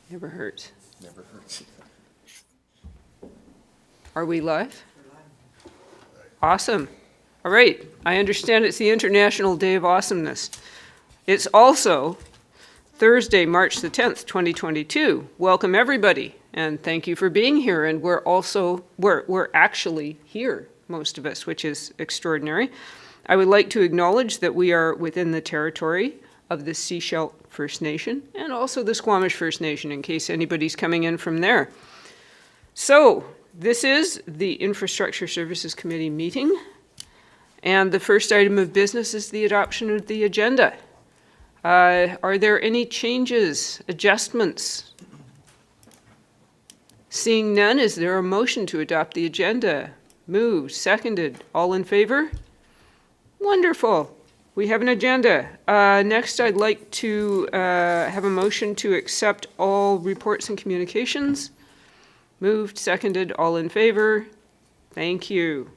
Never hurts. Never hurts. Are we live? Awesome. All right. I understand it's the International Day of Awesomeness. It's also Thursday, March the 10th, 2022. Welcome, everybody, and thank you for being here. And we're actually here, most of us, which is extraordinary. I would like to acknowledge that we are within the territory of the Sechelt First Nation and also the Squamish First Nation, in case anybody's coming in from there. So, this is the Infrastructure Services Committee meeting, and the first item of business is the adoption of the agenda. Are there any changes, adjustments? Seeing none, is there a motion to adopt the agenda? Moved, seconded, all in favor? Wonderful. We have an agenda. Next, I'd like to have a motion to accept all reports and communications. Moved, seconded, all in favor? Thank you.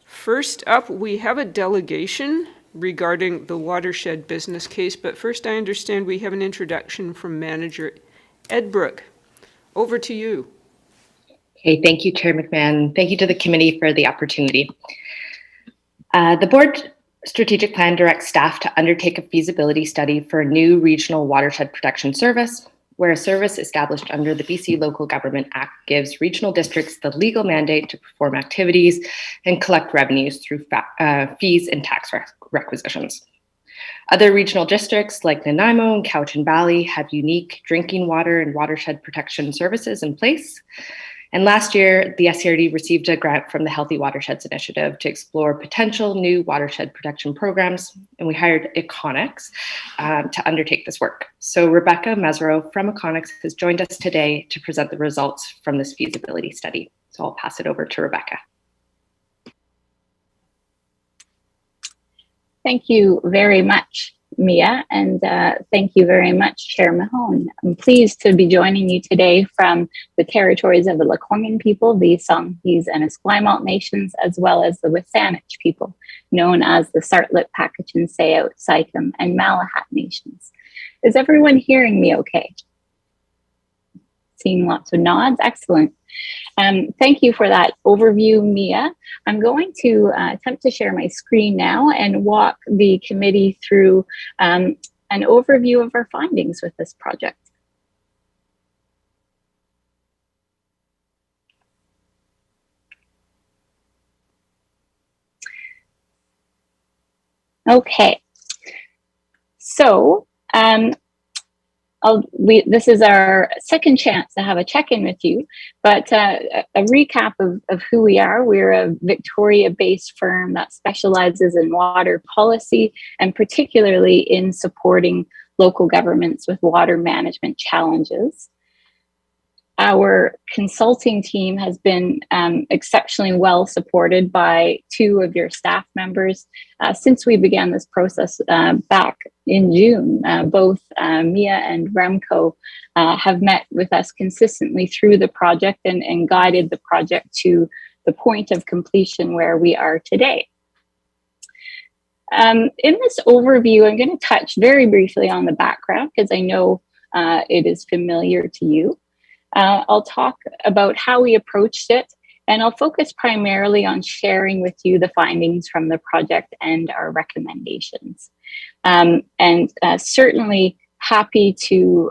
First up, we have a delegation regarding the watershed business case, but first I understand we have an introduction from Manager Ed Brook. Over to you. Okay, thank you, Chair McMahon. Thank you to the committee for the opportunity. The board strategic plan directs staff to undertake a feasibility study for a new regional watershed protection service, where a service established under the BC Local Government Act gives regional districts the legal mandate to perform activities and collect revenues through fees and tax requisitions. Other regional districts like Nanaimo and Cowichan Valley have unique drinking water and watershed protection services in place. And last year, the SCRD received a grant from the Healthy Watersheds Initiative to explore potential new watershed protection programs, and we hired Econics to undertake this work. So Rebecca Mesro from Econics has joined us today to present the results from this feasibility study. So I'll pass it over to Rebecca. Thank you very much, Mia, and thank you very much, Chair Mahone. I'm pleased to be joining you today from the territories of the Lekwungen people, the Songhees and Esquimalt nations, as well as the Wasanich people, known as the Sartlet, Pakichan, Sayout, Sycam, and Malahat nations. Is everyone hearing me okay? Seeing lots of nods, excellent. Thank you for that overview, Mia. I'm going to attempt to share my screen now and walk the committee through an overview of our findings with this project. Okay, so this is our second chance to have a check-in with you, but a recap of who we are. We're a Victoria-based firm that specializes in water policy and particularly in supporting local governments with water management challenges. Our consulting team has been exceptionally well supported by two of your staff members since we began this process back in June. Both Mia and Remco have met with us consistently through the project and guided the project to the point of completion where we are today. In this overview, I'm going to touch very briefly on the background because I know it is familiar to you. I'll talk about how we approached it, and I'll focus primarily on sharing with you the findings from the project and our recommendations. Certainly happy to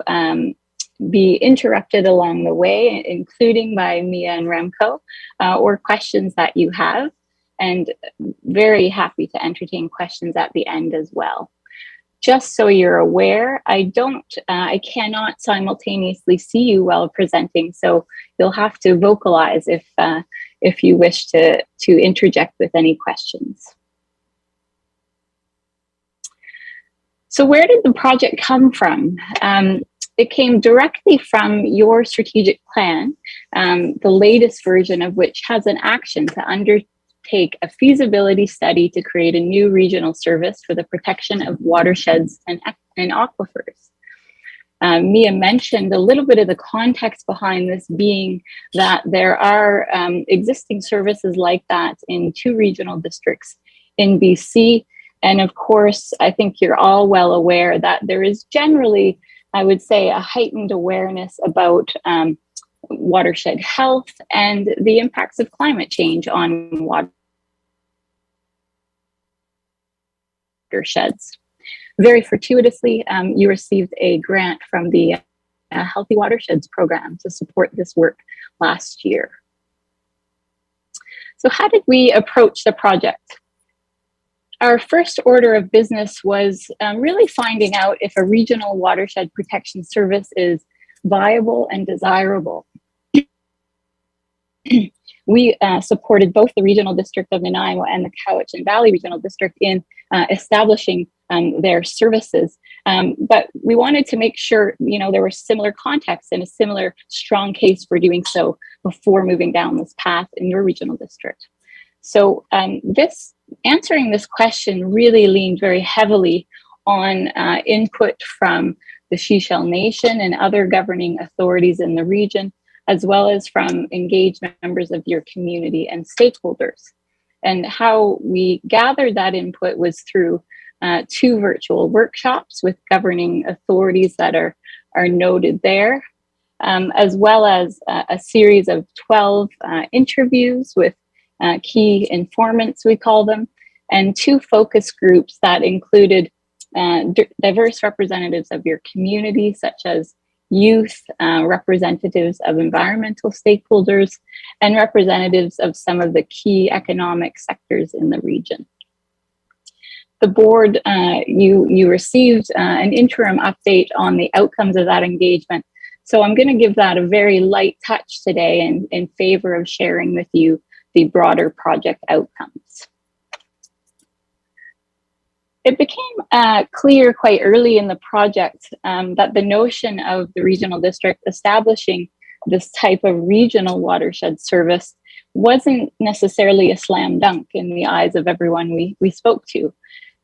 be interrupted along the way, including by Mia and Remco, or questions that you have, and very happy to entertain questions at the end as well. Just so you're aware, I cannot simultaneously see you while presenting, so you'll have to vocalize if you wish to interject with any questions. So where did the project come from? It came directly from your strategic plan, the latest version of which has an action to undertake a feasibility study to create a new regional service for the protection of watersheds and aquifers. Mia mentioned a little bit of the context behind this being that there are existing services like that in two regional districts in BC. And of course, I think you're all well aware that there is generally I would say, a heightened awareness about watershed health and the impacts of climate change on watersheds. Very fortuitously, you received a grant from the Healthy Watersheds program to support this work last year. So how did we approach the project? Our first order of business was really finding out if a regional watershed protection service is viable and desirable. We supported both the Regional District of Nanaimo and the Cowichan Valley Regional District in establishing their services. But we wanted to make sure, there were similar contexts and a similar strong case for doing so before moving down this path in your regional district. So answering this question really leaned very heavily on input from the Sechelt Nation and other governing authorities in the region, as well as from engaged members of your community and stakeholders. And how we gathered that input was through 2 virtual workshops with governing authorities that are noted there, as well as a series of 12 interviews with key informants, we call them, and 2 focus groups that included diverse representatives of your community, such as youth, representatives of environmental stakeholders, and representatives of some of the key economic sectors in the region. The board, you received an interim update on the outcomes of that engagement. So I'm going to give that a very light touch today in favor of sharing with you the broader project outcomes. It became clear quite early in the project that the notion of the regional district establishing this type of regional watershed service wasn't necessarily a slam dunk in the eyes of everyone we spoke to.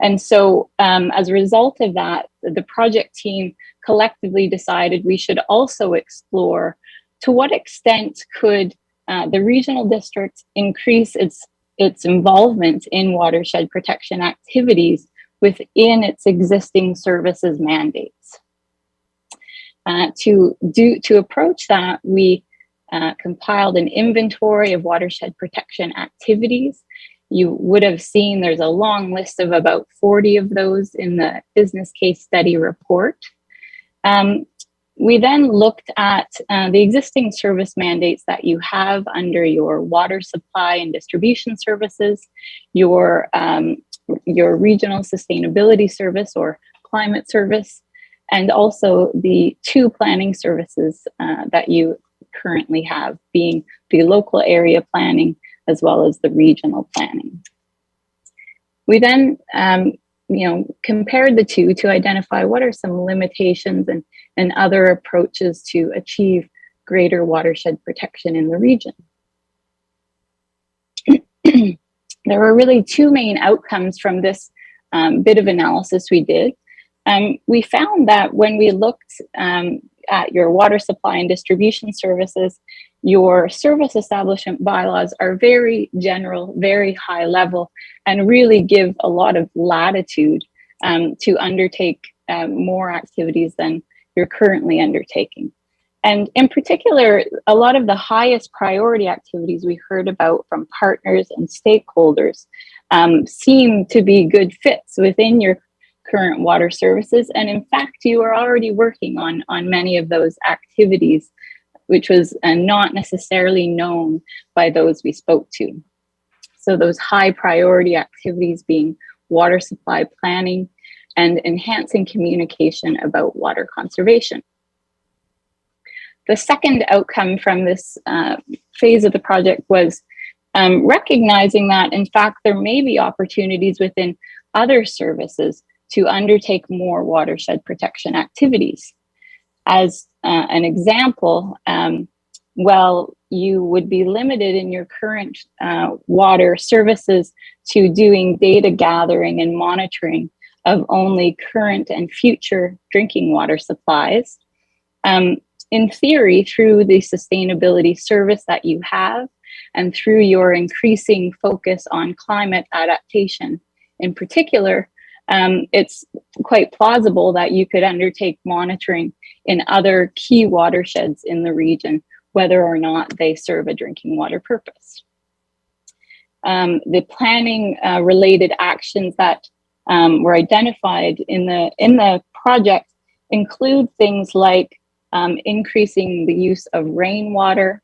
And so as a result of that, the project team collectively decided we should also explore to what extent could the regional district increase its involvement in watershed protection activities within its existing services mandates. To approach that, we compiled an inventory of watershed protection activities. You would have seen there's a long list of about 40 of those in the business case study report. We then looked at the existing service mandates that you have under your water supply and distribution services, your regional sustainability service or climate service, and also the 2 planning services that you currently have, being the local area planning as well as the regional planning. We then compared the 2 to identify what are some limitations and other approaches to achieve greater watershed protection in the region. There were really 2 main outcomes from this bit of analysis we did. We found that when we looked at your water supply and distribution services, your service establishment bylaws are very general, very high level, and really give a lot of latitude to undertake more activities than you're currently undertaking. And in particular, a lot of the highest priority activities we heard about from partners and stakeholders seem to be good fits within your current water services. And in fact, you are already working on many of those activities, which was not necessarily known by those we spoke to. So those high priority activities being water supply planning and enhancing communication about water conservation. The second outcome from this phase of the project was recognizing that, in fact, there may be opportunities within other services to undertake more watershed protection activities. As an example, well, you would be limited in your current water services to doing data gathering and monitoring of only current and future drinking water supplies. In theory, through the sustainability service that you have, and through your increasing focus on climate adaptation in particular, it's quite plausible that you could undertake monitoring in other key watersheds in the region, whether or not they serve a drinking water purpose. The planning related actions that were identified in the project include things like increasing the use of rainwater,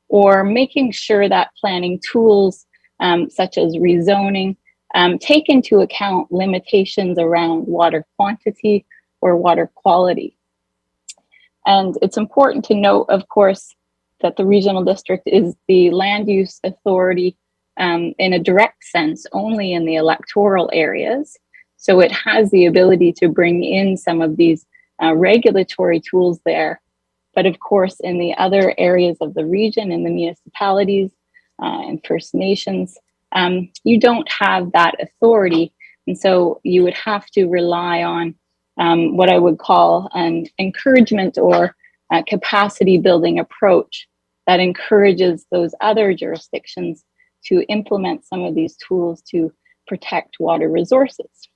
or making sure that planning tools such as rezoning take into account limitations around water quantity or water quality. And it's important to note, of course, that the regional district is the land use authority in a direct sense only in the electoral areas. So it has the ability to bring in some of these regulatory tools there. But of course, in the other areas of the region, in the municipalities and First Nations, you don't have that authority. And so you would have to rely on what I would call an encouragement or capacity building approach that encourages those other jurisdictions to implement some of these tools to protect water resources.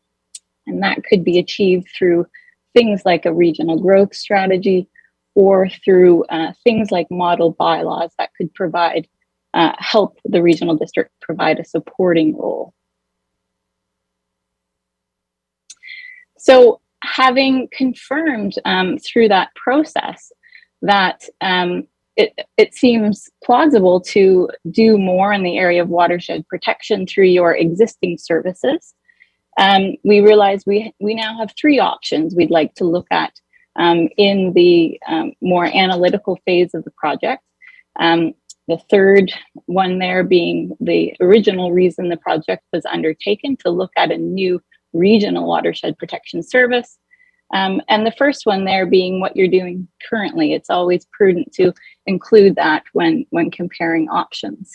And that could be achieved through things like a regional growth strategy, or through things like model bylaws that could provide, help the regional district provide a supporting role. So having confirmed through that process that it seems plausible to do more in the area of watershed protection through your existing services, we realize we now have three options we'd like to look at in the more analytical phase of the project. The third one there being the original reason the project was undertaken, to look at a new regional watershed protection service. And the first one there being what you're doing currently. It's always prudent to include that when comparing options.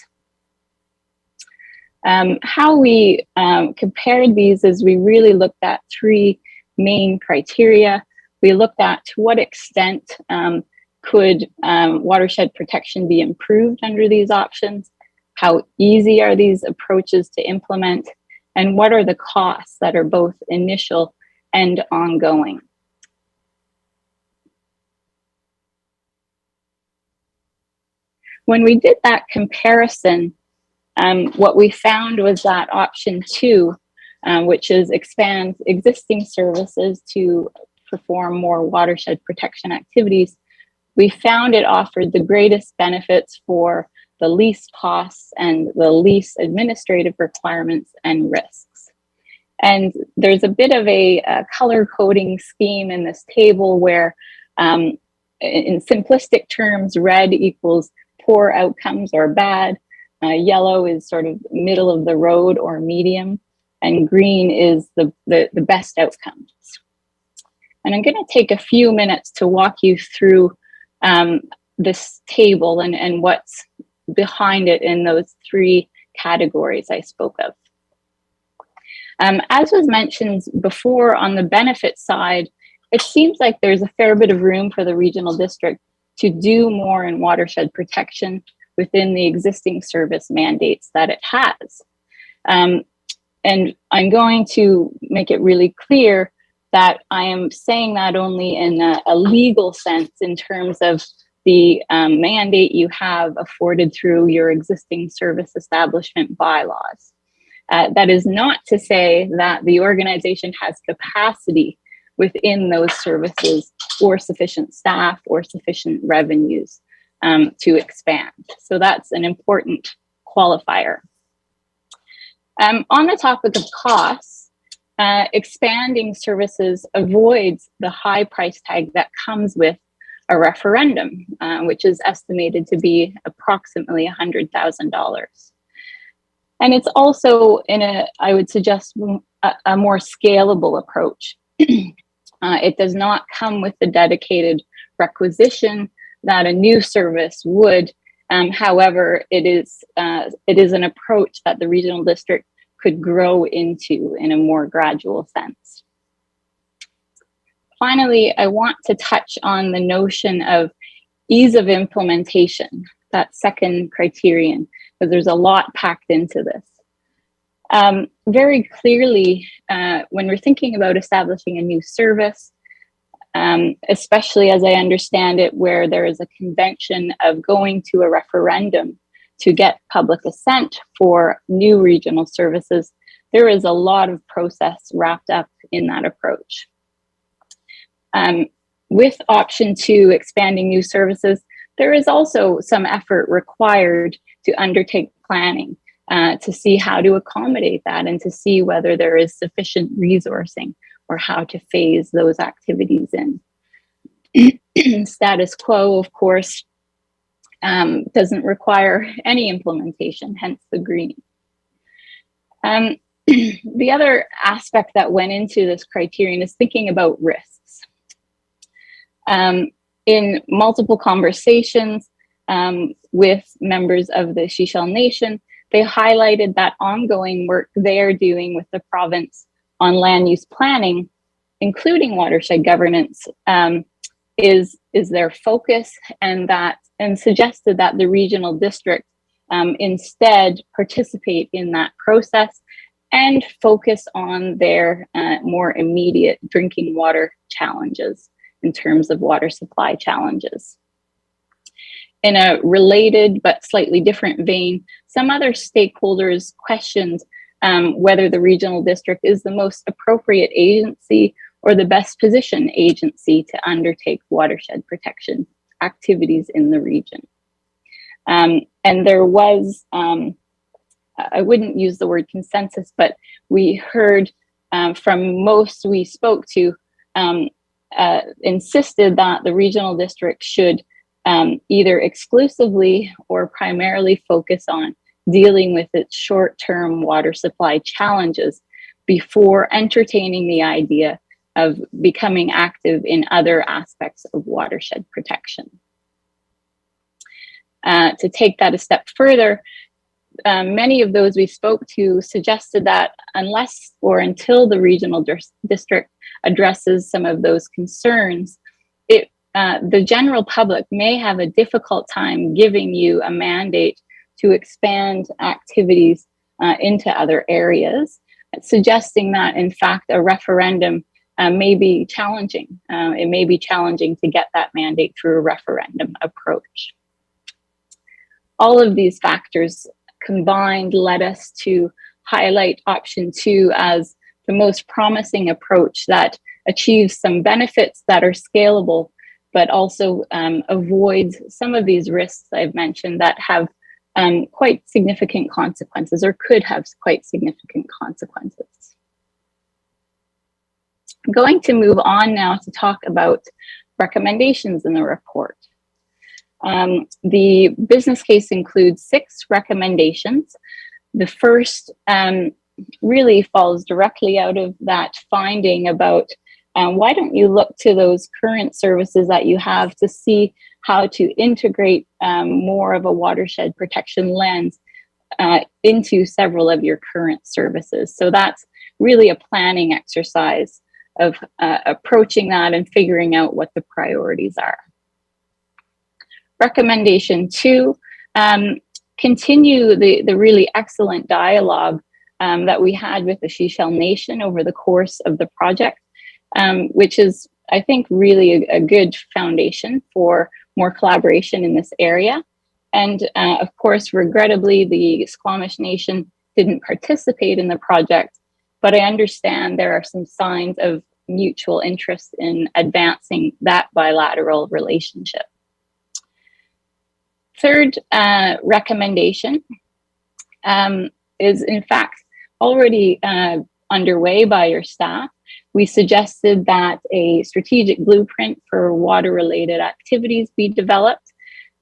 How we compared these is we really looked at three main criteria. We looked at to what extent could watershed protection be improved under these options, how easy are these approaches to implement, and what are the costs that are both initial and ongoing. When we did that comparison, what we found was that option 2, which is expand existing services to perform more watershed protection activities, we found it offered the greatest benefits for the least costs and the least administrative requirements and risks. And there's a bit of a color coding scheme in this table where, in simplistic terms, red equals poor outcomes or bad, yellow is sort of middle of the road or medium, and green is the best outcomes. And I'm going to take a few minutes to walk you through this table and what's behind it in those three categories I spoke of. As was mentioned before, on the benefit side, it seems like there's a fair bit of room for the regional district to do more in watershed protection within the existing service mandates that it has. And I'm going to make it really clear that I am saying that only in a legal sense, in terms of the mandate you have afforded through your existing service establishment bylaws. That is not to say that the organization has capacity within those services, or sufficient staff or sufficient revenues to expand. So that's an important qualifier. On the topic of costs, expanding services avoids the high price tag that comes with a referendum, which is estimated to be approximately $100,000. And it's also I would suggest, a more scalable approach. It does not come with the dedicated requisition that a new service would. However, it is an approach that the regional district could grow into in a more gradual sense. Finally, I want to touch on the notion of ease of implementation, that second criterion, because there's a lot packed into this. Very clearly, when we're thinking about establishing a new service, especially as I understand it, where there is a convention of going to a referendum to get public assent for new regional services, there is a lot of process wrapped up in that approach. With option 2, expanding new services, there is also some effort required to undertake planning to see how to accommodate that and to see whether there is sufficient resourcing or how to phase those activities in. Status quo, of course, doesn't require any implementation, hence the green. The other aspect that went into this criterion is thinking about risks. In multiple conversations with members of the Sechelt Nation, they highlighted that ongoing work they are doing with the province on land use planning, including watershed governance, is their focus, and suggested that the regional district instead participate in that process and focus on their more immediate drinking water challenges in terms of water supply challenges. In a related but slightly different vein, some other stakeholders questioned whether the regional district is the most appropriate agency or the best positioned agency to undertake watershed protection activities in the region. And there was, I wouldn't use the word consensus, but we heard from most we spoke to insisted that the regional district should either exclusively or primarily focus on dealing with its short-term water supply challenges before entertaining the idea of becoming active in other aspects of watershed protection. To take that a step further, many of those we spoke to suggested that unless or until the regional district addresses some of those concerns, the general public may have a difficult time giving you a mandate to expand activities into other areas, suggesting that in fact a referendum may be challenging. It may be challenging to get that mandate through a referendum approach. All of these factors combined led us to highlight option 2 as the most promising approach that achieves some benefits that are scalable, but also avoids some of these risks I've mentioned that have quite significant consequences or could have quite significant consequences. I'm going to move on now to talk about recommendations in the report. The business case includes 6 recommendations. The first really falls directly out of that finding about why don't you look to those current services that you have to see how to integrate more of a watershed protection lens into several of your current services. So that's really a planning exercise of approaching that and figuring out what the priorities are. Recommendation 2, continue the really excellent dialogue that we had with the Sechelt Nation over the course of the project, which is, I think, really a good foundation for more collaboration in this area. And of course, regrettably, the Squamish Nation didn't participate in the project, but I understand there are some signs of mutual interest in advancing that bilateral relationship. Third recommendation is in fact already underway by your staff. We suggested that a strategic blueprint for water-related activities be developed.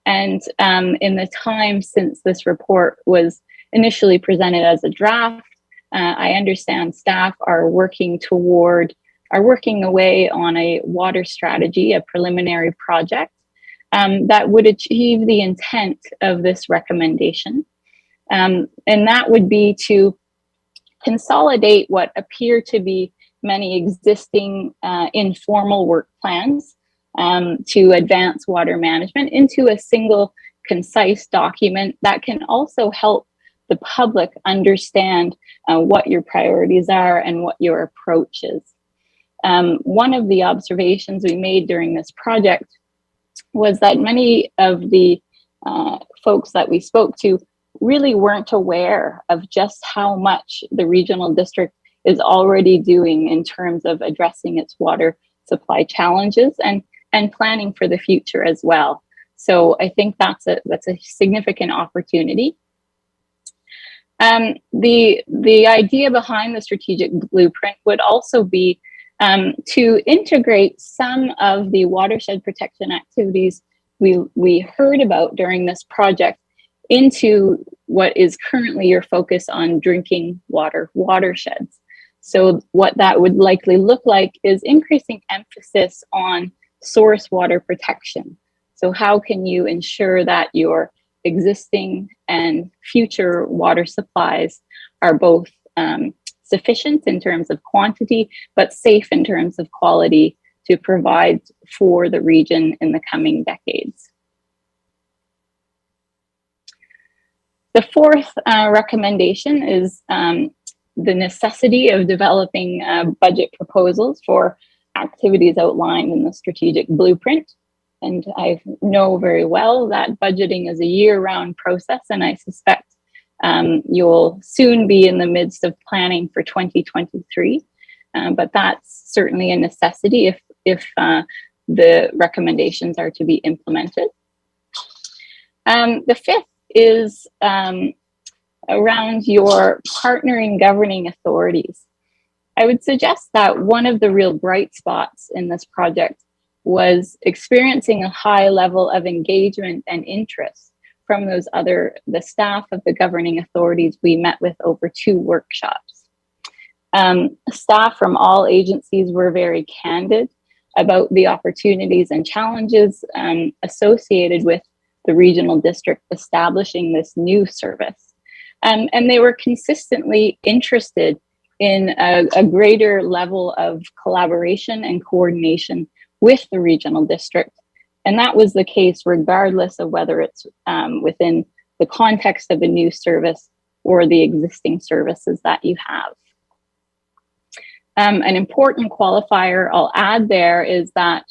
And in the time since this report was initially presented as a draft, I understand staff are working away on a water strategy, a preliminary project that would achieve the intent of this recommendation. And that would be to consolidate what appear to be many existing informal work plans to advance water management into a single concise document that can also help the public understand what your priorities are and what your approach is. One of the observations we made during this project was that many of the folks that we spoke to really weren't aware of just how much the regional district is already doing in terms of addressing its water supply challenges and planning for the future as well. So I think that's a significant opportunity. The idea behind the strategic blueprint would also be to integrate some of the watershed protection activities we heard about during this project into what is currently your focus on drinking water watersheds. So what that would likely look like is increasing emphasis on source water protection. So how can you ensure that your existing and future water supplies are both sufficient in terms of quantity, but safe in terms of quality to provide for the region in the coming decades. The fourth recommendation is the necessity of developing budget proposals for activities outlined in the strategic blueprint. And I know very well that budgeting is a year-round process, and I suspect you'll soon be in the midst of planning for 2023. But that's certainly a necessity if the recommendations are to be implemented. The fifth is around your partnering governing authorities. I would suggest that one of the real bright spots in this project was experiencing a high level of engagement and interest from the staff of the governing authorities we met with over 2 workshops. Staff from all agencies were very candid about the opportunities and challenges associated with the regional district establishing this new service. And they were consistently interested in a greater level of collaboration and coordination with the regional district. And that was the case regardless of whether it's within the context of a new service or the existing services that you have. An important qualifier I'll add there is that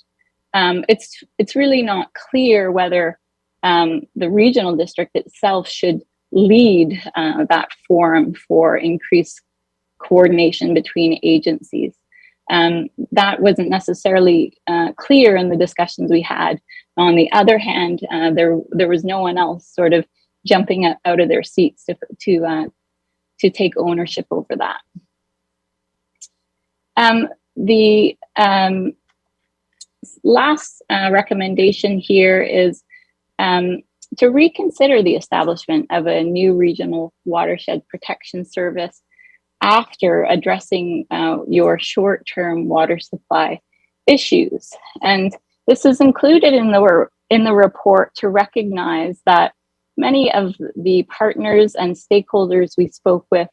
it's really not clear whether the regional district itself should lead that forum for increased coordination between agencies. That wasn't necessarily clear in the discussions we had. On the other hand, there was no one else sort of jumping out of their seats to take ownership over that. The last recommendation here is to reconsider the establishment of a new regional watershed protection service after addressing your short-term water supply issues. And this is included in the report to recognize that many of the partners and stakeholders we spoke with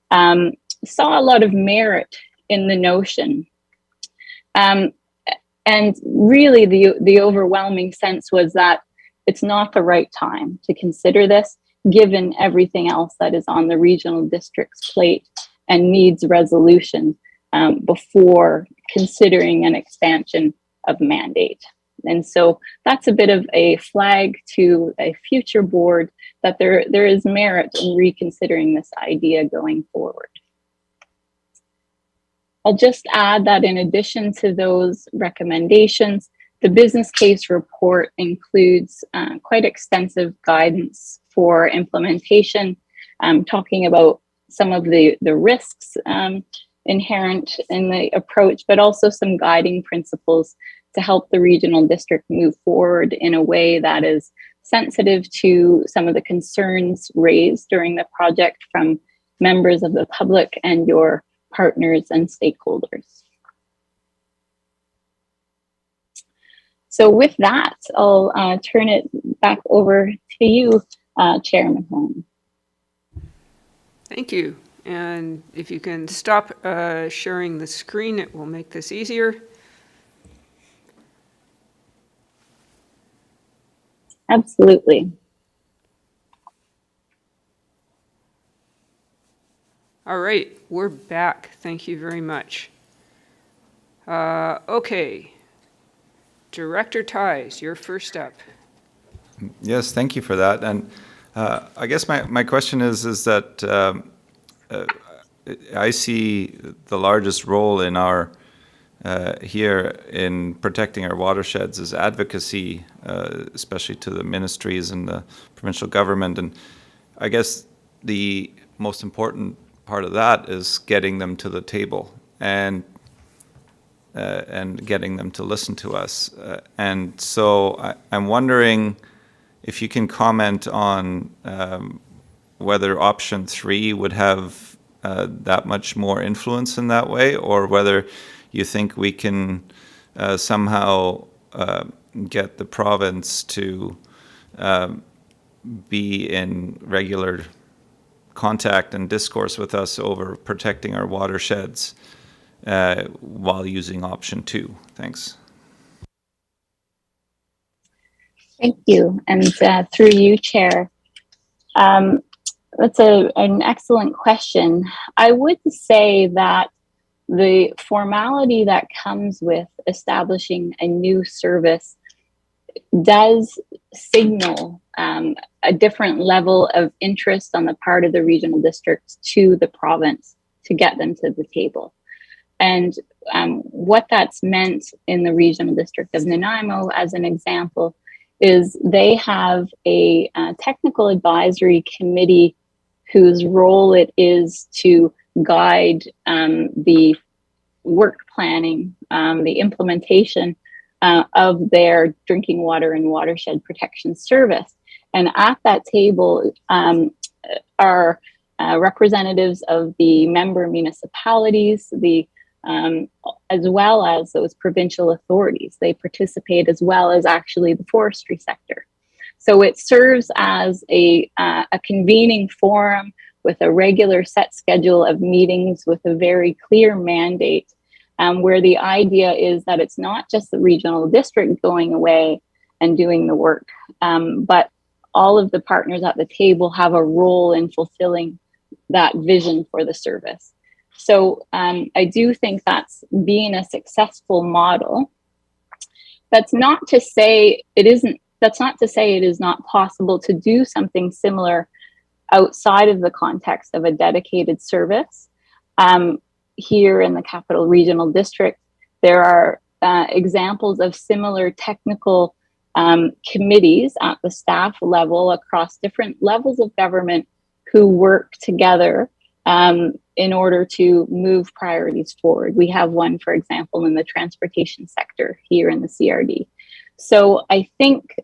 saw a lot of merit in the notion. And really the overwhelming sense was that it's not the right time to consider this, given everything else that is on the regional district's plate and needs resolution before considering an expansion of mandate. And so that's a bit of a flag to a future board that there is merit in reconsidering this idea going forward. I'll just add that in addition to those recommendations, the business case report includes quite extensive guidance for implementation, talking about some of the risks inherent in the approach, but also some guiding principles to help the regional district move forward in a way that is sensitive to some of the concerns raised during the project from members of the public and your partners and stakeholders. So with that, I'll turn it back over to you, Chairman Holm. Thank you. And if you can stop sharing the screen, it will make this easier. Absolutely. All right, we're back. Thank you very much. Okay. Director Ties, you're first up. Yes, thank you for that. And I guess my question is that I see the largest role in our here in protecting our watersheds is advocacy, especially to the ministries and the provincial government. And I guess the most important part of that is getting them to the table and getting them to listen to us. And so I'm wondering if you can comment on whether option 3 would have that much more influence in that way, or whether you think we can somehow get the province to be in regular contact and discourse with us over protecting our watersheds while using option 2. Thanks. Thank you. And through you, Chair, that's an excellent question. I would say that the formality that comes with establishing a new service does signal a different level of interest on the part of the regional districts to the province to get them to the table. And what that's meant in the regional district of Nanaimo, as an example, is they have a technical advisory committee whose role it is to guide the work planning, the implementation of their drinking water and watershed protection service. And at that table are representatives of the member municipalities, as well as those provincial authorities. They participate as well as actually the forestry sector. So it serves as a convening forum with a regular set schedule of meetings with a very clear mandate, where the idea is that it's not just the regional district going away and doing the work, but all of the partners at the table have a role in fulfilling that vision for the service. So I do think that's being a successful model. That's not to say it isn't. That's not to say it is not possible to do something similar outside of the context of a dedicated service. Here in the Capital Regional District, there are examples of similar technical committees at the staff level across different levels of government who work together in order to move priorities forward. We have one, for example, in the transportation sector here in the CRD. So I think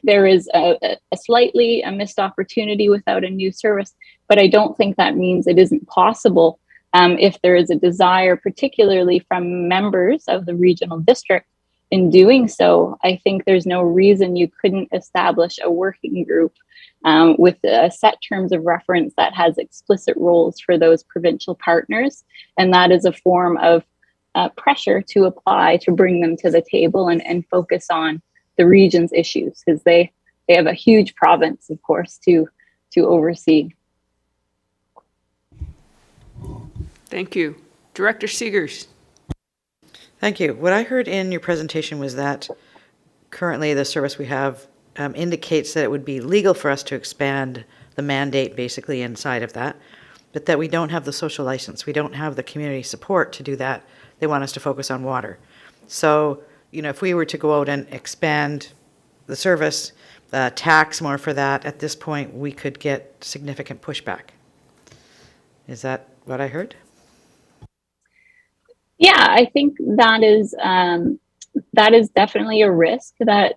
there is a slightly missed opportunity without a new service, but I don't think that means it isn't possible if there is a desire, particularly from members of the regional district. In doing so, I think there's no reason you couldn't establish a working group with set terms of reference that has explicit roles for those provincial partners. And that is a form of pressure to apply to bring them to the table and focus on the region's issues, because they have a huge province, of course, to oversee. Thank you. Director Seegers. Thank you. What I heard in your presentation was that currently the service we have indicates that it would be legal for us to expand the mandate basically inside of that, but that we don't have the social license. We don't have the community support to do that. They want us to focus on water. So, if we were to go out and expand the service, tax more for that, at this point, we could get significant pushback. Is that what I heard? Yeah, I think that is definitely a risk that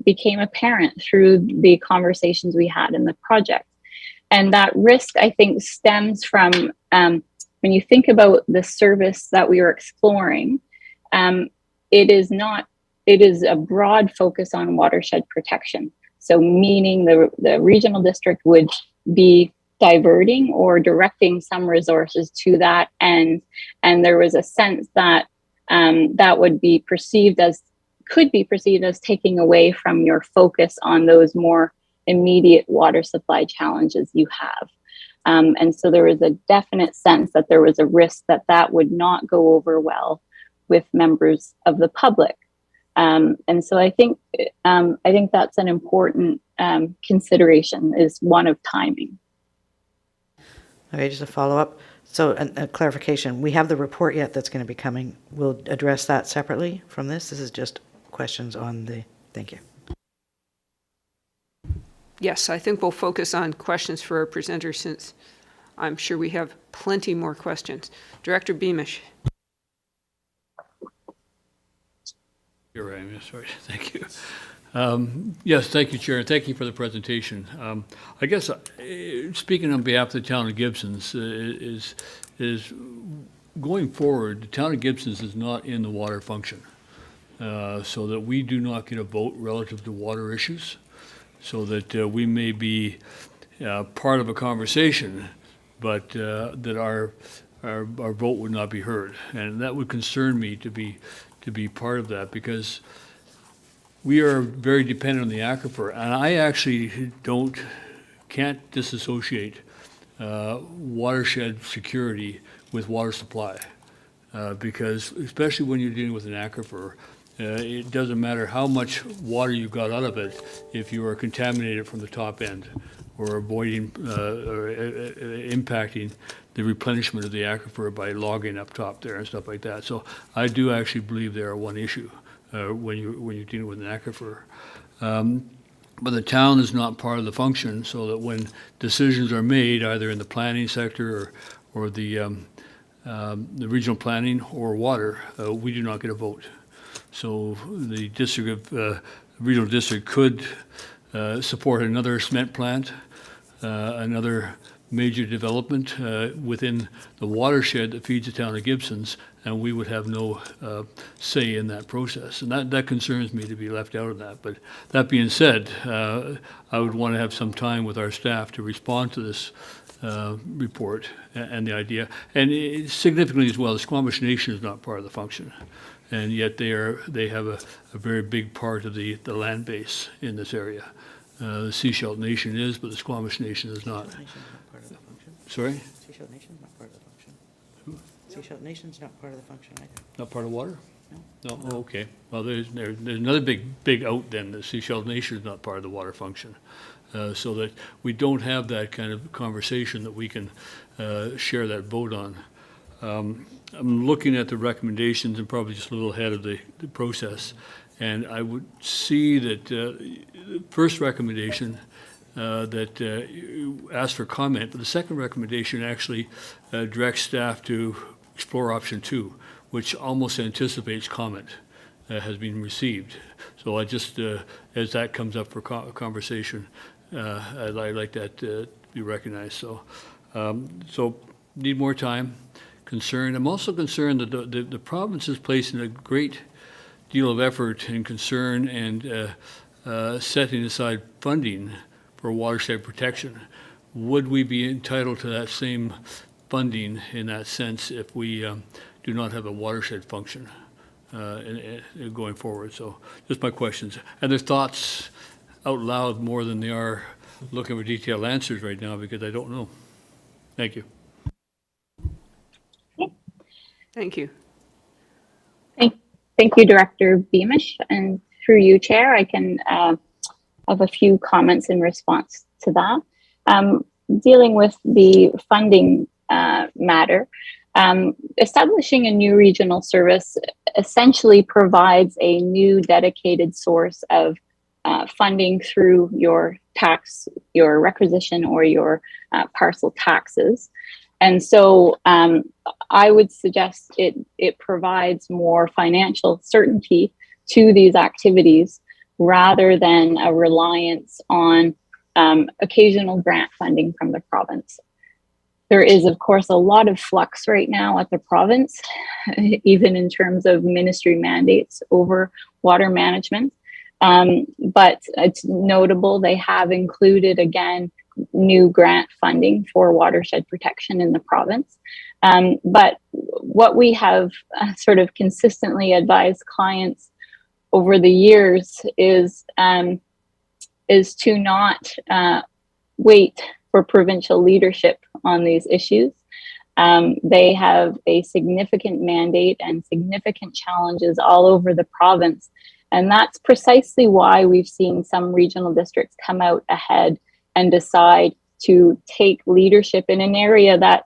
became apparent through the conversations we had in the project. And that risk, I think, stems from when you think about the service that we were exploring, it is a broad focus on watershed protection. So meaning the regional district would be diverting or directing some resources to that end. And there was a sense that that could be perceived as taking away from your focus on those more immediate water supply challenges you have. And so there was a definite sense that there was a risk that that would not go over well with members of the public. And so I think that's an important consideration, is one of timing. Okay, just a follow-up. So a clarification, we have the report yet that's going to be coming. We'll address that separately from this. This is just questions on the, thank you. Yes, I think we'll focus on questions for our presenters since I'm sure we have plenty more questions. Director Beamish. You're right, sorry, thank you. Yes, thank you, Chair, and thank you for the presentation. I guess speaking on behalf of the town of Gibsons is going forward, the town of Gibsons is not in the water function, so that we do not get a vote relative to water issues, so that we may be part of a conversation, but that our vote would not be heard, and that would concern me to be part of that, because we are very dependent on the aquifer, and I actually can't disassociate watershed security with water supply, because especially when you're dealing with an aquifer, it doesn't matter how much water you got out of it if you are contaminated from the top end or avoiding or impacting the replenishment of the aquifer by logging up top there and stuff like that. So I do actually believe they are one issue when you're dealing with an aquifer. But the town is not part of the function, so that when decisions are made, either in the planning sector or the regional planning or water, we do not get a vote. So the regional district could support another cement plant, another major development within the watershed that feeds the town of Gibsons, and we would have no say in that process. And that concerns me to be left out of that. But that being said, I would want to have some time with our staff to respond to this report and the idea. And significantly as well, the Squamish Nation is not part of the function. And yet they have a very big part of the land base in this area. The Seashell Nation is, but the Squamish Nation is not. Sorry? Seashell Nation's not part of the function. Seashell Nation's not part of the function either. Not part of water? No. No, oh, okay. Well, there's another big out then. The Seashell Nation is not part of the water function. So that we don't have that kind of conversation that we can share that vote on. I'm looking at the recommendations and probably just a little ahead of the process. And I would see that the first recommendation that asked for comment, but the second recommendation actually directs staff to explore option 2, which almost anticipates comment has been received. So I just, as that comes up for conversation, I'd like that to be recognized. So, so need more time. Concerned. I'm also concerned that the province is placing a great deal of effort and concern and setting aside funding for watershed protection. Would we be entitled to that same funding in that sense if we do not have a watershed function going forward? So just my questions. And there's thoughts out loud more than they are looking for detailed answers right now, because I don't know. Thank you. Thank you. Thank you, Director Beamish. And through you, Chair, I can have a few comments in response to that. Dealing with the funding matter, establishing a new regional service essentially provides a new dedicated source of funding through your tax, your requisition, or your parcel taxes. And so I would suggest it provides more financial certainty to these activities rather than a reliance on occasional grant funding from the province. There is, of course, a lot of flux right now at the province, even in terms of ministry mandates over water management. But it's notable they have included, again, new grant funding for watershed protection in the province. But what we have sort of consistently advised clients over the years is to not wait for provincial leadership on these issues. They have a significant mandate and significant challenges all over the province. And that's precisely why we've seen some regional districts come out ahead and decide to take leadership in an area that,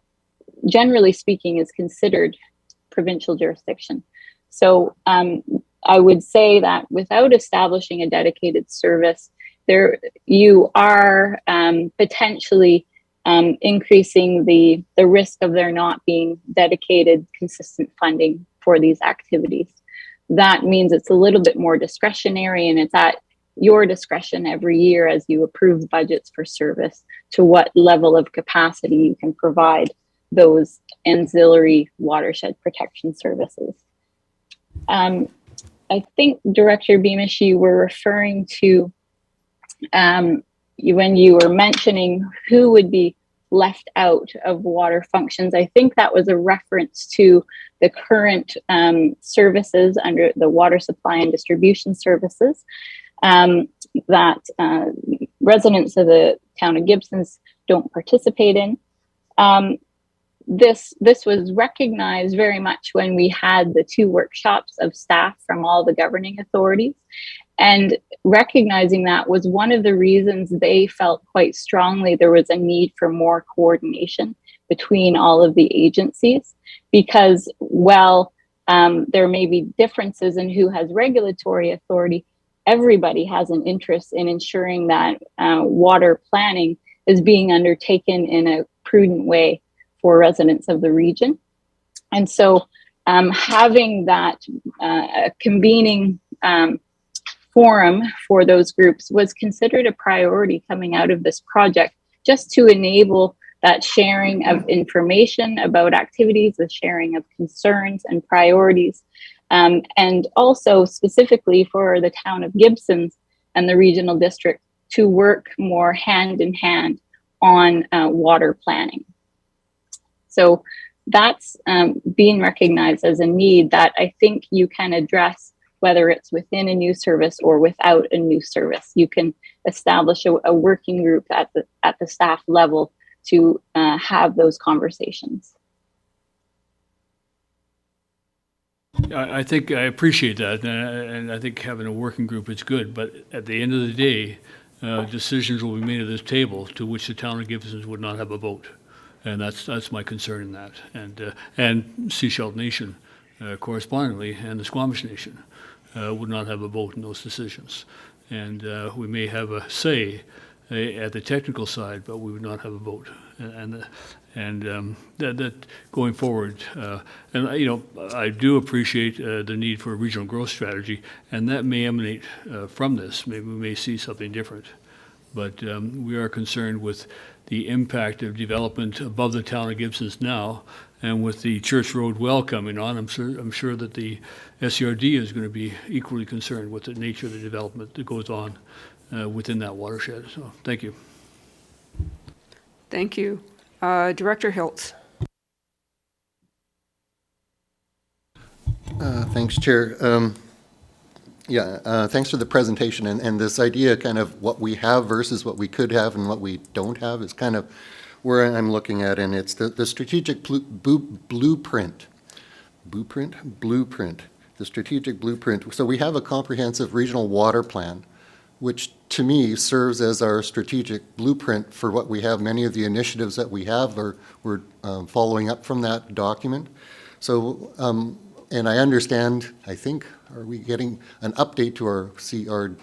generally speaking, is considered provincial jurisdiction. So I would say that without establishing a dedicated service, you are potentially increasing the risk of there not being dedicated, consistent funding for these activities. That means it's a little bit more discretionary, and it's at your discretion every year as you approve budgets for service to what level of capacity you can provide those ancillary watershed protection services. I think, Director Beamish, you were referring to when you were mentioning who would be left out of water functions. I think that was a reference to the current services under the water supply and distribution services that residents of the town of Gibsons don't participate in. This was recognized very much when we had the 2 workshops of staff from all the governing authorities. And recognizing that was one of the reasons they felt quite strongly there was a need for more coordination between all of the agencies, because while there may be differences in who has regulatory authority, everybody has an interest in ensuring that water planning is being undertaken in a prudent way for residents of the region. And so having that convening forum for those groups was considered a priority coming out of this project, just to enable that sharing of information about activities, the sharing of concerns and priorities, and also specifically for the town of Gibsons and the regional district to work more hand in hand on water planning. So that's being recognized as a need that I think you can address, whether it's within a new service or without a new service. You can establish a working group at the staff level to have those conversations. I think I appreciate that, and I think having a working group is good, but at the end of the day, decisions will be made at this table to which the town of Gibsons would not have a vote. And that's my concern in that. And Sechelt Nation, correspondingly, and the Squamish Nation would not have a vote in those decisions. And we may have a say at the technical side, but we would not have a vote. And that going forward, and you know, I do appreciate the need for a regional growth strategy, and that may emanate from this. Maybe we may see something different, but we are concerned with the impact of development above the town of Gibsons now, and with the Church Road well coming on, I'm sure that the SCRD is going to be equally concerned with the nature of the development that goes on within that watershed. So, thank you. Thank you. Director Hiltz. Thanks, Chair. Thanks for the presentation, and this idea kind of what we have versus what we could have and what we don't have is kind of where I'm looking at, and it's the strategic blueprint, the strategic blueprint. So we have a comprehensive regional water plan, which to me serves as our strategic blueprint for what we have. Many of the initiatives that we have we're following up from that document. So, and I understand, I think, are we getting an update to our CRWP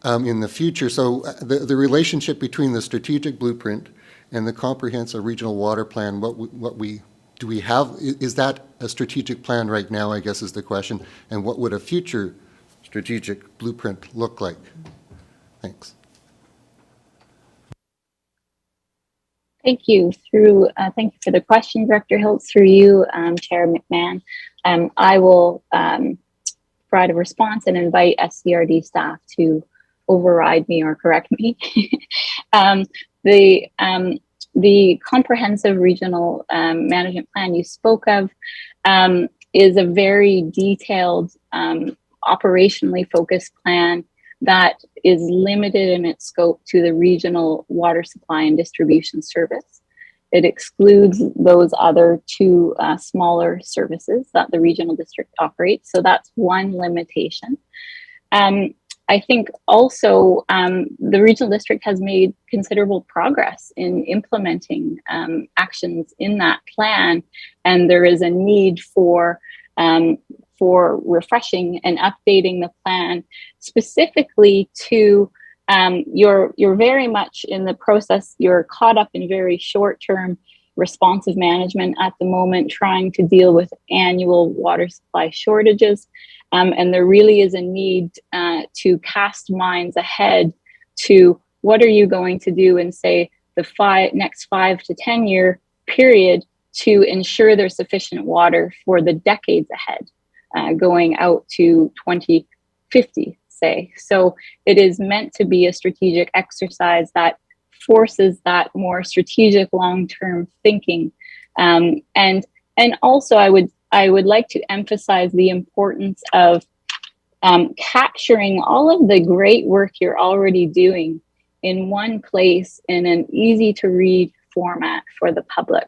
in the future? So the relationship between the strategic blueprint and the comprehensive regional water plan, do we have, is that a strategic plan right now, I guess is the question, and what would a future strategic blueprint look like? Thanks. Thank you. Thank you for the question, Director Hiltz. Through you, Chair McMahon. I will provide a response and invite SCRD staff to override me or correct me. The comprehensive regional management plan you spoke of is a very detailed, operationally focused plan that is limited in its scope to the regional water supply and distribution service. It excludes those other two smaller services that the regional district operates. So that's one limitation. I think also the regional district has made considerable progress in implementing actions in that plan, and there is a need for refreshing and updating the plan specifically to you're very much in the process. You're caught up in very short-term responsive management at the moment, trying to deal with annual water supply shortages. And there really is a need to cast minds ahead to what are you going to do in, say, the next 5 to 10 year period to ensure there's sufficient water for the decades ahead, going out to 2050, say. So it is meant to be a strategic exercise that forces that more strategic long-term thinking. And also I would like to emphasize the importance of capturing all of the great work you're already doing in one place in an easy to read format for the public.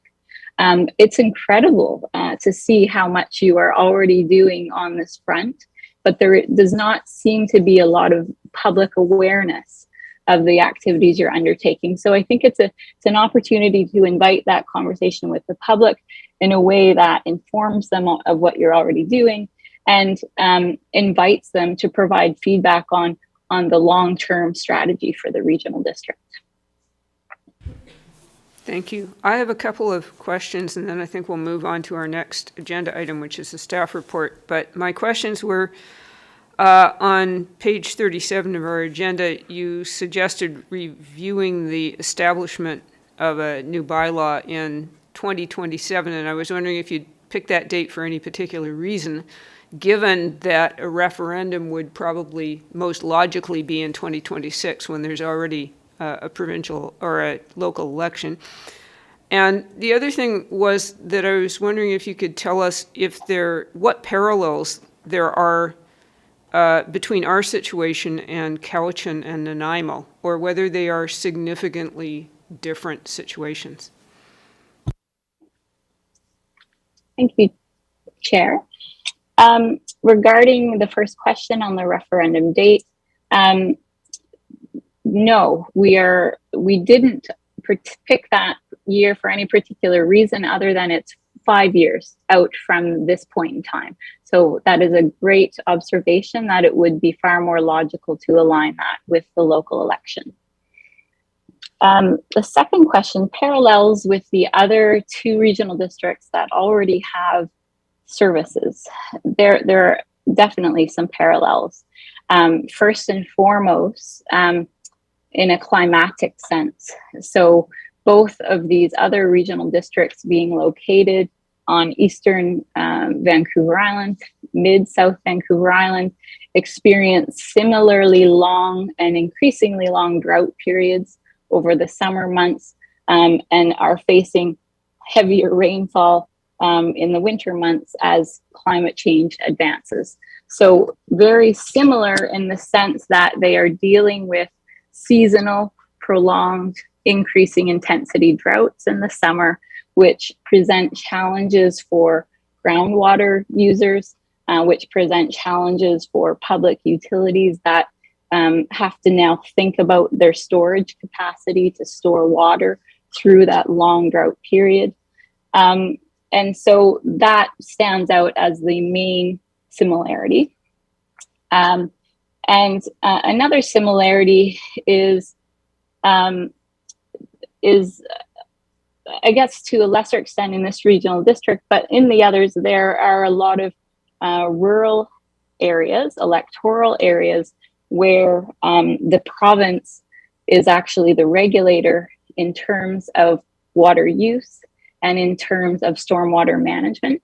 It's incredible to see how much you are already doing on this front, but there does not seem to be a lot of public awareness of the activities you're undertaking. So I think it's an opportunity to invite that conversation with the public in a way that informs them of what you're already doing and invites them to provide feedback on the long-term strategy for the regional district. Thank you. I have a couple of questions, and then I think we'll move on to our next agenda item, which is the staff report. But my questions were, on page 37 of our agenda, you suggested reviewing the establishment of a new bylaw in 2027, and I was wondering if you'd pick that date for any particular reason, given that a referendum would probably most logically be in 2026 when there's already a provincial or a local election. And the other thing was that I was wondering if you could tell us what parallels there are between our situation and Cowichan and Nanaimo, or whether they are significantly different situations. Thank you, Chair. Regarding the first question on the referendum date, no, we didn't pick that year for any particular reason other than it's 5 years out from this point in time. So that is a great observation that it would be far more logical to align that with the local election. The second question parallels with the other two regional districts that already have services. There are definitely some parallels. First and foremost, in a climatic sense. So both of these other regional districts being located on eastern Vancouver Island, mid-South Vancouver Island, experience similarly long and increasingly long drought periods over the summer months, and are facing heavier rainfall in the winter months as climate change advances. So very similar in the sense that they are dealing with seasonal, prolonged, increasing intensity droughts in the summer, which present challenges for groundwater users, which present challenges for public utilities that have to now think about their storage capacity to store water through that long drought period. And so that stands out as the main similarity. Another similarity is I guess to a lesser extent in this regional district, but in the others, there are a lot of rural areas, electoral areas, where the province is actually the regulator in terms of water use and in terms of stormwater management.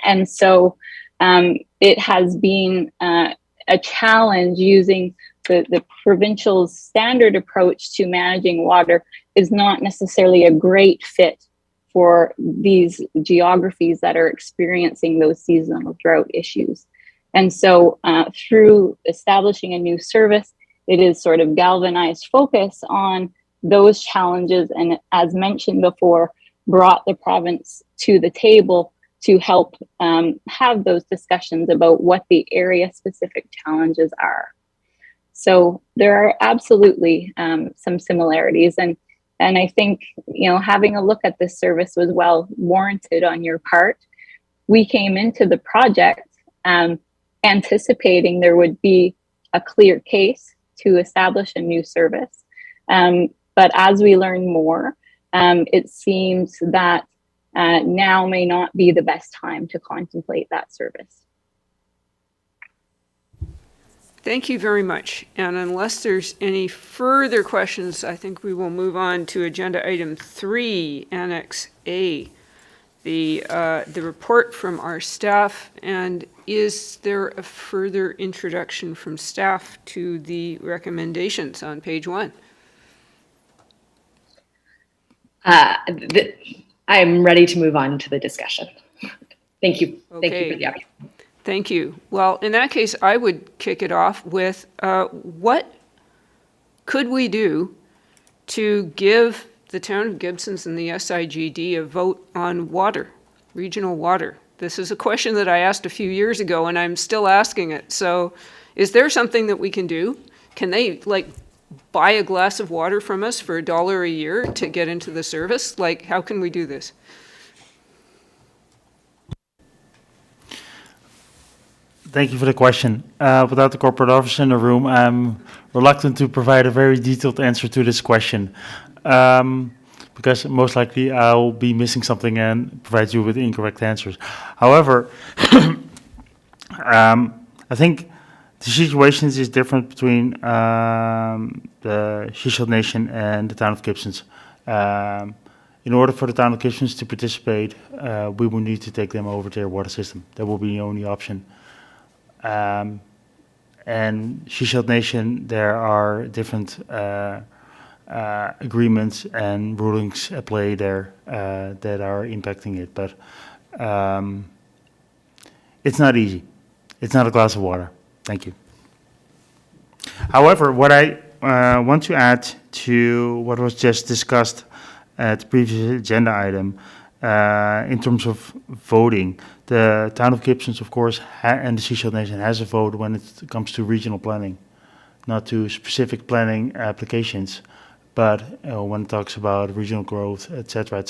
And so it has been a challenge using the provincial standard approach to managing water is not necessarily a great fit for these geographies that are experiencing those seasonal drought issues. And so through establishing a new service, it is sort of galvanized focus on those challenges, and as mentioned before, brought the province to the table to help have those discussions about what the area specific challenges are. So there are absolutely some similarities, and I think, you know, having a look at this service was well warranted on your part. We came into the project anticipating there would be a clear case to establish a new service. But as we learn more, it seems that now may not be the best time to contemplate that service. Thank you very much. And unless there's any further questions, I think we will move on to agenda item 3, Annex A, the report from our staff. And is there a further introduction from staff to the recommendations on page 1? I'm ready to move on to the discussion. Thank you. Thank you Okay. for the opportunity. Thank you. Well, in that case, I would kick it off with what could we do to give the town of Gibsons and the SIGD a vote on water, regional water? This is a question that I asked a few years ago, and I'm still asking it. So is there something that we can do? Can they, like, buy a glass of water from us for $1 a year to get into the service? Like, how can we do this? Thank you for the question. Without the corporate office in the room, I'm reluctant to provide a very detailed answer to this question, because most likely I'll be missing something and provide you with incorrect answers. However, I think the situation is different between the Shishel Nation and the town of Gibsons. In order for the town of Gibsons to participate, we will need to take them over to their water system. That will be the only option. And Shishel Nation, there are different agreements and rulings at play there that are impacting it. But it's not easy. It's not a glass of water. Thank you. However, what I want to add to what was just discussed at the previous agenda item, in terms of voting, the town of Gibsons, of course, and the Shishel Nation has a vote when it comes to regional planning, not to specific planning applications, but when it talks about regional growth, etc.,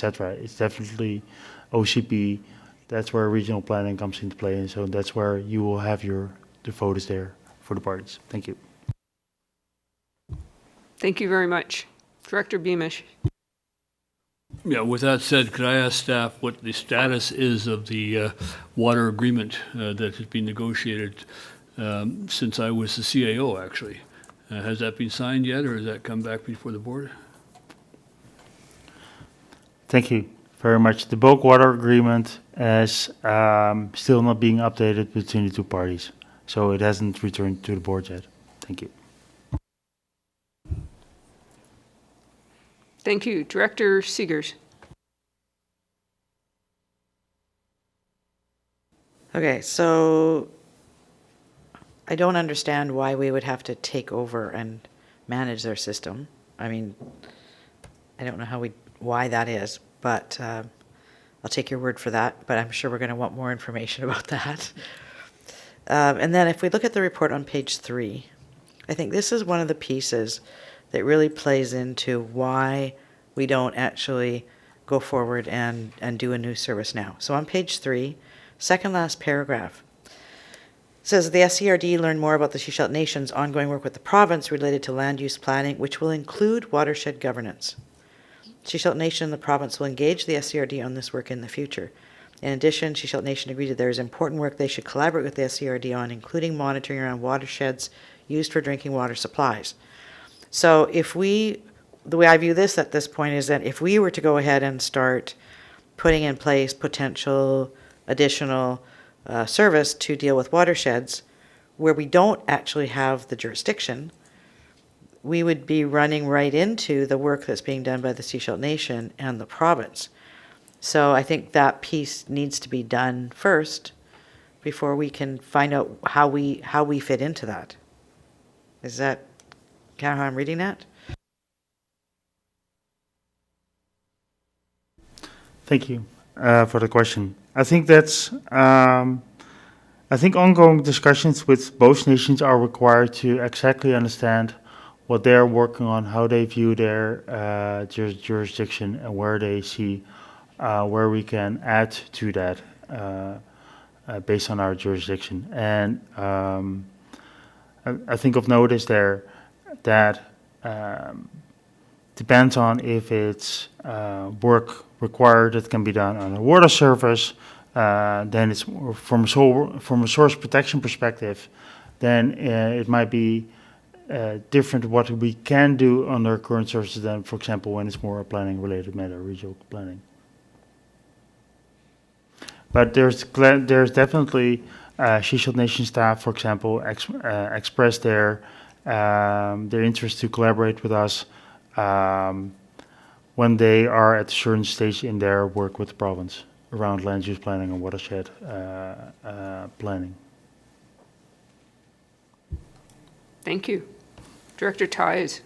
it's definitely OCP. That's where regional planning comes into play, and so that's where you will have the vote is there for the parties. Thank you. Thank you very much. Director Beamish. Yeah, with that said, could I ask staff what the status is of the water agreement that has been negotiated since I was the CAO, actually? Has that been signed yet, or has that come back before the board? Thank you very much. The bulk water agreement is still not being updated between the two parties, so it hasn't returned to the board yet. Thank you. Thank you. Director Seegers. Okay, so I don't understand why we would have to take over and manage their system. I mean, I don't know why that is, but I'll take your word for that, but I'm sure we're going to want more information about that. And then if we look at the report on page 3, I think this is one of the pieces that really plays into why we don't actually go forward and do a new service now. So on page 3, second last paragraph, says the SCRD learned more about the Shishel Nation's ongoing work with the province related to land use planning, which will include watershed governance. Shishel Nation and the province will engage the SCRD on this work in the future. In addition, Shishel Nation agreed that there is important work they should collaborate with the SCRD on, including monitoring around watersheds used for drinking water supplies. So the way I view this at this point is that if we were to go ahead and start putting in place potential additional service to deal with watersheds where we don't actually have the jurisdiction, we would be running right into the work that's being done by the Shishel Nation and the province. So I think that piece needs to be done first before we can find out how we fit into that. Is that kind of how I'm reading that? Thank you for the question. I think that's. I think ongoing discussions with both nations are required to exactly understand what they're working on, how they view their jurisdiction, and where they see where we can add to that based on our jurisdiction. And I think of note is there that depends on if it's work required that can be done on a water service, then it's more from a source protection perspective, then it might be different what we can do under current services than, for example, when it's more a planning related matter, regional planning. But there's definitely Seychelles Nation staff, for example, expressed their interest to collaborate with us when they are at a certain stage in their work with the province around land use planning and watershed planning. Thank you. Director Ties.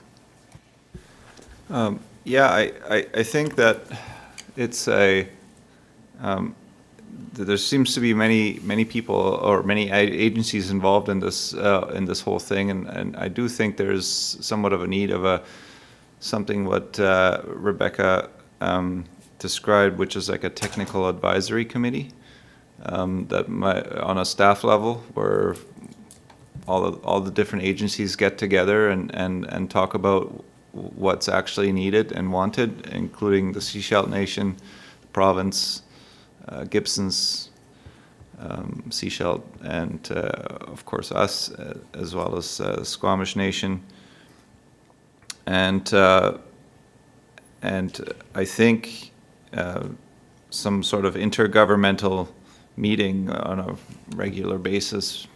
Yeah, I think that it's a there seems to be many people or many agencies involved in this whole thing, and I do think there's somewhat of a need of something what Rebecca described, which is like a technical advisory committee that on a staff level where all the different agencies get together and talk about what's actually needed and wanted, including the Seychelles Nation, the province, Gibson's, Seychelles, and of course us, as well as Squamish Nation, and I think some sort of intergovernmental meeting on a regular basis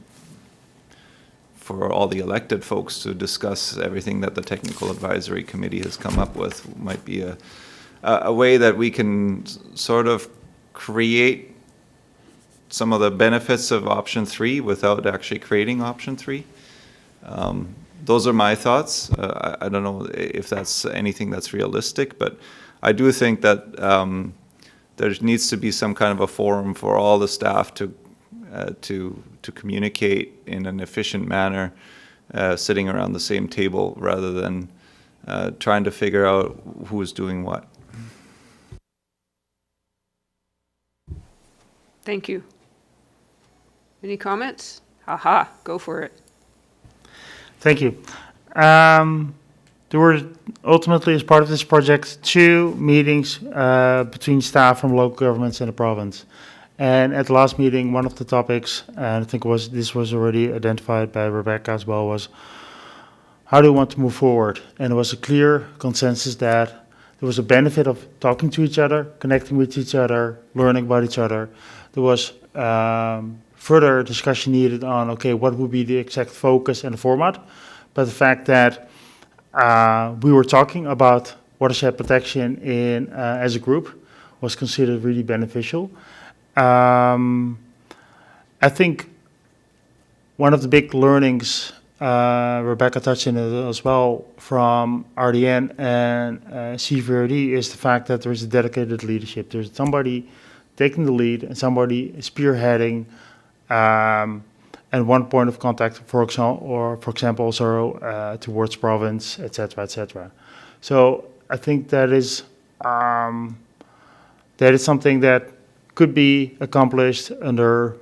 for all the elected folks to discuss everything that the Technical Advisory Committee has come up with might be a way that we can sort of create some of the benefits of option 3 without actually creating option 3. Those are my thoughts. I don't know if that's anything that's realistic, but I do think that there needs to be some kind of a forum for all the staff to communicate in an efficient manner, sitting around the same table rather than trying to figure out who is doing what. Thank you. Any comments? Aha, go for it. Thank you. There were ultimately, as part of this project, 2 meetings between staff from local governments and the province. And at the last meeting, one of the topics, and I think this was already identified by Rebecca as well, was how do we want to move forward? And there was a clear consensus that there was a benefit of talking to each other, connecting with each other, learning about each other. There was further discussion needed on, okay, what would be the exact focus and the format. But the fact that we were talking about watershed protection as a group was considered really beneficial. I think one of the big learnings, Rebecca touched on it as well, from RDN and CVRD is the fact that there is a dedicated leadership. There's somebody taking the lead and somebody spearheading, and one point of contact, for example, also towards province, etc., etc. So I think that is something that could be accomplished under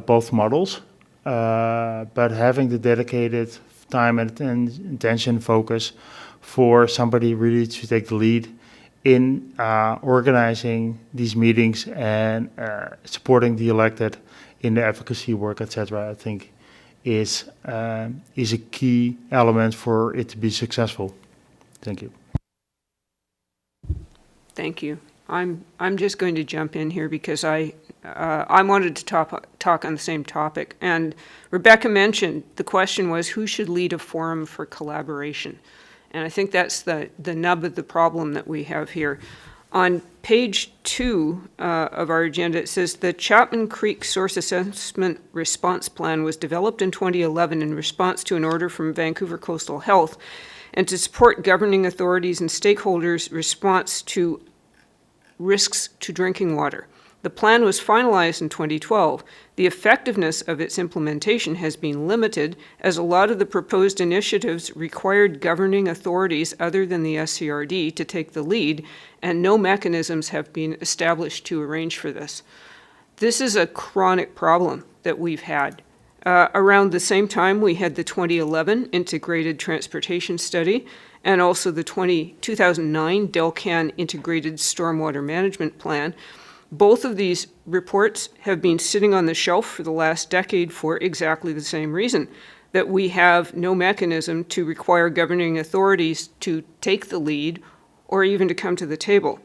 both models, but having the dedicated time and intention focus for somebody really to take the lead in organizing these meetings and supporting the elected in the advocacy work, etc., I think is a key element for it to be successful. Thank you. Thank you. I'm just going to jump in here because I wanted to talk on the same topic. And Rebecca mentioned the question was who should lead a forum for collaboration, and I think that's the nub of the problem that we have here. On page 2 of our agenda, it says the Chapman Creek Source Assessment Response Plan was developed in 2011 in response to an order from Vancouver Coastal Health and to support governing authorities and stakeholders' response to risks to drinking water. The plan was finalized in 2012. The effectiveness of its implementation has been limited, as a lot of the proposed initiatives required governing authorities other than the SCRD to take the lead, and no mechanisms have been established to arrange for this. This is a chronic problem that we've had. Around the same time, we had the 2011 Integrated Transportation Study and also the 2009 Delcan Integrated Stormwater Management Plan. Both of these reports have been sitting on the shelf for the last decade for exactly the same reason, that we have no mechanism to require governing authorities to take the lead or even to come to the table.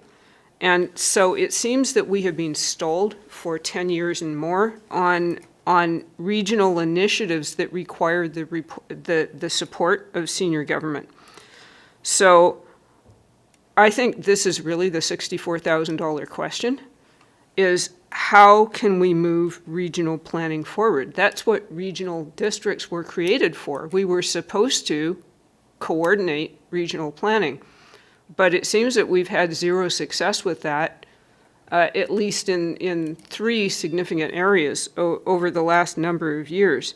And so it seems that we have been stalled for 10 years and more on regional initiatives that require the support of senior government. So I think this is really the $64,000 question, is how can we move regional planning forward? That's what regional districts were created for. We were supposed to coordinate regional planning, but it seems that we've had zero success with that, at least in 3 significant areas over the last number of years.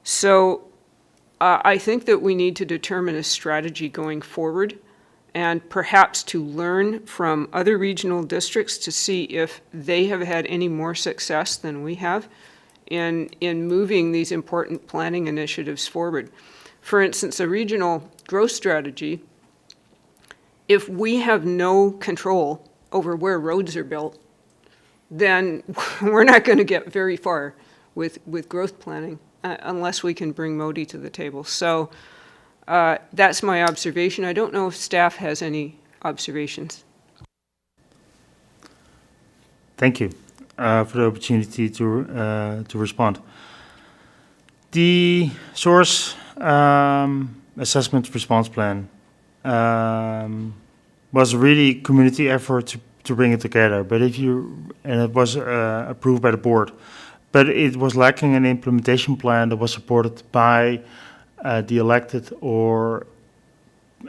So I think that we need to determine a strategy going forward, and perhaps to learn from other regional districts to see if they have had any more success than we have in moving these important planning initiatives forward. For instance, a regional growth strategy, if we have no control over where roads are built, then we're not going to get very far with growth planning unless we can bring Modi to the table. So that's my observation. I don't know if staff has any observations. Thank you for the opportunity to respond. The source assessment response plan was a really community effort to bring it together. But and it was approved by the board, but it was lacking an implementation plan that was supported by the elected or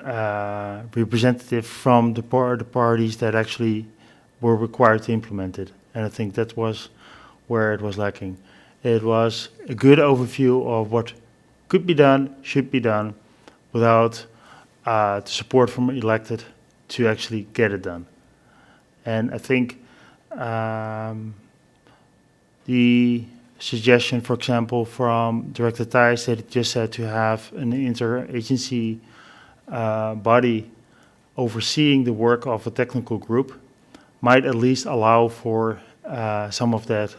representative from the parties that actually were required to implement it. And I think that was where it was lacking. It was a good overview of what could be done, should be done, without the support from elected to actually get it done. And I think the suggestion, for example, from Director Thijs that it just said to have an interagency body overseeing the work of a technical group might at least allow for some of that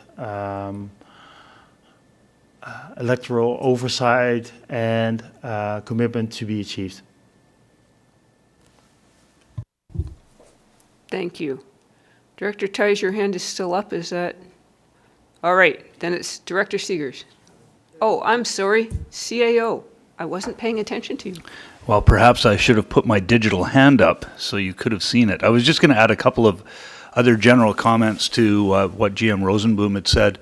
electoral oversight and commitment to be achieved. Thank you. Director Thijs, your hand is still up, is that? All right, then it's Director Seegers. Oh, I'm sorry, CAO. I wasn't paying attention to you. Well, perhaps I should have put my digital hand up so you could have seen it. I was just going to add a couple of other general comments to what GM Rosenboom had said.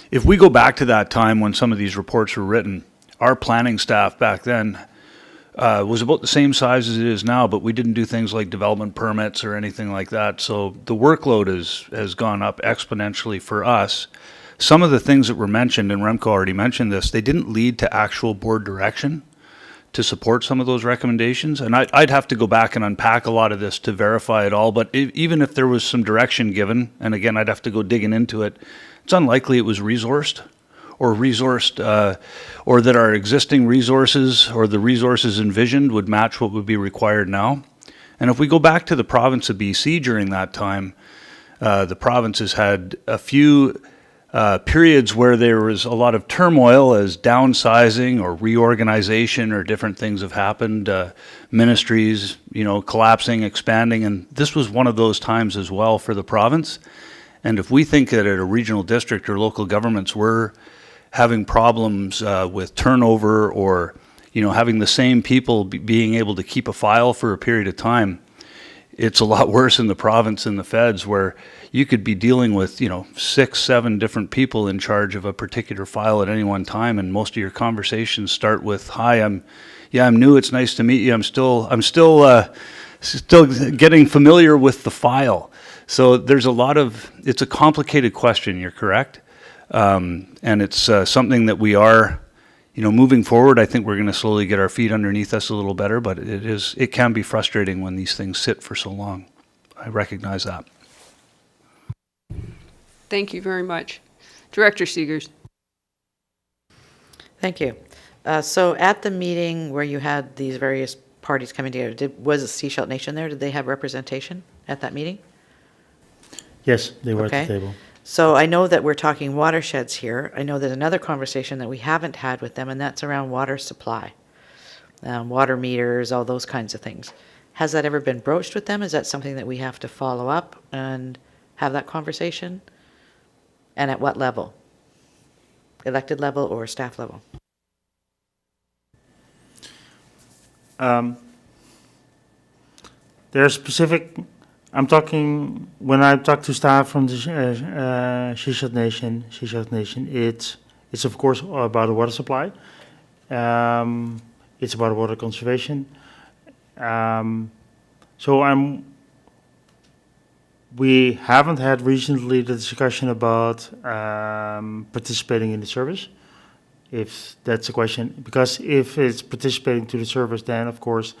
If we go back to that time when some of these reports were written, our planning staff back then was about the same size as it is now, but we didn't do things like development permits or anything like that. So the workload has gone up exponentially for us. Some of the things that were mentioned, and Remco already mentioned this, they didn't lead to actual board direction to support some of those recommendations. And I'd have to go back and unpack a lot of this to verify it all. But even if there was some direction given, and again, I'd have to go digging into it, it's unlikely it was resourced, or that our existing resources or the resources envisioned would match what would be required now. And if we go back to the province of BC during that time, the province has had a few periods where there was a lot of turmoil as downsizing or reorganization or different things have happened, ministries, collapsing, expanding, and this was one of those times as well for the province. And if we think that at a regional district or local governments we're having problems with turnover or having the same people being able to keep a file for a period of time, It's a lot worse in the province and the feds, where you could be dealing with, 6, 7 different people in charge of a particular file at any one time, and most of your conversations start with, "Hi, I'm new. It's nice to meet you. I'm still getting familiar with the file." So it's a complicated question. You're correct, and it's something that we are. Moving forward, I think we're going to slowly get our feet underneath us a little better, but it can be frustrating when these things sit for so long. I recognize that. Thank you very much. Director Seegers. Thank you. So at the meeting where you had these various parties coming together, was Seashell Nation there? Did they have representation at that meeting? Yes, they were Okay. at the table. So I know that we're talking watersheds here. I know there's another conversation that we haven't had with them, and that's around water supply, water meters, all those kinds of things. Has that ever been broached with them? Is that something that we have to follow up and have that conversation? And at what level? Elected level or staff level? There are specific. When I talk to staff from the Shishat Nation, it's of course about the water supply. It's about water conservation. We haven't had recently the discussion about participating in the service, if that's a question. Because if it's participating to the service, then of course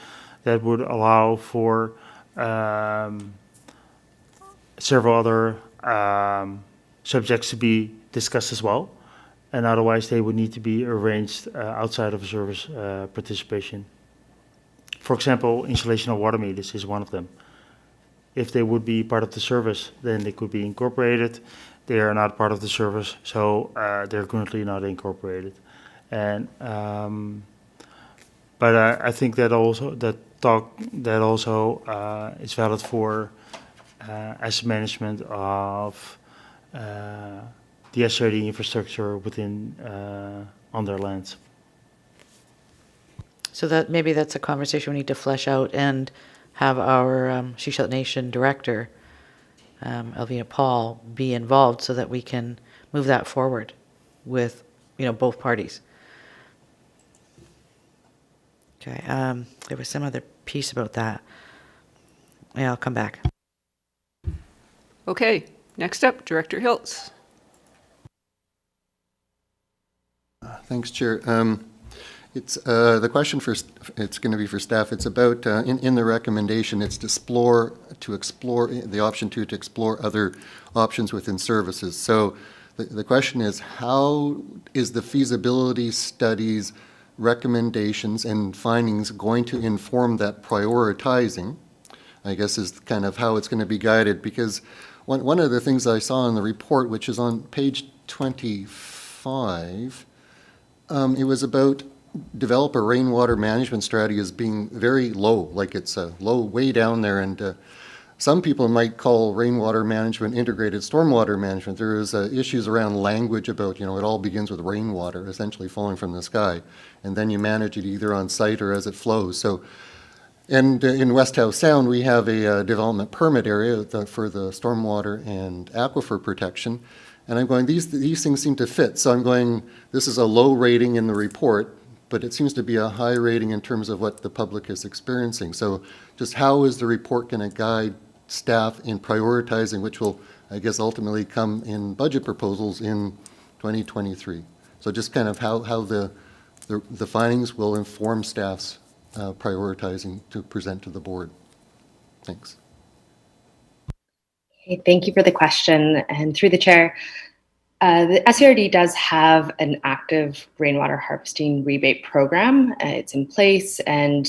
that would allow for several other subjects to be discussed as well, and otherwise they would need to be arranged outside of service participation. For example, installation of water meters is one of them. If they would be part of the service, then they could be incorporated. They are not part of the service, so they're currently not incorporated. And but I think that also is valid for asset management of the SRD infrastructure within on their lands. So that maybe that's a conversation we need to flesh out and have our Shishat Nation director, Elvina Paul, be involved so that we can move that forward with both parties. Okay, there was some other piece about that. Yeah, I'll come back. Okay, next up, Director Hiltz. Thanks, Chair. It's the question it's going to be for staff. It's about in the recommendation. It's to explore the option to explore other options within services. So the question is, how is the feasibility studies recommendations and findings going to inform that prioritizing? I guess is kind of how it's going to be guided, because one of the things I saw in the report, which is on page 25, it was about develop a rainwater management strategy as being very low, like it's low way down there, and some people might call rainwater management integrated stormwater management. There is issues around language about, it all begins with rainwater essentially falling from the sky, and then you manage it either on site or as it flows. So, and in West Howe Sound, we have a development permit area for the stormwater and aquifer protection, and I'm going, these things seem to fit. So I'm going, this is a low rating in the report, but it seems to be a high rating in terms of what the public is experiencing. So just how is the report going to guide staff in prioritizing, which will, I guess, ultimately come in budget proposals in 2023? So just kind of how the findings will inform staff's prioritizing to present to the board. Thanks. Okay, thank you for the question. And through the chair, the SCRD does have an active rainwater harvesting rebate program. It's in place, and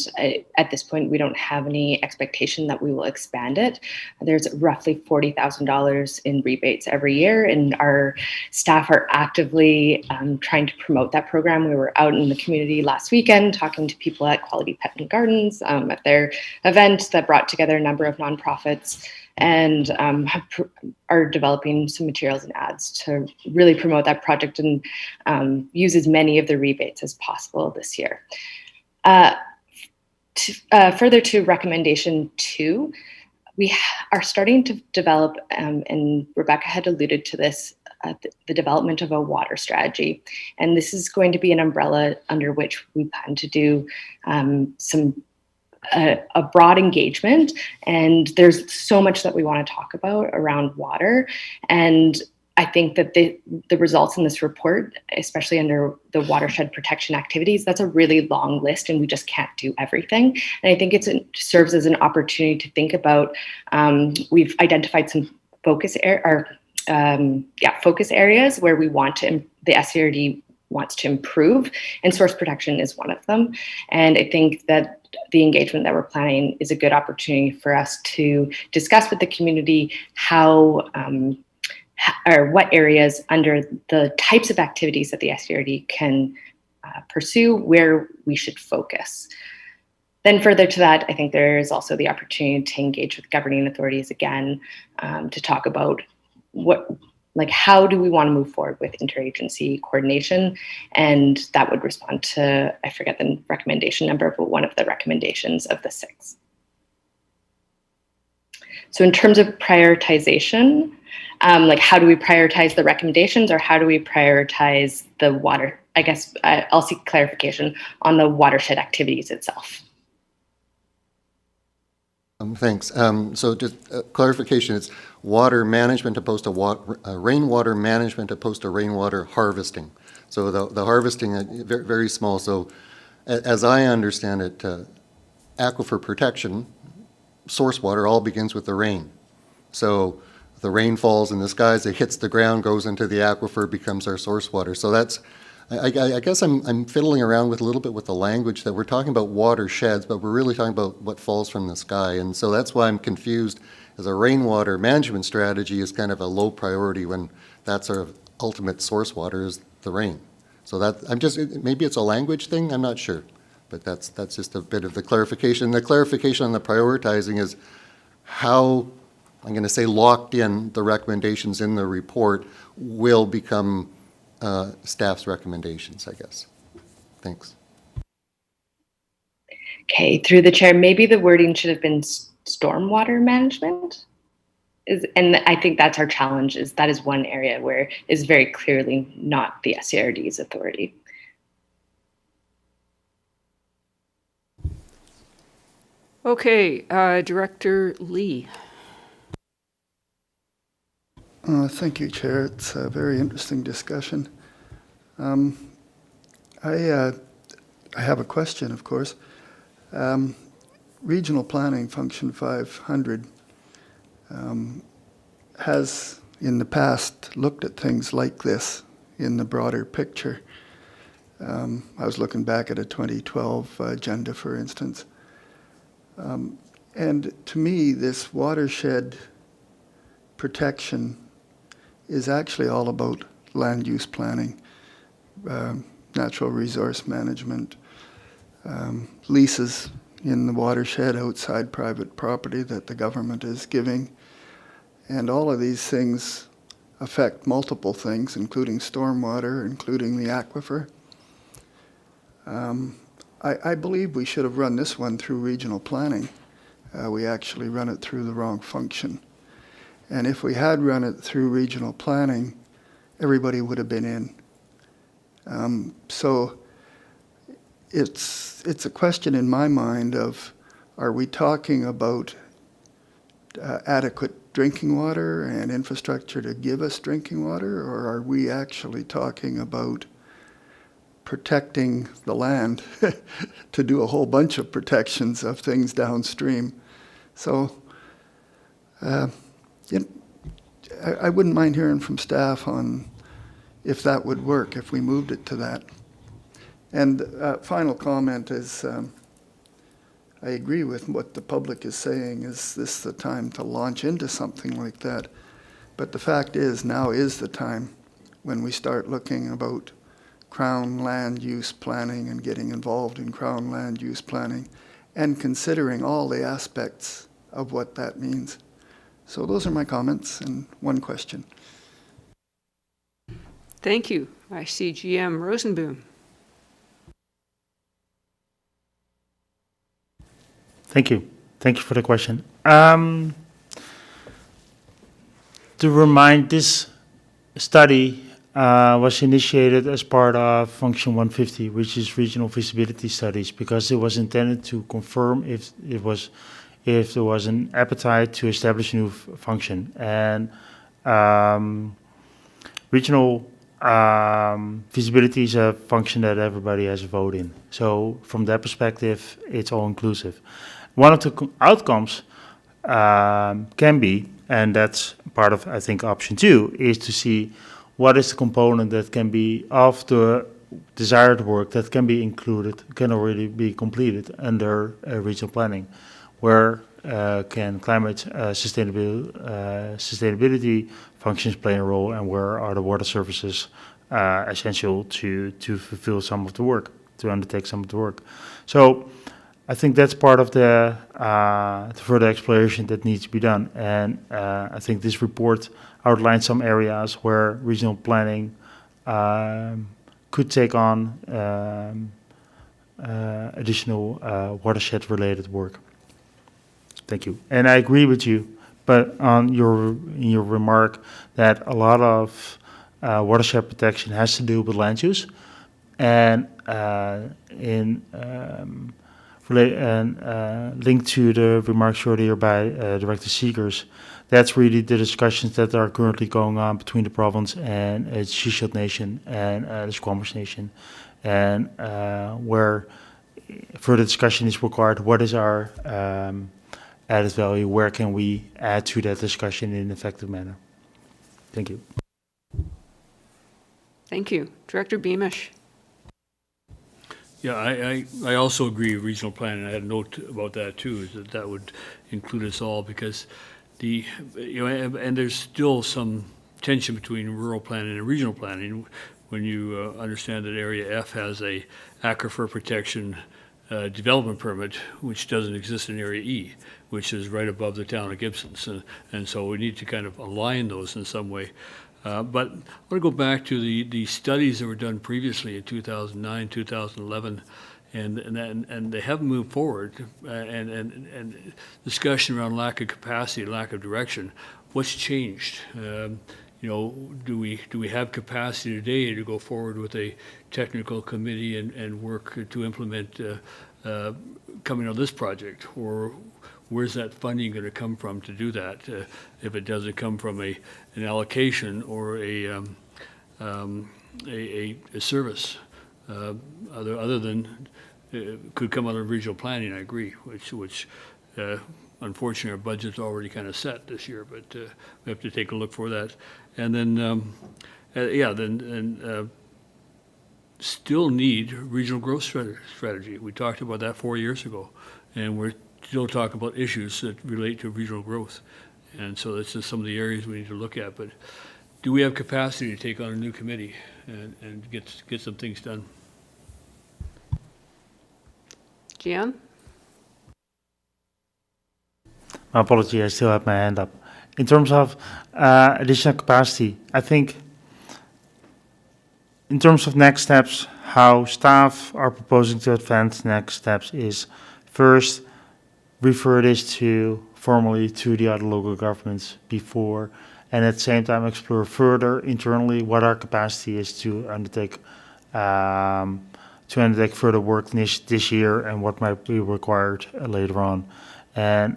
at this point, we don't have any expectation that we will expand it. There's roughly $40,000 in rebates every year, and our staff are actively trying to promote that program. We were out in the community last weekend talking to people at Quality Pet and Gardens at their event that brought together a number of nonprofits, and are developing some materials and ads to really promote that project and use as many of the rebates as possible this year. Further to recommendation 2, we are starting to develop, and Rebecca had alluded to this, the development of a water strategy. And this is going to be an umbrella under which we plan to do a broad engagement. And there's so much that we want to talk about around water. And I think that the results in this report, especially under the watershed protection activities, that's a really long list and we just can't do everything. And I think it serves as an opportunity to think about, we've identified some focus areas where we want to, the SCRD wants to improve, and source protection is one of them. And I think that the engagement that we're planning is a good opportunity for us to discuss with the community how, or what areas under the types of activities that the SCRD can pursue, where we should focus. Then further to that, I think there is also the opportunity to engage with governing authorities again, to talk about how do we want to move forward with interagency coordination? And that would respond to, I forget the recommendation number, but one of the recommendations of the 6. So in terms of prioritization, how do we prioritize the recommendations, or how do we prioritize the water? I guess I'll seek clarification on the watershed activities itself. Thanks. So just clarification, it's water management opposed to rainwater management opposed to rainwater harvesting. So the harvesting, very, very small. So as I understand it, aquifer protection, source water all begins with the rain. So the rain falls in the skies, it hits the ground, goes into the aquifer, becomes our source water. So that's, I guess I'm fiddling around with a little bit with the language that we're talking about watersheds, but we're really talking about what falls from the sky. And so that's why I'm confused, as a rainwater management strategy is kind of a low priority when that's our ultimate source water is the rain. So that, maybe it's a language thing, I'm not sure. But that's just a bit of the clarification. The clarification on the prioritizing is how, I'm going to say, locked in the recommendations in the report will become staff's recommendations, I guess. Thanks. Okay, through the chair, maybe the wording should have been stormwater management. And I think that's our challenge, is that is one area where is very clearly not the SCRD's authority. Okay, Director Lee. Thank you, Chair. It's a very interesting discussion. I have a question, of course. Regional Planning Function 500 has, in the past, looked at things like this in the broader picture. I was looking back at a 2012 agenda, for instance. And to me, this watershed protection is actually all about land use planning, natural resource management, leases in the watershed outside private property that the government is giving. And all of these things affect multiple things, including stormwater, including the aquifer. I believe we should have run this one through regional planning. We actually run it through the wrong function. And if we had run it through regional planning, everybody would have been in. So it's a question in my mind of, are we talking about adequate drinking water and infrastructure to give us drinking water, or are we actually talking about protecting the land to do a whole bunch of protections of things downstream? So I wouldn't mind hearing from staff on if that would work, if we moved it to that. And final comment is, I agree with what the public is saying. Is this the time to launch into something like that? But the fact is, now is the time when we start looking about Crown land use planning and getting involved in Crown land use planning and considering all the aspects of what that means. So those are my comments and one question. Thank you. I see GM Rosenboom. Thank you. Thank you for the question. To remind, this study was initiated as part of Function 150, which is regional feasibility studies, because it was intended to confirm if there was an appetite to establish a new function. And regional feasibility is a function that everybody has a vote in. So from that perspective, it's all inclusive. One of the outcomes can be, and that's part of, I think, option 2, is to see what is the component that can be of the desired work that can be included, can already be completed under regional planning. Where can climate sustainability functions play a role, and where are the water services essential to fulfill some of the work, to undertake some of the work. So I think that's part of the further exploration that needs to be done. And I think this report outlines some areas where regional planning could take on additional watershed-related work. Thank you. And I agree with you, but in your remark that a lot of watershed protection has to do with land use, and linked to the remarks earlier by Director Seegers, that's really the discussions that are currently going on between the province and the Sechelt Nation and the Squamish Nation, and where further discussion is required. What is our added value? Where can we add to that discussion in an effective manner? Thank you. Thank you. Director Beamish. Yeah, I also agree with regional planning. I had a note about that too, is that would include us all, because and there's still some tension between rural planning and regional planning when you understand that Area F has a aquifer protection development permit, which doesn't exist in Area E, which is right above the town of Gibson. And so we need to kind of align those in some way. But I want to go back to the studies that were done previously in 2009, 2011, and they haven't moved forward. And discussion around lack of capacity, lack of direction. What's changed? Do we have capacity today to go forward with a technical committee and work to implement coming on this project, or where's that funding going to come from to do that? If it doesn't come from an allocation or a service, other than could come out of regional planning. I agree, which unfortunately our budget's already kind of set this year, but we have to take a look for that. And then still need regional growth strategy. We talked about that 4 years ago, and we're still talking about issues that relate to regional growth. And so that's just some of the areas we need to look at. But do we have capacity to take on a new committee and get some things done? Gian? My apology, I still have my hand up. In terms of additional capacity, I think in terms of next steps, how staff are proposing to advance next steps is first refer this formally to the other local governments before, and at the same time explore further internally what our capacity is to undertake further work this year and what might be required later on. And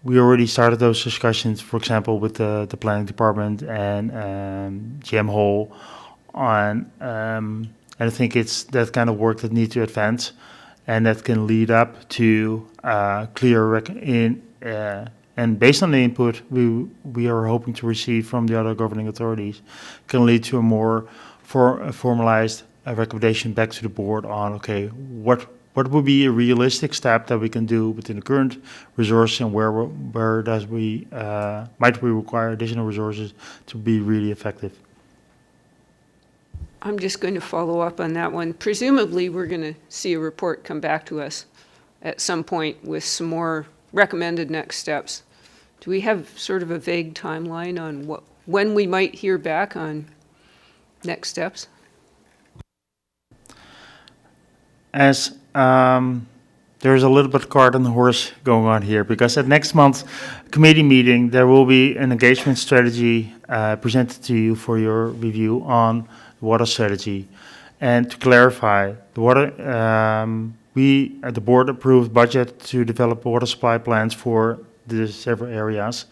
we already started those discussions, for example, with the planning department and GM Hall and I think it's that kind of work that needs to advance, and that can lead up to clear and based on the input we are hoping to receive from the other governing authorities, can lead to a more formalized recommendation back to the board on, okay, what would be a realistic step that we can do within the current resources, and where might we require additional resources to be really effective? I'm just going to follow up on that one. Presumably, we're going to see a report come back to us at some point with some more recommended next steps. Do we have sort of a vague timeline on when we might hear back on next steps? As there's a little bit cart on the horse going on here, because at next month's committee meeting, there will be an engagement strategy presented to you for your review on the water strategy. And to clarify, we at the board approved budget to develop water supply plans for the several areas.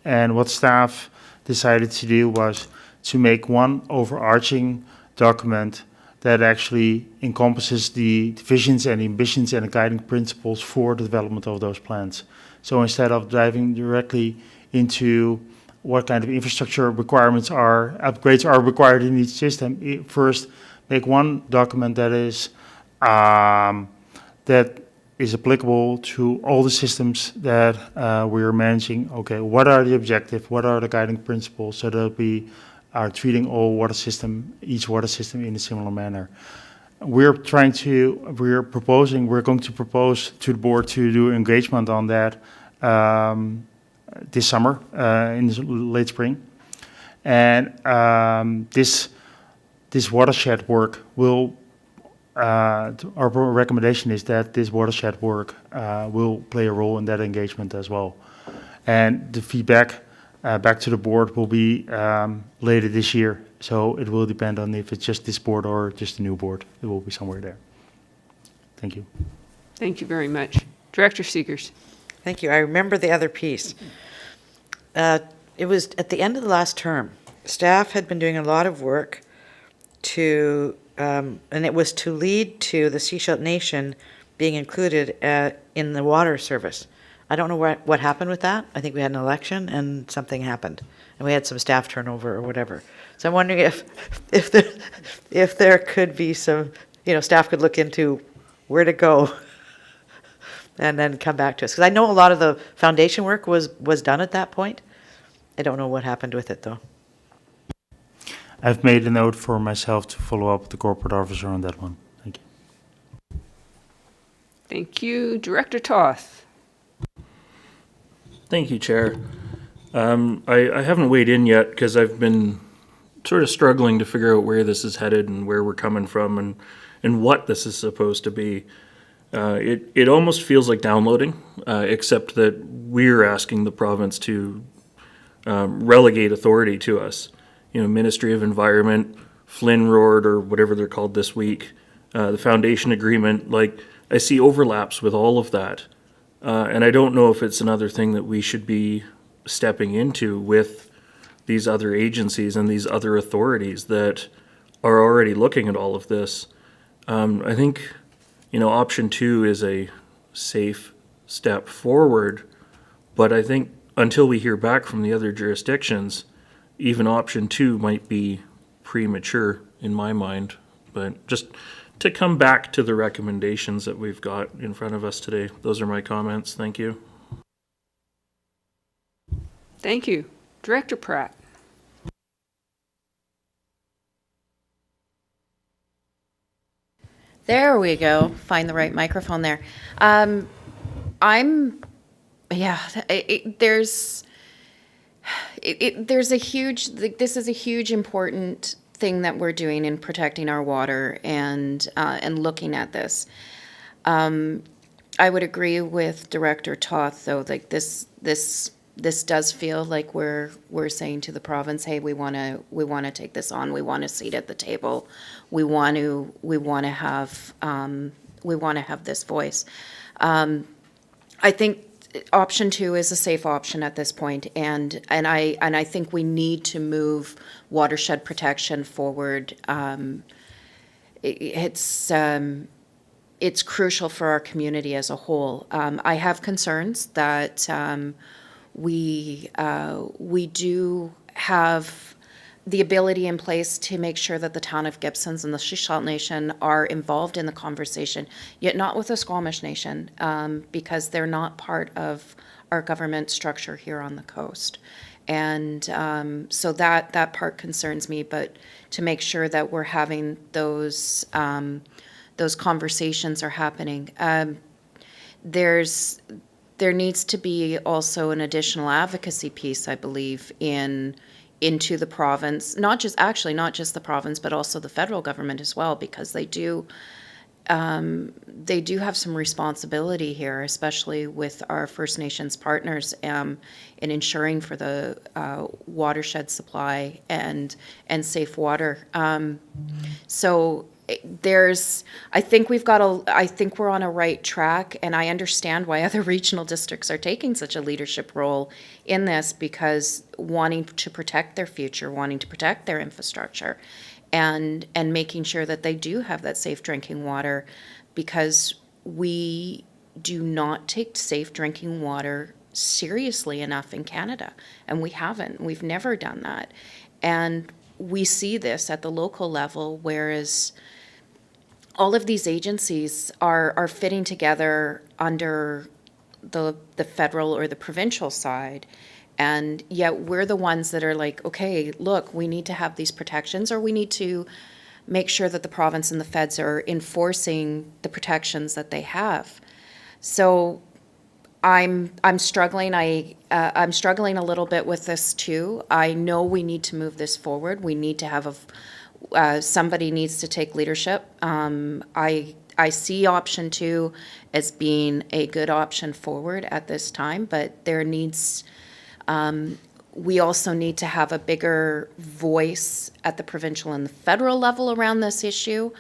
And what staff decided to do was to make one overarching document that actually encompasses the visions and ambitions and the guiding principles for the development of those plans. So instead of diving directly into what kind of infrastructure requirements are, upgrades are required in each system, first make one document that is applicable to all the systems that we are managing. Okay, what are the objectives? What are the guiding principles, so that we are treating each water system in a similar manner. We're going to propose to the board to do engagement on that this summer, in the late spring. And this watershed work will, our recommendation is that this watershed work will play a role in that engagement as well. And the feedback back to the board will be later this year. So it will depend on if it's just this board or just a new board. It will be somewhere there. Thank you. Thank you very much. Director Seegers. Thank you. I remember the other piece. It was at the end of the last term. Staff had been doing a lot of work to, and it was to lead to the Sechelt Nation being included in the water service. I don't know what happened with that. I think we had an election and something happened, and we had some staff turnover or whatever. So I'm wondering if there could be some, staff could look into where to go and then come back to us. Because I know a lot of the foundation work was done at that point. I don't know what happened with it, though. I've made a note for myself to follow up with the corporate officer on that one. Thank you. Thank you. Director Toth. Thank you, Chair. I haven't weighed in yet because I've been sort of struggling to figure out where this is headed and where we're coming from and what this is supposed to be. It almost feels like downloading, except that we're asking the province to relegate authority to us. Ministry of Environment, Flynn Road, or whatever they're called this week, the foundation agreement, I see overlaps with all of that. And I don't know if it's another thing that we should be stepping into with these other agencies and these other authorities that are already looking at all of this. I think, option 2 is a safe step forward, but I think until we hear back from the other jurisdictions, even option 2 might be premature in my mind. But just to come back to the recommendations that we've got in front of us today. Those are my comments. Thank you. Thank you. Director Pratt. There we go. Find the right microphone there. There's a huge, this is a huge important thing that we're doing in protecting our water and looking at this. I would agree with Director Toth, though, this does feel like we're saying to the province, hey, we want to take this on. We want a seat at the table. We want to have this voice. I think option 2 is a safe option at this point, and I think we need to move watershed protection forward. It's crucial for our community as a whole. I have concerns that we do have the ability in place to make sure that the town of Gibsons and the Sechelt Nation are involved in the conversation, yet not with the Squamish Nation, because they're not part of our government structure here on the coast. And so that part concerns me, but to make sure that we're having those conversations are happening. There needs to be also an additional advocacy piece, I believe, into the province, not just the province, but also the federal government as well, because they do they do have some responsibility here, especially with our First Nations partners, in ensuring for the watershed supply and safe water. So I think I think we're on a right track, and I understand why other regional districts are taking such a leadership role in this, because wanting to protect their future, wanting to protect their infrastructure, and making sure that they do have that safe drinking water, because we do not take safe drinking water seriously enough in Canada, and we haven't. We've never done that. And we see this at the local level, whereas all of these agencies are fitting together under the federal or the provincial side, and yet we're the ones that are like, okay, look, we need to have these protections, or we need to make sure that the province and the feds are enforcing the protections that they have. So I'm struggling. I'm struggling a little bit with this too. I know we need to move this forward. We need to have somebody needs to take leadership. I see option 2 as being a good option forward at this time, but there needs. We also need to have a bigger voice at the provincial and the federal level around this issue,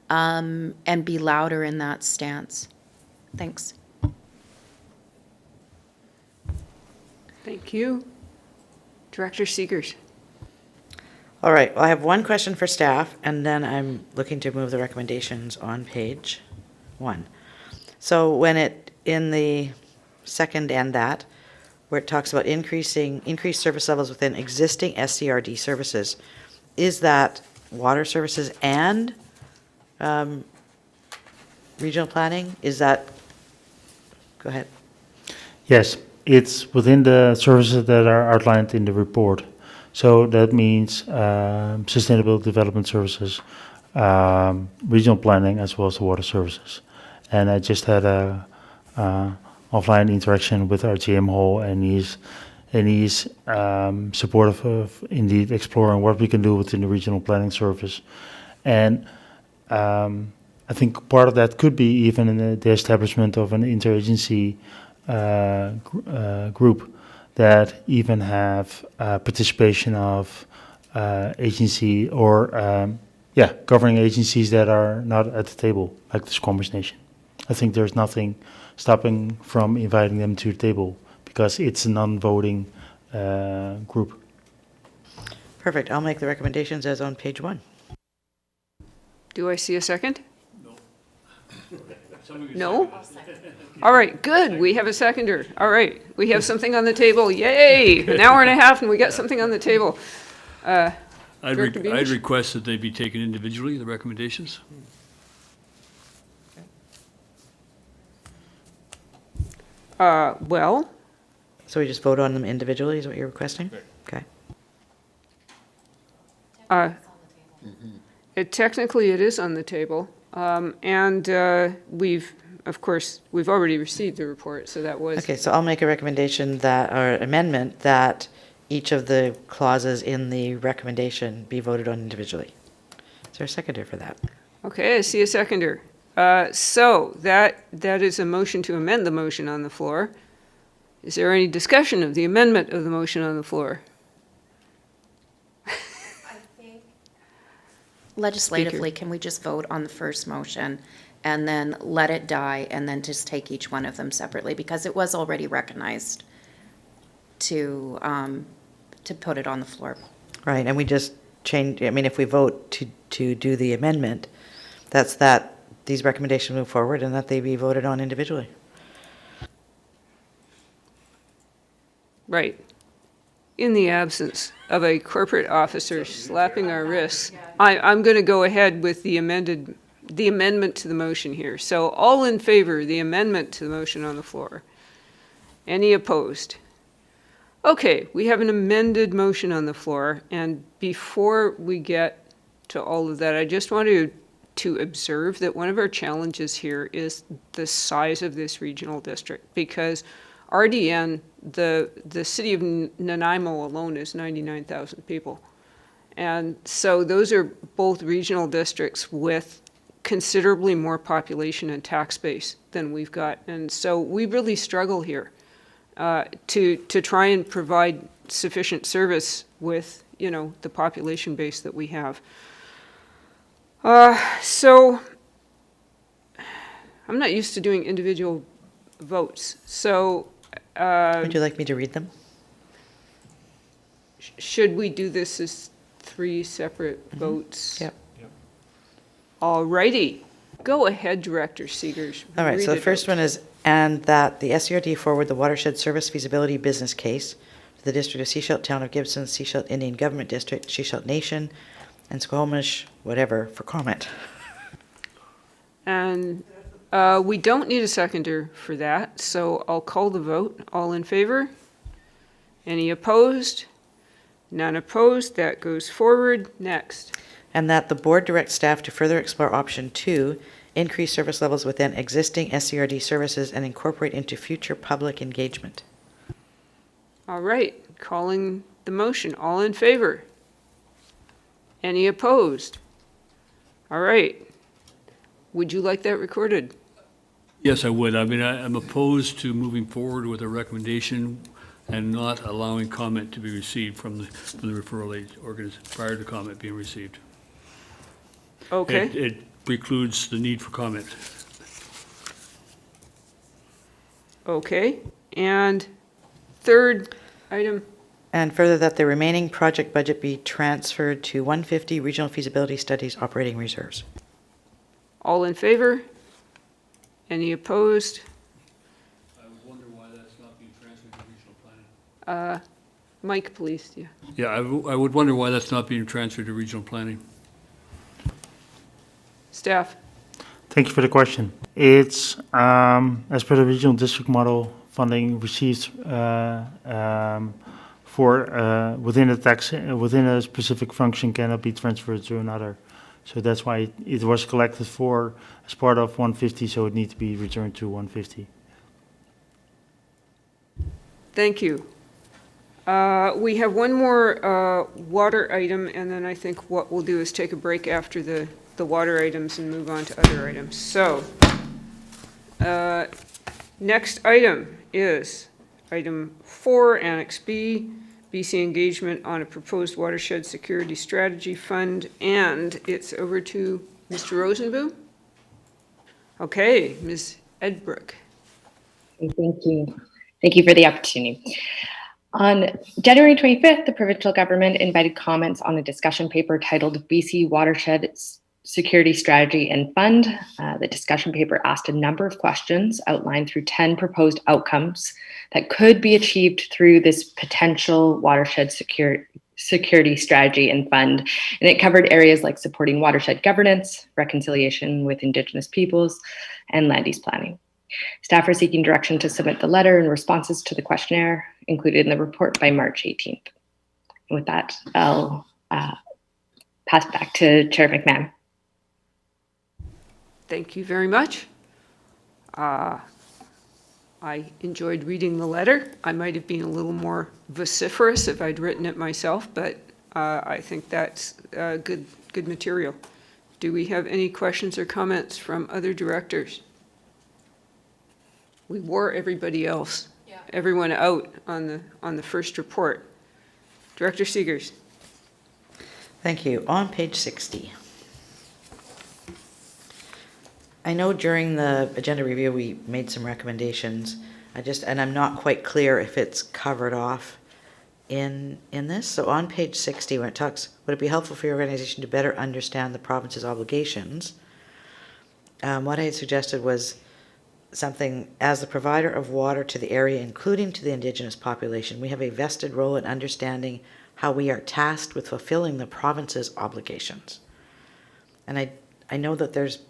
and be louder in that stance. Thanks. Thank you. Director Seegers. All right, well, I have one question for staff, and then I'm looking to move the recommendations on page 1. So in the second and that, where it talks about increased service levels within existing SCRD services, is that water services and regional planning? Is that, go ahead. Yes, it's within the services that are outlined in the report. So that means sustainable development services, regional planning, as well as the water services. And I just had a offline interaction with our GM Hall, and he's supportive of indeed exploring what we can do within the regional planning service. And I think part of that could be even in the establishment of an interagency group that even have participation of agency or governing agencies that are not at the table, like the Squamish Nation. I think there's nothing stopping from inviting them to the table because it's a non-voting group. Perfect. I'll make the recommendations as on page 1. Do I see a second? No? All right, good. We have a seconder. All right, we have something on the table. Yay! An hour and a half, and we got something on the table. I'd request that they be taken individually, the recommendations. Well. So we just vote on them individually, is what you're requesting? Okay. Technically, it is on the table. And we've already received the report, so that was. Okay, so I'll make a recommendation or amendment that each of the clauses in the recommendation be voted on individually. Is there a seconder for that? Okay, I see a seconder. So that is a motion to amend the motion on the floor. Is there any discussion of the amendment of the motion on the floor? Legislatively, can we just vote on the first motion and then let it die and then just take each one of them separately? Because it was already recognized to put it on the floor. Right, and we just change, I mean, if we vote to do the amendment, that's that these recommendations move forward and that they be voted on individually. Right. In the absence of a corporate officer slapping our wrists, I'm going to go ahead with the amendment to the motion here. So all in favor of the amendment to the motion on the floor? Any opposed? Okay, we have an amended motion on the floor, and before we get to all of that, I just wanted to observe that one of our challenges here is the size of this regional district, because RDN, the city of Nanaimo alone is 99,000 people. And so those are both regional districts with considerably more population and tax base than we've got. And so we really struggle here to try and provide sufficient service with, you know, the population base that we have. So I'm not used to doing individual votes. So Would you like me to read them? should we do this as 3 separate votes? Yep. All righty. Go ahead, Director Seegers. All right, so Read the it first out. one is, and that the SCRD forward the watershed service feasibility business case to the District of Sechelt, Town of Gibson, Sechelt Indian Government District, Sechelt Nation, and Squamish, whatever, for comment. And we don't need a seconder for that, so I'll call the vote. All in favor? Any opposed? None opposed. That goes forward. Next. And that the board directs staff to further explore option 2, increase service levels within existing SCRD services and incorporate into future public engagement. All right, calling the motion. All in favor? Any opposed? All right. Would you like that recorded? Yes, I would. I mean, I'm opposed to moving forward with a recommendation and not allowing comment to be received from the referral organization prior to comment being received. Okay. It precludes the need for comment. Okay. And third item. And further, that the remaining project budget be transferred to 150 Regional Feasibility Studies operating reserves. All in favor? Any opposed? I would wonder why that's not being transferred to regional planning. Mike, please. Yeah. Yeah, I would wonder why that's not being transferred to regional planning. Staff. Thank you for the question. It's, as per the regional district model, funding received for within a tax, within a specific function cannot be transferred to another. So that's why it was collected for as part of 150, so it needs to be returned to 150. Thank you. We have one more water item, and then I think what we'll do is take a break after the water items and move on to other items. So, next item is item 4, Annex B, BC engagement on a proposed watershed security strategy fund, and it's over to Mr. Rosenboom. Okay, Ms. Edbrook. Thank you. Thank you for the opportunity. On January 25th, the provincial government invited comments on a discussion paper titled BC Watershed Security Strategy and Fund. The discussion paper asked a number of questions outlined through 10 proposed outcomes that could be achieved through this potential watershed security strategy and fund. And it covered areas like supporting watershed governance, reconciliation with Indigenous peoples, and land use planning. Staff are seeking direction to submit the letter and responses to the questionnaire included in the report by March 18th. And with that, I'll pass back to Chair McMahon. Thank you very much. I enjoyed reading the letter. I might have been a little more vociferous if I'd written it myself, but I think that's good material. Do we have any questions or comments from other directors? We wore everybody else, everyone out on the first report. Director Seegers. Thank you. On page 60. I know during the agenda review we made some recommendations. And I'm not quite clear if it's covered off in this. So on page 60, when it talks, would it be helpful for your organization to better understand the province's obligations? What I had suggested was something, as the provider of water to the area, including to the Indigenous population, we have a vested role in understanding how we are tasked with fulfilling the province's obligations. And I know that there's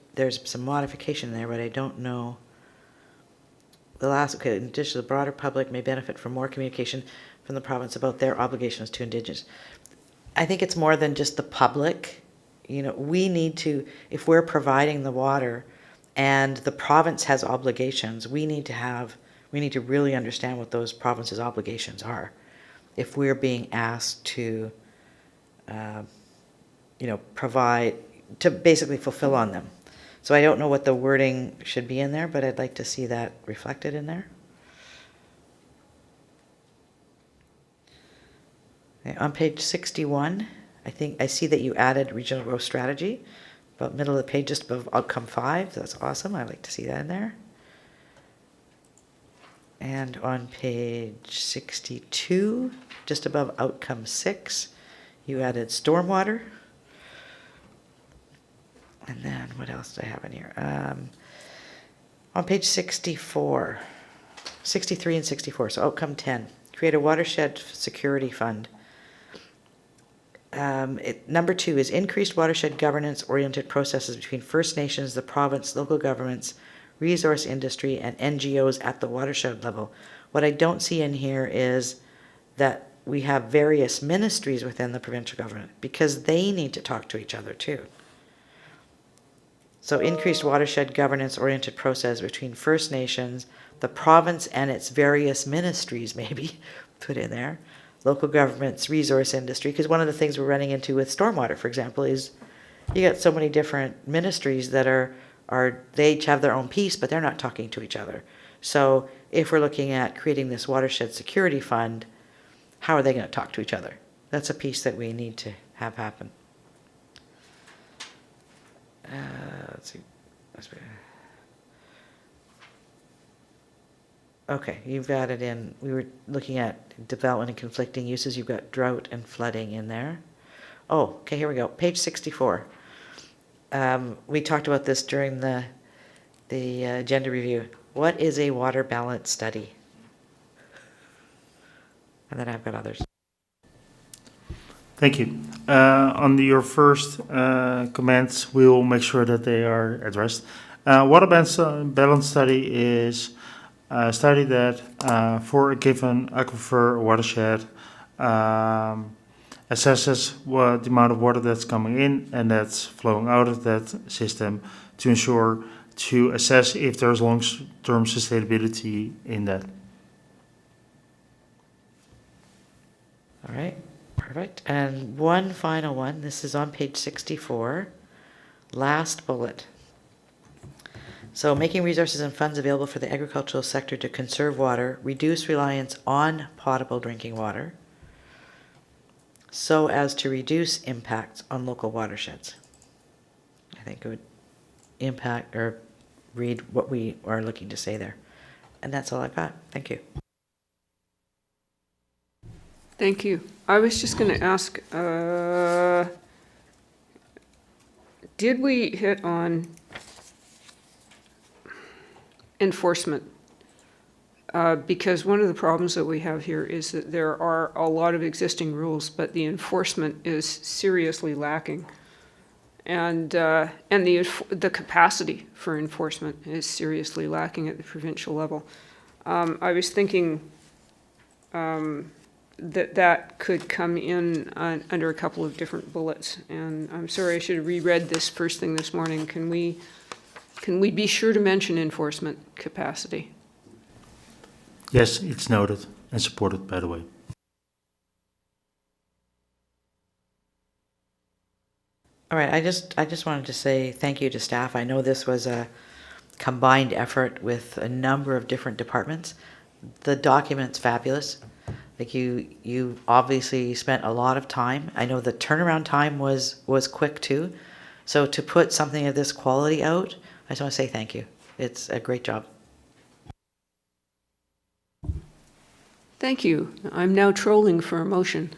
some modification there, but I don't know. The last, okay, in addition to the broader public may benefit from more communication from the province about their obligations to Indigenous. I think it's more than just the public. You know, we need to, if we're providing the water and the province has obligations, we need to really understand what those province's obligations are. If we're being asked to, provide, to basically fulfill on them. So I don't know what the wording should be in there, but I'd like to see that reflected in there. Okay, on page 61, I think I see that you added regional growth strategy, about middle of the page, just above outcome 5. That's awesome. I'd like to see that in there. And on page 62, just above outcome 6, you added stormwater. And then what else do I have in here? On page 64, 63 and 64, so outcome 10, create a watershed security fund. Number 2 is increased watershed governance-oriented processes between First Nations, the province, local governments, resource industry, and NGOs at the watershed level. What I don't see in here is that we have various ministries within the provincial government, because they need to talk to each other too. So increased watershed governance-oriented process between First Nations, the province and its various ministries, maybe, put in there. Local governments, resource industry, because one of the things we're running into with stormwater, for example, is you got so many different ministries that are they each have their own piece, but they're not talking to each other. So if we're looking at creating this watershed security fund, how are they going to talk to each other? That's a piece that we need to have happen. Let's see. Okay, you've got it in. We were looking at development and conflicting uses. You've got drought and flooding in there. Oh, okay, here we go. Page 64. We talked about this during the agenda review. What is a water balance study? And then I've got others. Thank you. On your first comments, we will make sure that they are addressed. Water balance study is a study that for a given aquifer watershed assesses what the amount of water that's coming in and that's flowing out of that system to assess if there's long-term sustainability in that. All right, perfect. And one final one. This is on page 64. Last bullet. So making resources and funds available for the agricultural sector to conserve water, reduce reliance on potable drinking water, so as to reduce impacts on local watersheds. I think it would impact or read what we are looking to say there. And that's all I've got. Thank you. Thank you. I was just going to ask, did we hit on enforcement? Because one of the problems that we have here is that there are a lot of existing rules, but the enforcement is seriously lacking. And the capacity for enforcement is seriously lacking at the provincial level. I was thinking that could come in under a couple of different bullets. And I'm sorry, I should have reread this first thing this morning. Can we be sure to mention enforcement capacity? Yes, it's noted and supported, by the way. All right, I just wanted to say thank you to staff. I know this was a combined effort with a number of different departments. The document's fabulous. Like you obviously spent a lot of time. I know the turnaround time was quick too. So to put something of this quality out, I just want to say thank you. It's a great job. Thank you. I'm now trolling for a motion.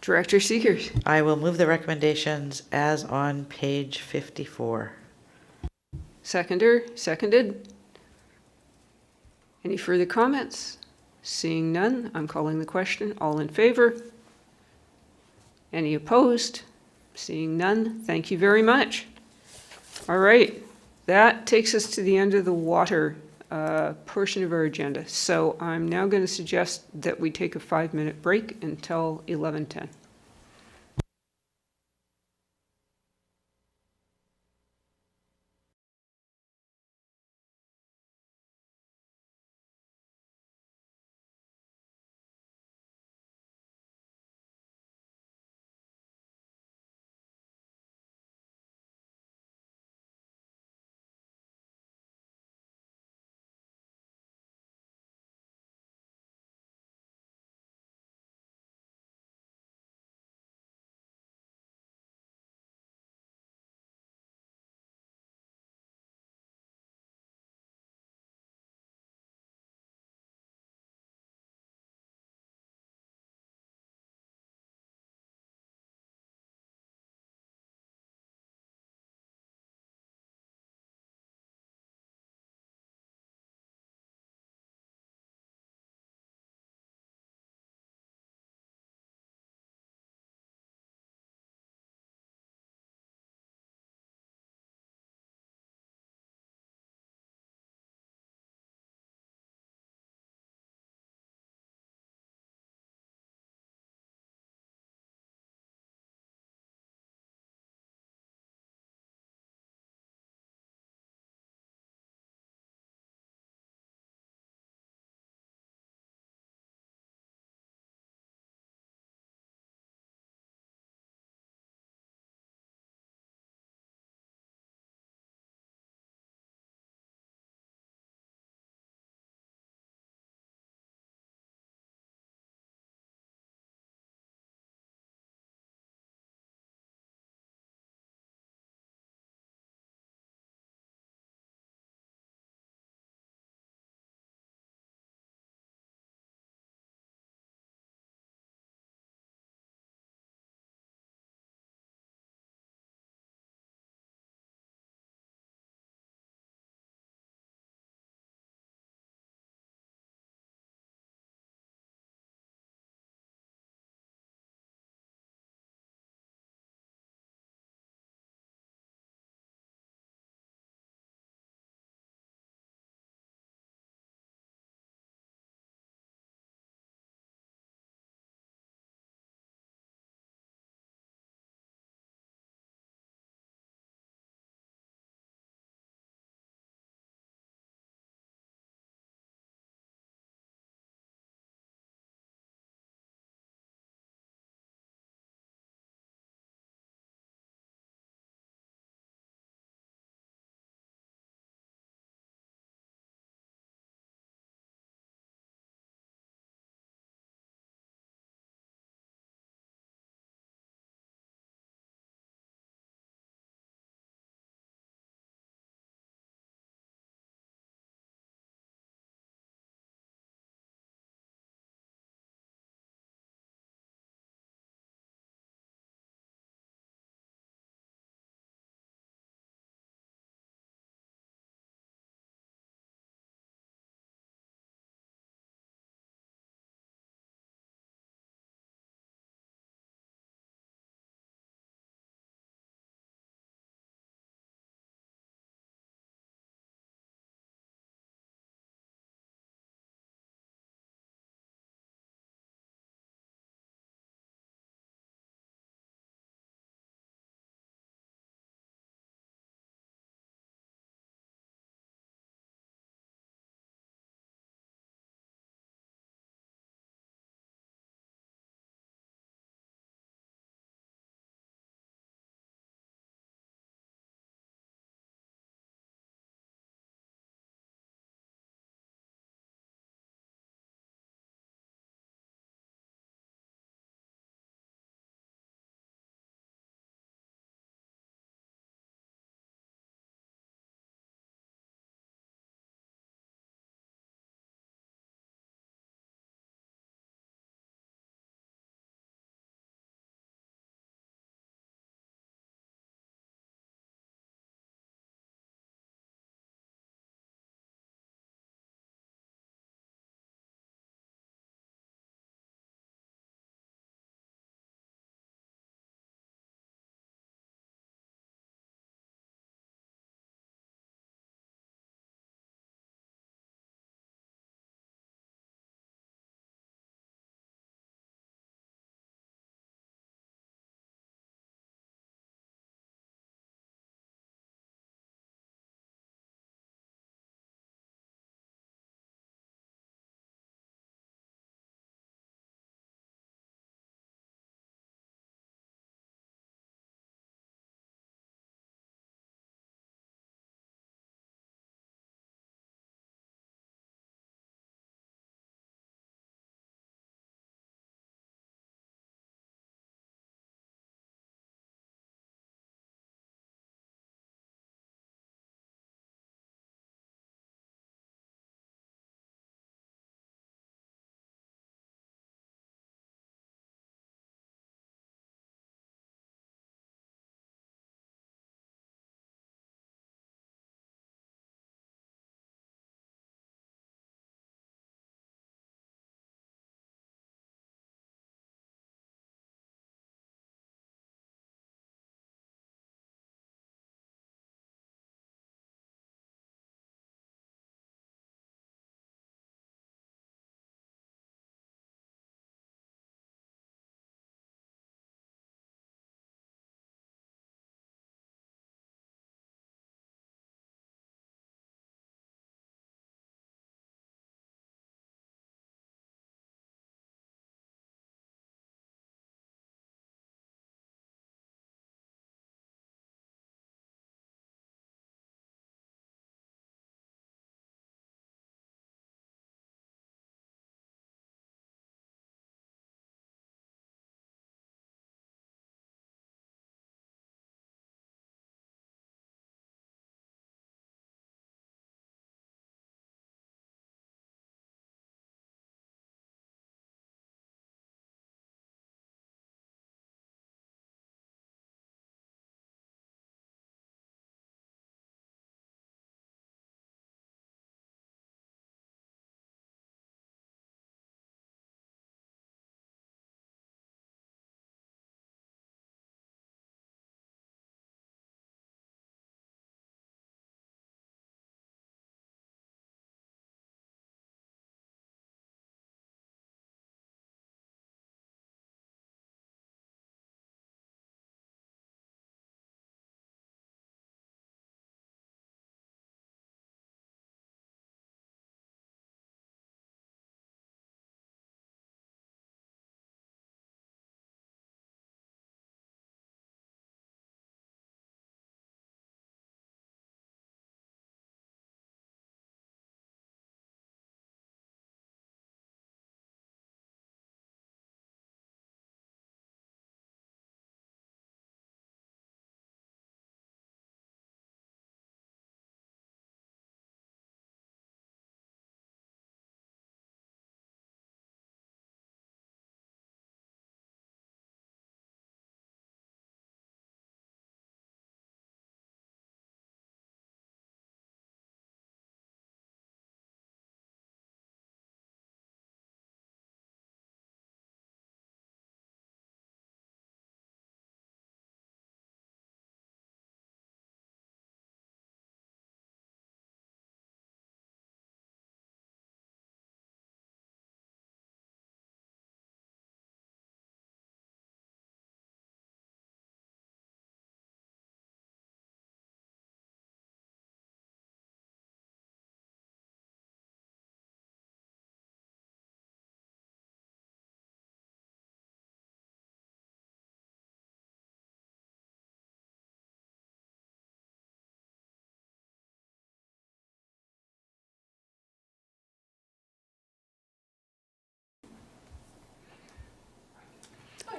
Director Seekers. I will move the recommendations as on page 54. Seconder, seconded. Any further comments? Seeing none, I'm calling the question. All in favor? Any opposed? Seeing none, thank you very much. All right, that takes us to the end of the water portion of our agenda. So I'm now going to suggest that we take a 5-minute break until 11:10.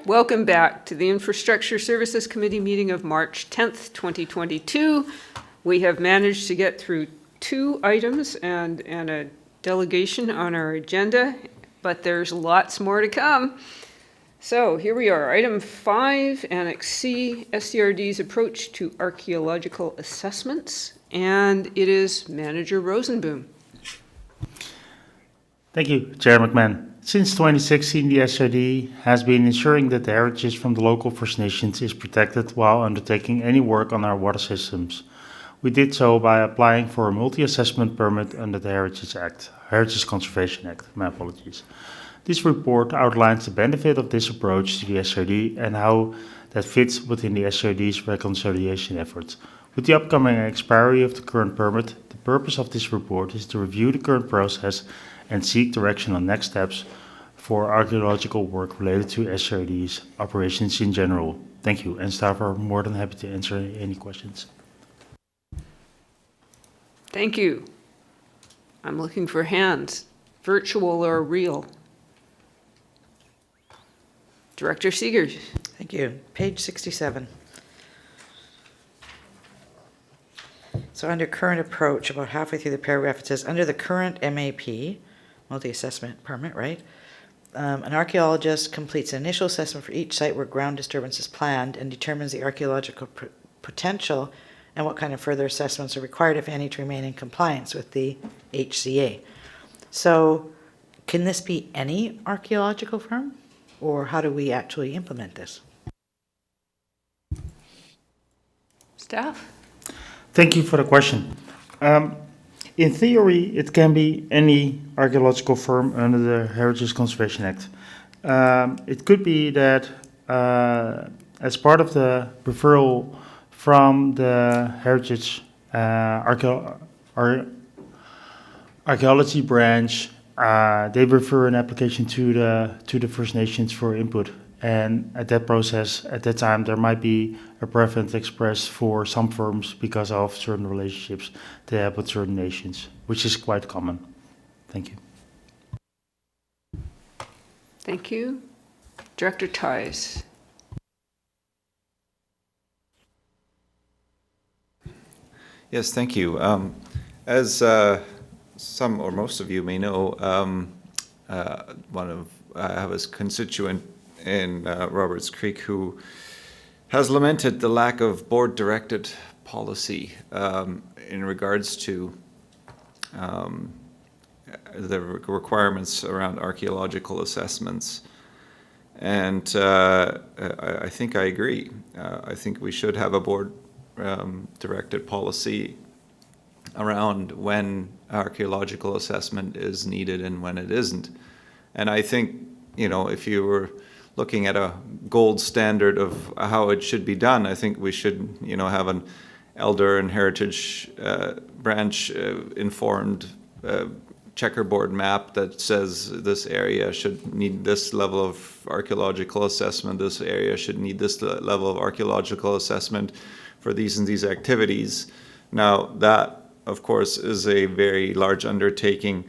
welcome back to the Infrastructure Services Committee meeting of March 10th, 2022. We have managed to get through 2 items and a delegation on our agenda, but there's lots more to come. So here we are, item 5, Annex C, SCRD's approach to archaeological assessments, and it is Manager Rosenboom. Thank you, Chair McMahon. Since 2016, the SRD has been ensuring that the heritage from the local First Nations is protected while undertaking any work on our water systems. We did so by applying for a multi-assessment permit under the Heritage Conservation Act, my apologies. This report outlines the benefit of this approach to the SRD and how that fits within the SRD's reconciliation efforts. With the upcoming expiry of the current permit, the purpose of this report is to review the current process and seek direction on next steps for archaeological work related to SRD's operations in general. Thank you, and staff are more than happy to answer any questions. Thank you. I'm looking for hands, virtual or real. Director Seegers. Thank you. Page 67. So under current approach, about halfway through the paragraph, it says, under the current MAP, multi-assessment permit, right? An archaeologist completes an initial assessment for each site where ground disturbance is planned and determines the archaeological potential and what kind of further assessments are required, if any, to remain in compliance with the HCA. So can this be any archaeological firm? Or how do we actually implement this? Staff? Thank you for the question. In theory, it can be any archaeological firm under the Heritage Conservation Act. It could be that as part of the referral from the Heritage Archaeology branch, they refer an application to the First Nations for input. And at that process, at that time, there might be a preference expressed for some firms because of certain relationships they have with certain nations, which is quite common. Thank you. Thank you. Director Ties. Yes, thank you. As some or most of you may know, I have a constituent in Roberts Creek who has lamented the lack of board-directed policy in regards to the requirements around archaeological assessments. And I think I agree. I think we should have a board-directed policy around when archaeological assessment is needed and when it isn't. And I think, if you were looking at a gold standard of how it should be done, I think we should, have an elder and heritage branch informed checkerboard map that says this area should need this level of archaeological assessment, this area should need this level of archaeological assessment for these and these activities. Now that, of course, is a very large undertaking,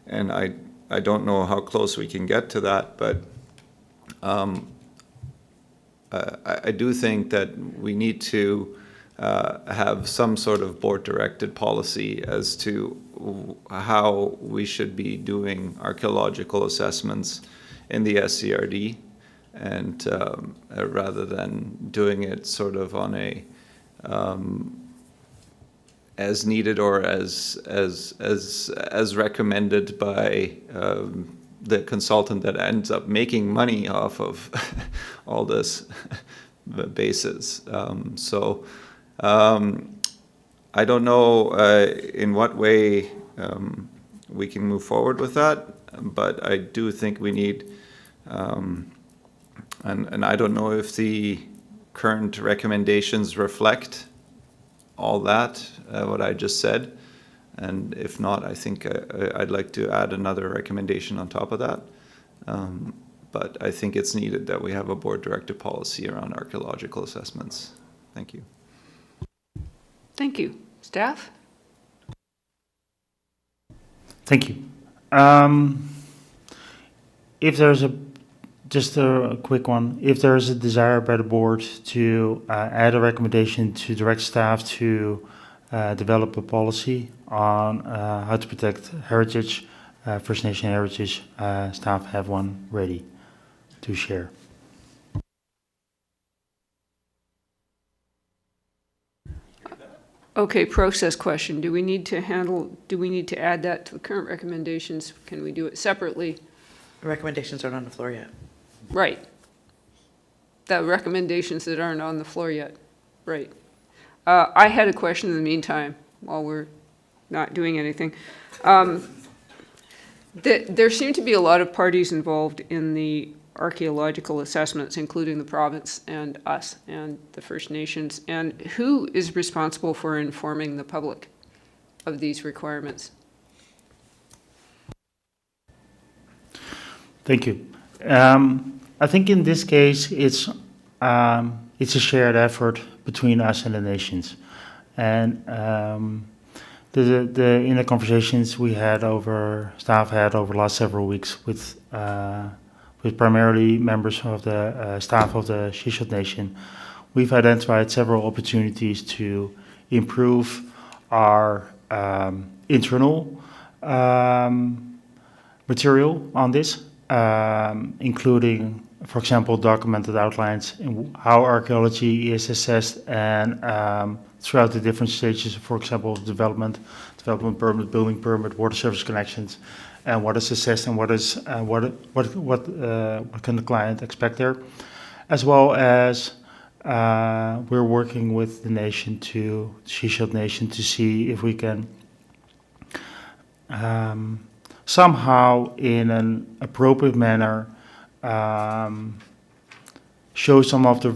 and I don't know how close we can get to that, but I do think that we need to have some sort of board-directed policy as to how we should be doing archaeological assessments in the SCRD, and rather than doing it sort of on a as needed or as recommended by the consultant that ends up making money off of all this basis. I don't know in what way we can move forward with that, but I do think we need, and I don't know if the current recommendations reflect all that, what I just said. And if not, I think I'd like to add another recommendation on top of that. But I think it's needed that we have a board-directed policy around archaeological assessments. Thank you. Thank you. Staff? Thank you. If there's a Just a quick one. If there is a desire by the board to add a recommendation to direct staff to develop a policy on how to protect heritage, First Nation heritage, staff have one ready to share. Okay, process question. Do we need to add that to the current recommendations? Can we do it separately? The recommendations aren't on the floor yet. Right. The recommendations that aren't on the floor yet. Right. I had a question in the meantime while we're not doing anything. There seem to be a lot of parties involved in the archaeological assessments, including the province and us and the First Nations. And who is responsible for informing the public of these requirements? Thank you. I think in this case, it's a shared effort between us and the nations. And in the conversations staff had over the last several weeks with primarily members of the staff of the Shishot Nation, we've identified several opportunities to improve our internal material on this, including, for example, documented outlines in how archaeology is assessed and throughout the different stages, for example, development permit, building permit, water service connections, and what is assessed and what can the client expect there, as well as we're working with the Shishot Nation to see if we can somehow, in an appropriate manner, show some of the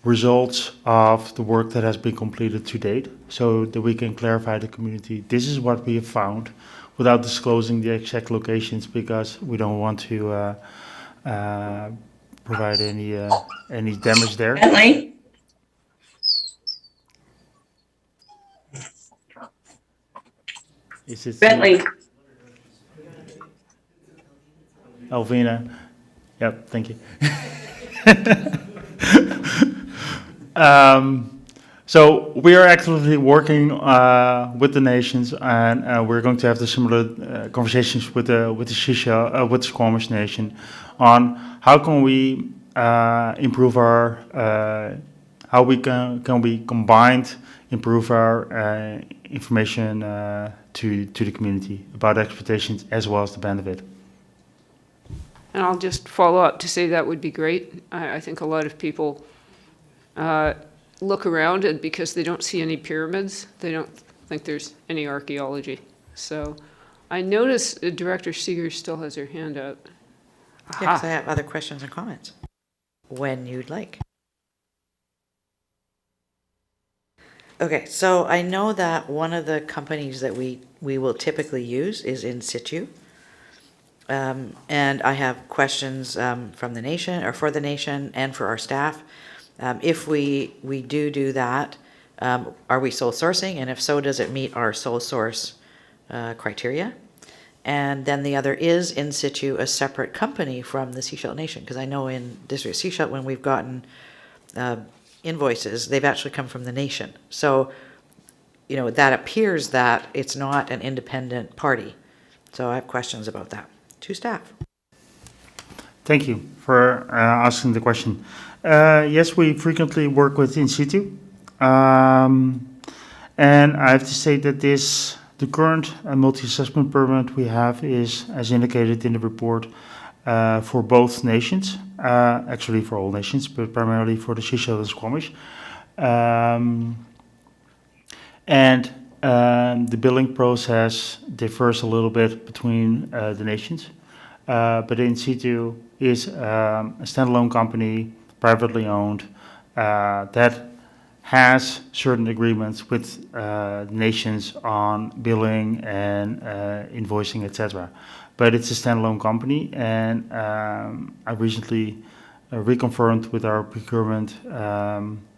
results of the work that has been completed to date, so that we can clarify the community. This is what we have found, without disclosing the exact locations, because we don't want to provide any damage there. Bentley? Is it Bentley? Alvina? Yep, thank you. So we are actively working with the nations, and we're going to have the similar conversations with the Squamish Nation on how can we improve our how we can we combined improve our information to the community about expectations as well as the benefit. And I'll just follow up to say that would be great. I think a lot of people look around, and because they don't see any pyramids, they don't think there's any archaeology. So I notice Director Seeger still has her hand up. Yes, I have other questions and comments when you'd like. Okay, so I know that one of the companies that we will typically use is In Situ. And I have questions from the nation, or for the nation, and for our staff. If we do that, are we sole sourcing? And if so, does it meet our sole source criteria? And then the other is In Situ, a separate company from the Shishot Nation, because I know in District Shishot, when we've gotten invoices, they've actually come from the nation. So, you know, that appears that it's not an independent party. So I have questions about that to staff. Thank you for asking the question. Yes, we frequently work with In Situ. And I have to say that the current multi-assessment permit we have is, as indicated in the report, for both nations, actually for all nations, but primarily for the Shishot and Squamish. The billing process differs a little bit between the nations, but In Situ is a standalone company, privately owned, that has certain agreements with nations on billing and invoicing, etc. But it's a standalone company, and I recently reconfirmed with our procurement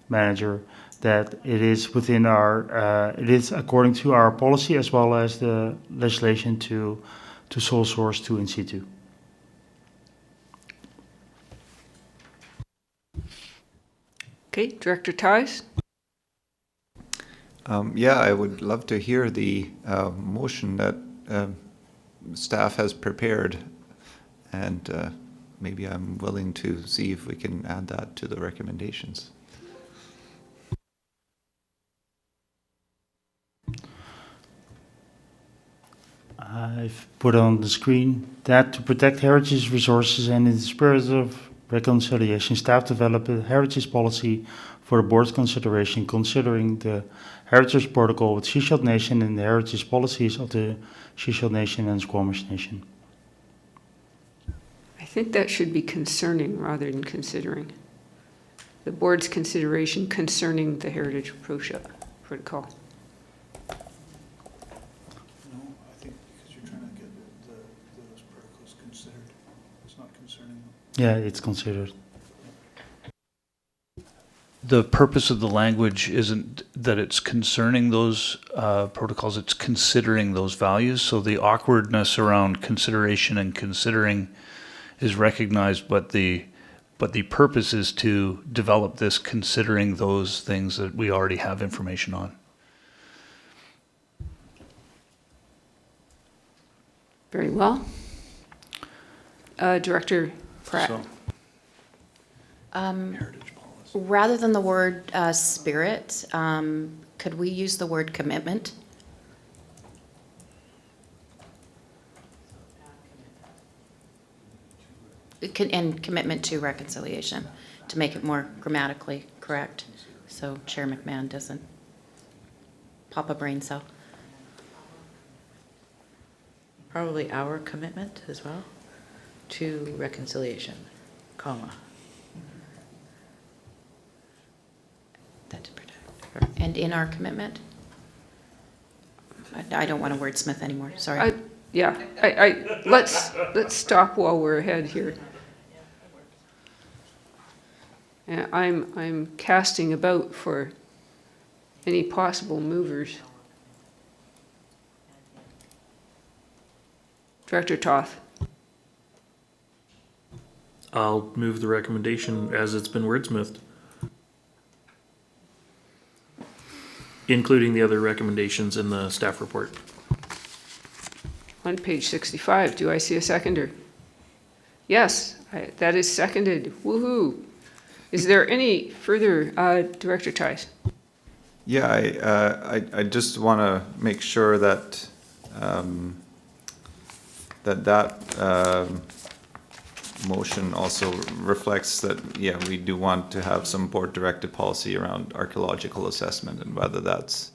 manager that it is within it is according to our policy as well as the legislation to sole source to In Situ. Okay, Director Ties? Yeah, I would love to hear the motion that staff has prepared, and maybe I'm willing to see if we can add that to the recommendations. I've put on the screen that to protect heritage resources and in the spirit of reconciliation, staff develop a heritage policy for the board's consideration, considering the heritage protocol with Seychelles Nation and the heritage policies of the Seychelles Nation and Squamish Nation. I think that should be concerning rather than considering. The board's consideration concerning the heritage protocol. No, I think because you're trying to get those protocols considered. It's not concerning them. Yeah, it's considered. The purpose of the language isn't that it's concerning those protocols, it's considering those values. So the awkwardness around consideration and considering is recognized, but the purpose is to develop this considering those things that we already have information on. Very well. Director Pratt. So, heritage policy. Rather than the word spirit, could we use the word commitment? And commitment to reconciliation, to make it more grammatically correct, so Chair McMahon doesn't pop a brain cell. Probably our commitment as well to reconciliation, comma. That to protect. And in our commitment? I don't want to wordsmith anymore, sorry. Let's stop while we're ahead here. And I'm casting about for any possible movers. Director Toth. I'll move the recommendation as it's been wordsmithed, including the other recommendations in the staff report. On page 65, do I see a seconder? Yes, that is seconded. Woohoo! Is there any further, Director Tice? Yeah, I just want to make sure that that motion also reflects that, yeah, we do want to have some board-directed policy around archaeological assessment, and whether that's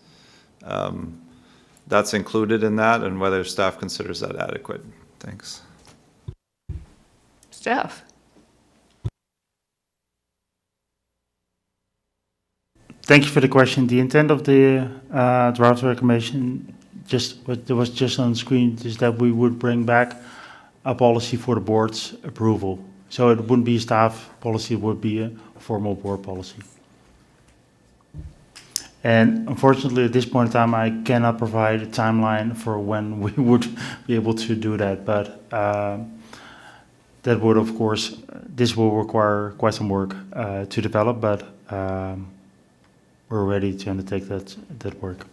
included in that, and whether staff considers that adequate. Thanks. Staff? Thank you for the question. The intent of the draft recommendation, was just on screen, is that we would bring back a policy for the board's approval. So it wouldn't be a staff policy, it would be a formal board policy. And unfortunately, at this point in time, I cannot provide a timeline for when we would be able to do that. But that would, of course, this will require quite some work to develop, but we're ready to undertake that work.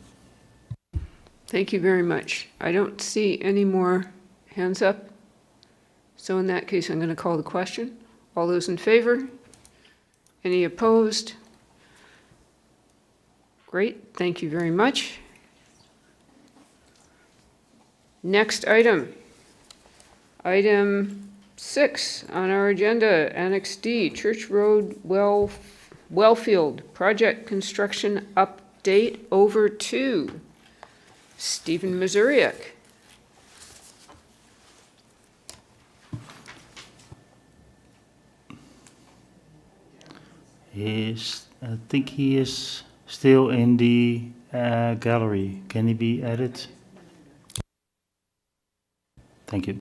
Thank you very much. I don't see any more hands up. So in that case, I'm going to call the question. All those in favor? Any opposed? Great, thank you very much. Next item. Item 6 on our agenda, Annex D, Church Road Wellfield Project Construction Update. Over to Stephen Mazuriak. I think he is still in the gallery. Can he be added? Thank you.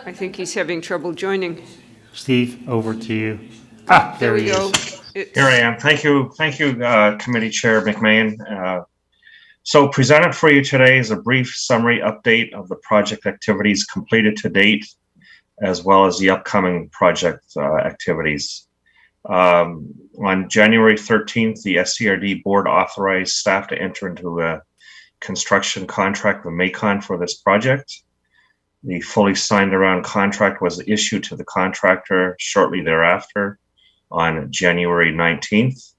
I think he's having trouble joining. Steve, over to you. There we go. Here I am. Thank you, Committee Chair McMahon. So presented for you today is a brief summary update of the project activities completed to date, as well as the upcoming project activities. On January 13th, the SCRD board authorized staff to enter into a construction contract with Macon for this project. The fully signed around contract was issued to the contractor shortly thereafter on January 19th.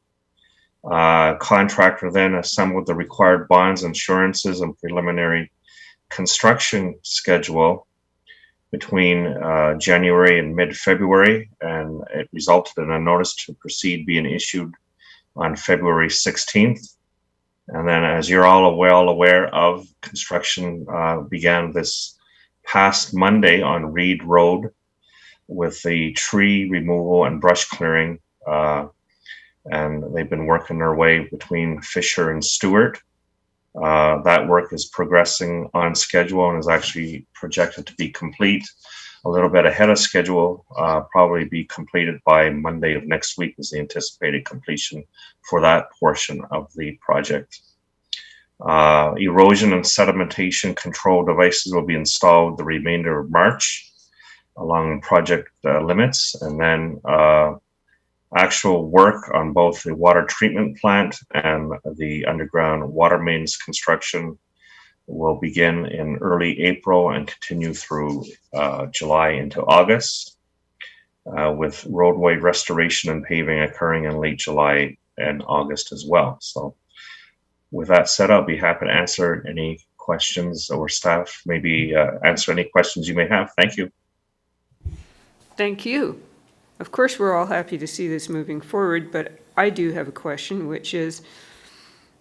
Contractor then assembled the required bonds, insurances, and preliminary construction schedule between January and mid-February, and it resulted in a notice to proceed being issued on February 16th. And then, as you're all well aware of, construction began this past Monday on Reed Road with the tree removal and brush clearing, and they've been working their way between Fisher and Stewart. That work is progressing on schedule and is actually projected to be complete a little bit ahead of schedule, probably be completed by Monday of next week is the anticipated completion for that portion of the project. Erosion and sedimentation control devices will be installed the remainder of March along project limits, and then actual work on both the water treatment plant and the underground water mains construction will begin in early April and continue through July into August, with roadway restoration and paving occurring in late July and August as well. So with that said, I'll be happy to answer any questions, or staff maybe answer any questions you may have. Thank you. Thank you. Of course, we're all happy to see this moving forward, but I do have a question, which is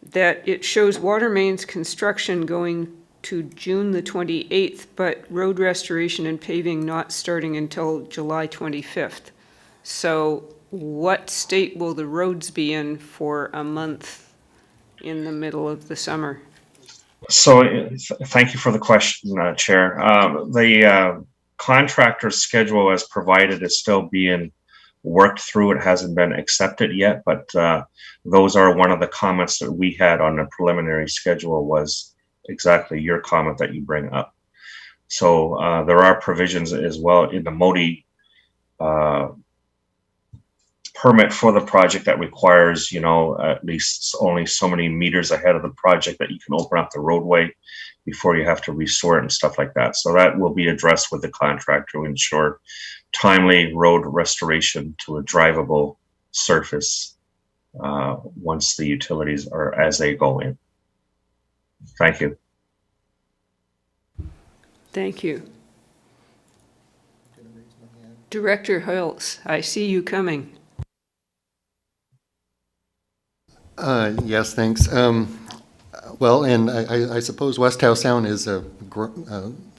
that it shows water mains construction going to June the 28th, but road restoration and paving not starting until July 25th. So what state will the roads be in for a month in the middle of the summer? So thank you for the question, Chair. The contractor's schedule as provided is still being worked through. It hasn't been accepted yet, but those are one of the comments that we had on the preliminary schedule, was exactly your comment that you bring up. So there are provisions as well in the MODI permit for the project that requires, at least only so many meters ahead of the project that you can open up the roadway before you have to restore it and stuff like that. So that will be addressed with the contractor to ensure timely road restoration to a drivable surface once the utilities are as they go in. Thank you. Thank you. Director Hulse, I see you coming. Yes, thanks. Well, and I suppose Westhouse Sound is a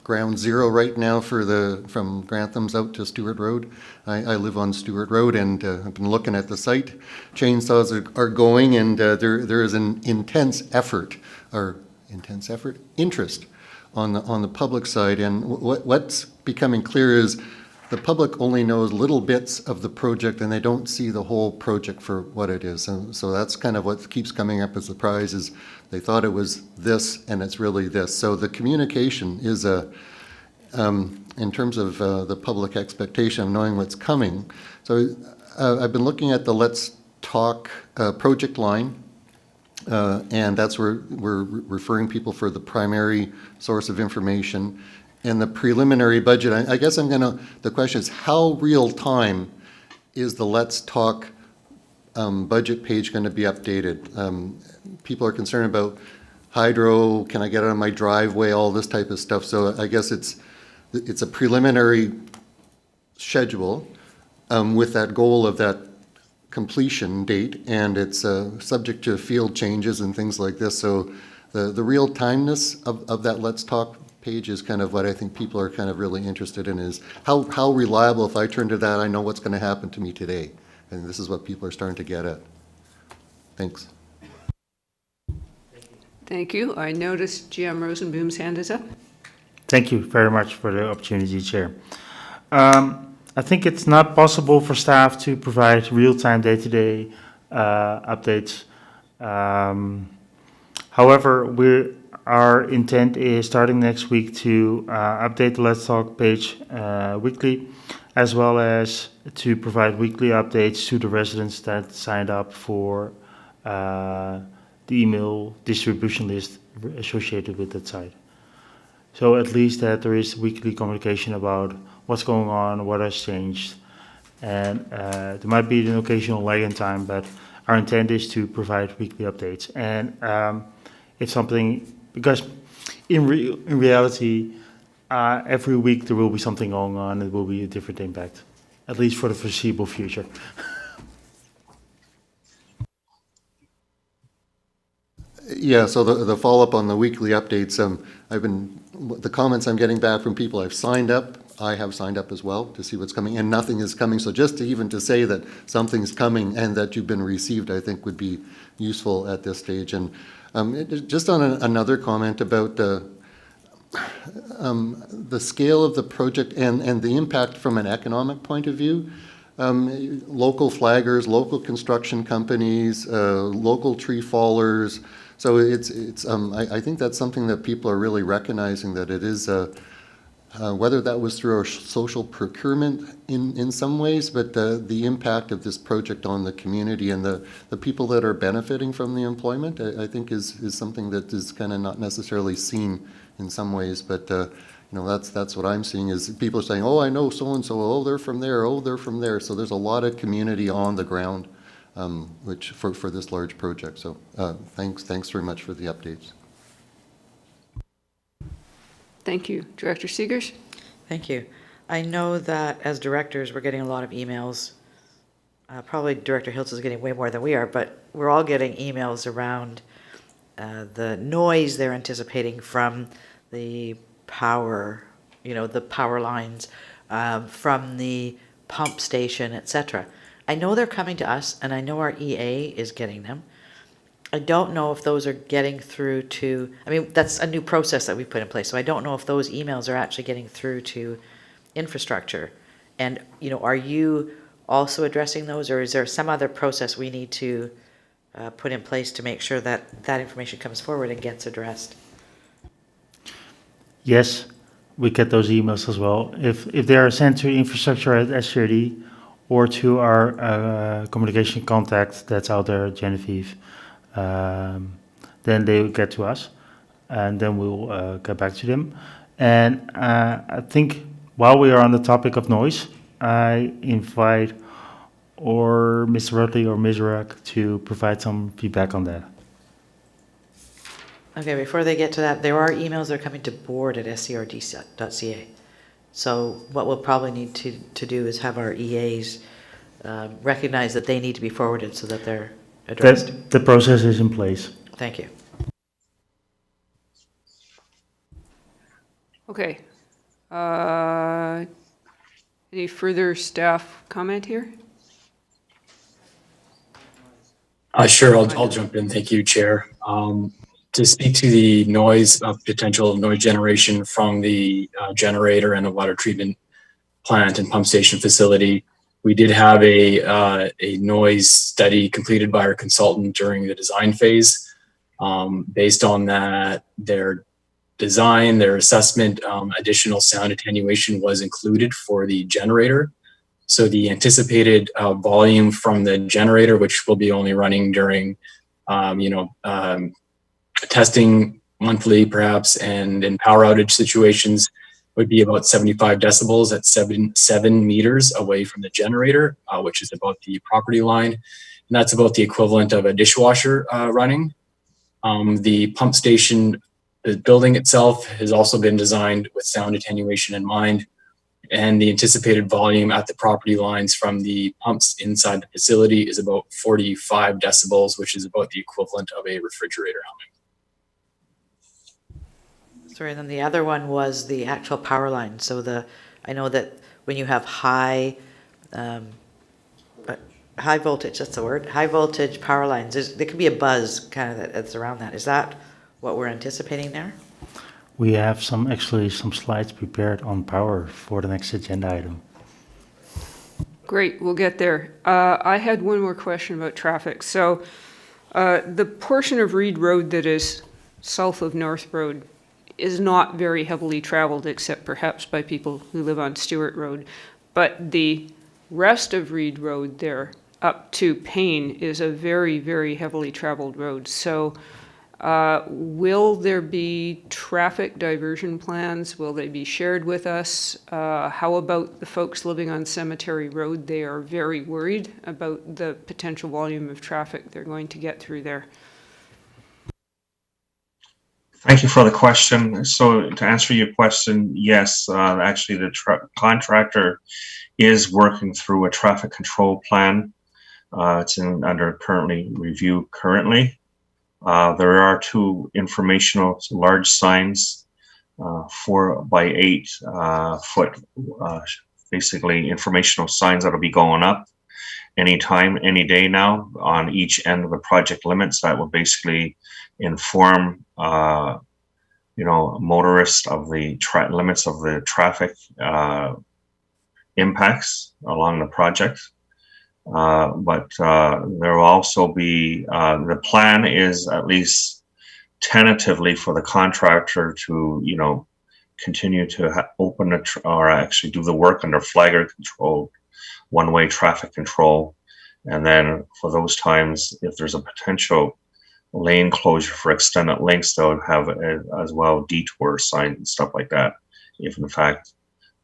ground zero right now for from Grantham's out to Stewart Road. I live on Stewart Road, and I've been looking at the site. Chainsaws are going, and there is an interest on the public side. And what's becoming clear is the public only knows little bits of the project, and they don't see the whole project for what it is. And so that's kind of what keeps coming up as a surprise, is they thought it was this and it's really this. So the communication is in terms of the public expectation of knowing what's coming. So I've been looking at the Let's Talk project line, and that's where we're referring people for the primary source of information. And the preliminary budget, I guess the question is, how real time is the Let's Talk budget page going to be updated? People are concerned about hydro, can I get it on my driveway, all this type of stuff. So I guess it's a preliminary schedule with that goal of that completion date, and it's subject to field changes and things like this. So the real timeness of that Let's Talk page is kind of what I think people are kind of really interested in, is how reliable, if I turn to that, I know what's going to happen to me today. And this is what people are starting to get at. Thanks. Thank you. I noticed GM Rosenboom's hand is up. Thank you very much for the opportunity, Chair. I think it's not possible for staff to provide real-time day-to-day updates. However, our intent is starting next week to update the Let's Talk page weekly, as well as to provide weekly updates to the residents that signed up for the email distribution list associated with that site. So at least that there is weekly communication about what's going on, what has changed, and there might be an occasional lag in time, but our intent is to provide weekly updates. And it's something, because in reality, every week there will be something going on. It will be a different impact, at least for the foreseeable future. Yeah, so the follow-up on the weekly updates, the comments I'm getting back from people, I have signed up as well to see what's coming, and nothing is coming. So just to say that something's coming and that you've been received, I think would be useful at this stage. And just on another comment about the scale of the project and the impact from an economic point of view, local flaggers, local construction companies, local tree fallers. So I think that's something that people are really recognizing, that it is, whether that was through our social procurement in some ways, but the impact of this project on the community and the people that are benefiting from the employment, I think is something that is kind of not necessarily seen in some ways, but that's what I'm seeing, is people are saying, oh, I know so-and-so, oh, they're from there, oh, they're from there. So there's a lot of community on the ground, which for this large project. So thanks very much for the updates. Thank you. Director Seegers? Thank you. I know that as directors, we're getting a lot of emails. Probably Director Hiltz is getting way more than we are, but we're all getting emails around the noise they're anticipating from the power, the power lines, from the pump station, etc. I know they're coming to us, and I know our EA is getting them. I don't know if those are getting through to, that's a new process that we put in place, so I don't know if those emails are actually getting through to infrastructure. And, are you also addressing those, or is there some other process we need to put in place to make sure that that information comes forward and gets addressed? Yes, we get those emails as well. If they are sent to infrastructure at SCRD or to our communication contact that's out there, Genevieve, then they will get to us, and then we'll get back to them. And I think while we are on the topic of noise, I invite or Mr. Rutley or Ms. Ruck to provide some feedback on that. Okay, before they get to that, there are emails that are coming to board@scrd.ca. So what we'll probably need to do is have our EAs recognize that they need to be forwarded so that they're addressed. The process is in place. Thank you. Okay. Any further staff comment here? Sure, I'll jump in. Thank you, Chair. To speak to the potential noise generation from the generator and the water treatment plant and pump station facility, we did have a noise study completed by our consultant during the design phase. Based on that, their design, their assessment, additional sound attenuation was included for the generator. So the anticipated volume from the generator, which will be only running during, testing monthly perhaps, and in power outage situations, would be about 75 decibels at 7 meters away from the generator, which is about the property line. And that's about the equivalent of a dishwasher running. The pump station, the building itself, has also been designed with sound attenuation in mind. And the anticipated volume at the property lines from the pumps inside the facility is about 45 decibels, which is about the equivalent of a refrigerator humming. Sorry, and then the other one was the actual power line. So I know that when you have high voltage, that's the word, high voltage power lines, there could be a buzz kind of that's around that. Is that what we're anticipating there? We have some slides prepared on power for the next agenda item. Great, we'll get there. I had one more question about traffic. So the portion of Reed Road that is south of North Road is not very heavily traveled, except perhaps by people who live on Stewart Road. But the rest of Reed Road there up to Payne is a very, very heavily traveled road. So will there be traffic diversion plans? Will they be shared with us? How about the folks living on Cemetery Road? They are very worried about the potential volume of traffic they're going to get through there. Thank you for the question. So to answer your question, yes, actually the contractor is working through a traffic control plan. It's under currently review currently. There are 2 informational large signs, 4 by 8 foot, basically informational signs that'll be going up anytime, any day now on each end of the project limits that will basically inform motorists of the limits of the traffic impacts along the project. But there will also be, the plan is at least tentatively for the contractor to, continue to open or actually do the work under flagger control, one-way traffic control. And then for those times, if there's a potential lane closure for extended lengths, they'll have as well detour signs and stuff like that, if in fact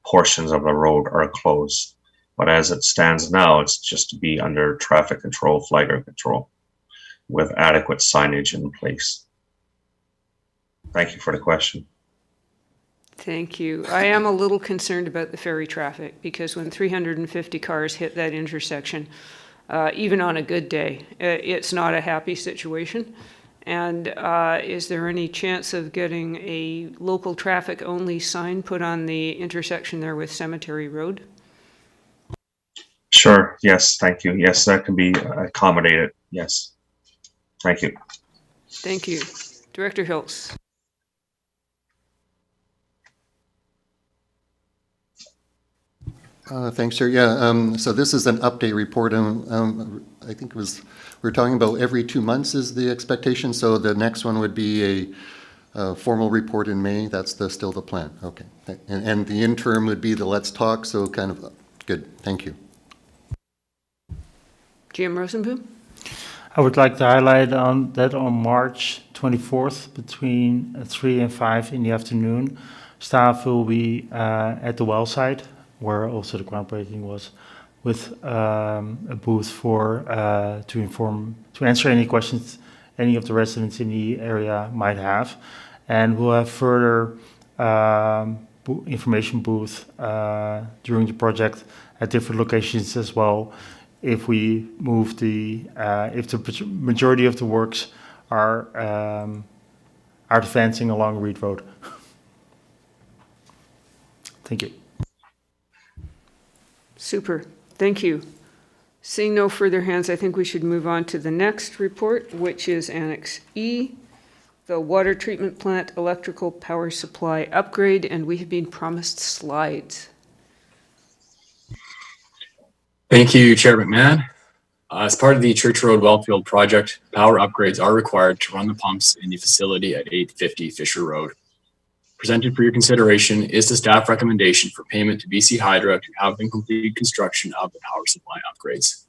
portions of the road are closed. But as it stands now, it's just to be under traffic control, flagger control, with adequate signage in place. Thank you for the question. Thank you. I am a little concerned about the ferry traffic, because when 350 cars hit that intersection, even on a good day, it's not a happy situation. And is there any chance of getting a local traffic only sign put on the intersection there with Cemetery Road? Sure. Yes. Thank you. Yes, that can be accommodated. Yes. Thank you. Thank you. Director Hiltz. Thanks, Chair. Yeah, so this is an update report. I think we're talking about every 2 months is the expectation. So the next one would be a formal report in May. That's still the plan. Okay. And the interim would be the Let's Talk. So kind of good. Thank you. GM Rosenboom? I would like to highlight that on March 24th between 3 and 5 in the afternoon, staff will be at the well site, where also the groundbreaking was, with a booth to answer any questions any of the residents in the area might have. And we'll have further information booth during the project at different locations as well, if we move if the majority of the works are advancing along Reed Road. Thank you. Super. Thank you. Seeing no further hands, I think we should move on to the next report, which is Annex E, the water treatment plant electrical power supply upgrade, and we have been promised slides. Thank you, Chair McMahon. As part of the Church Road Wellfield project, power upgrades are required to run the pumps in the facility at 850 Fisher Road. Presented for your consideration is the staff recommendation for payment to BC Hydro to have them complete construction of the power supply upgrades.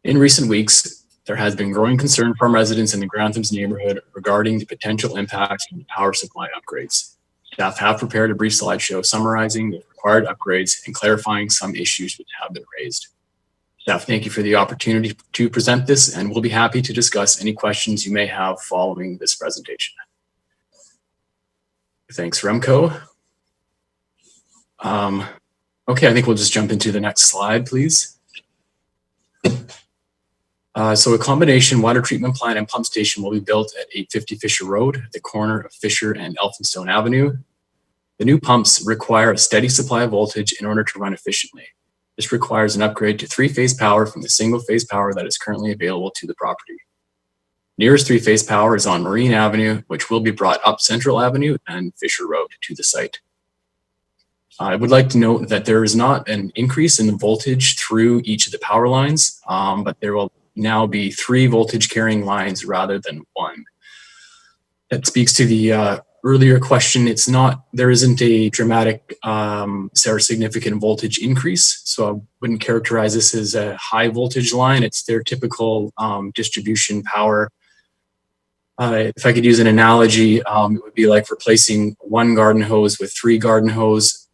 In recent weeks, there has been growing concern from residents in the Granthams neighborhood regarding the potential impacts from the power supply upgrades. Staff have prepared a brief slideshow summarizing the required upgrades and clarifying some issues which have been raised. Staff, thank you for the opportunity to present this, and we'll be happy to discuss any questions you may have following this presentation. Thanks, Remco. Okay, I think we'll just jump into the next slide, please. So a combination water treatment plant and pump station will be built at 850 Fisher Road at the corner of Fisher and Elphinstone Avenue. The new pumps require a steady supply of voltage in order to run efficiently. This requires an upgrade to 3-phase power from the single-phase power that is currently available to the property. Nearest 3-phase power is on Marine Avenue, which will be brought up Central Avenue and Fisher Road to the site. I would like to note that there is not an increase in the voltage through each of the power lines, but there will now be 3 voltage carrying lines rather than 1. That speaks to the earlier question. There isn't a dramatic or significant voltage increase, so I wouldn't characterize this as a high voltage line. It's their typical distribution power. If I could use an analogy, it would be like replacing 1 garden hose with 3 garden hoses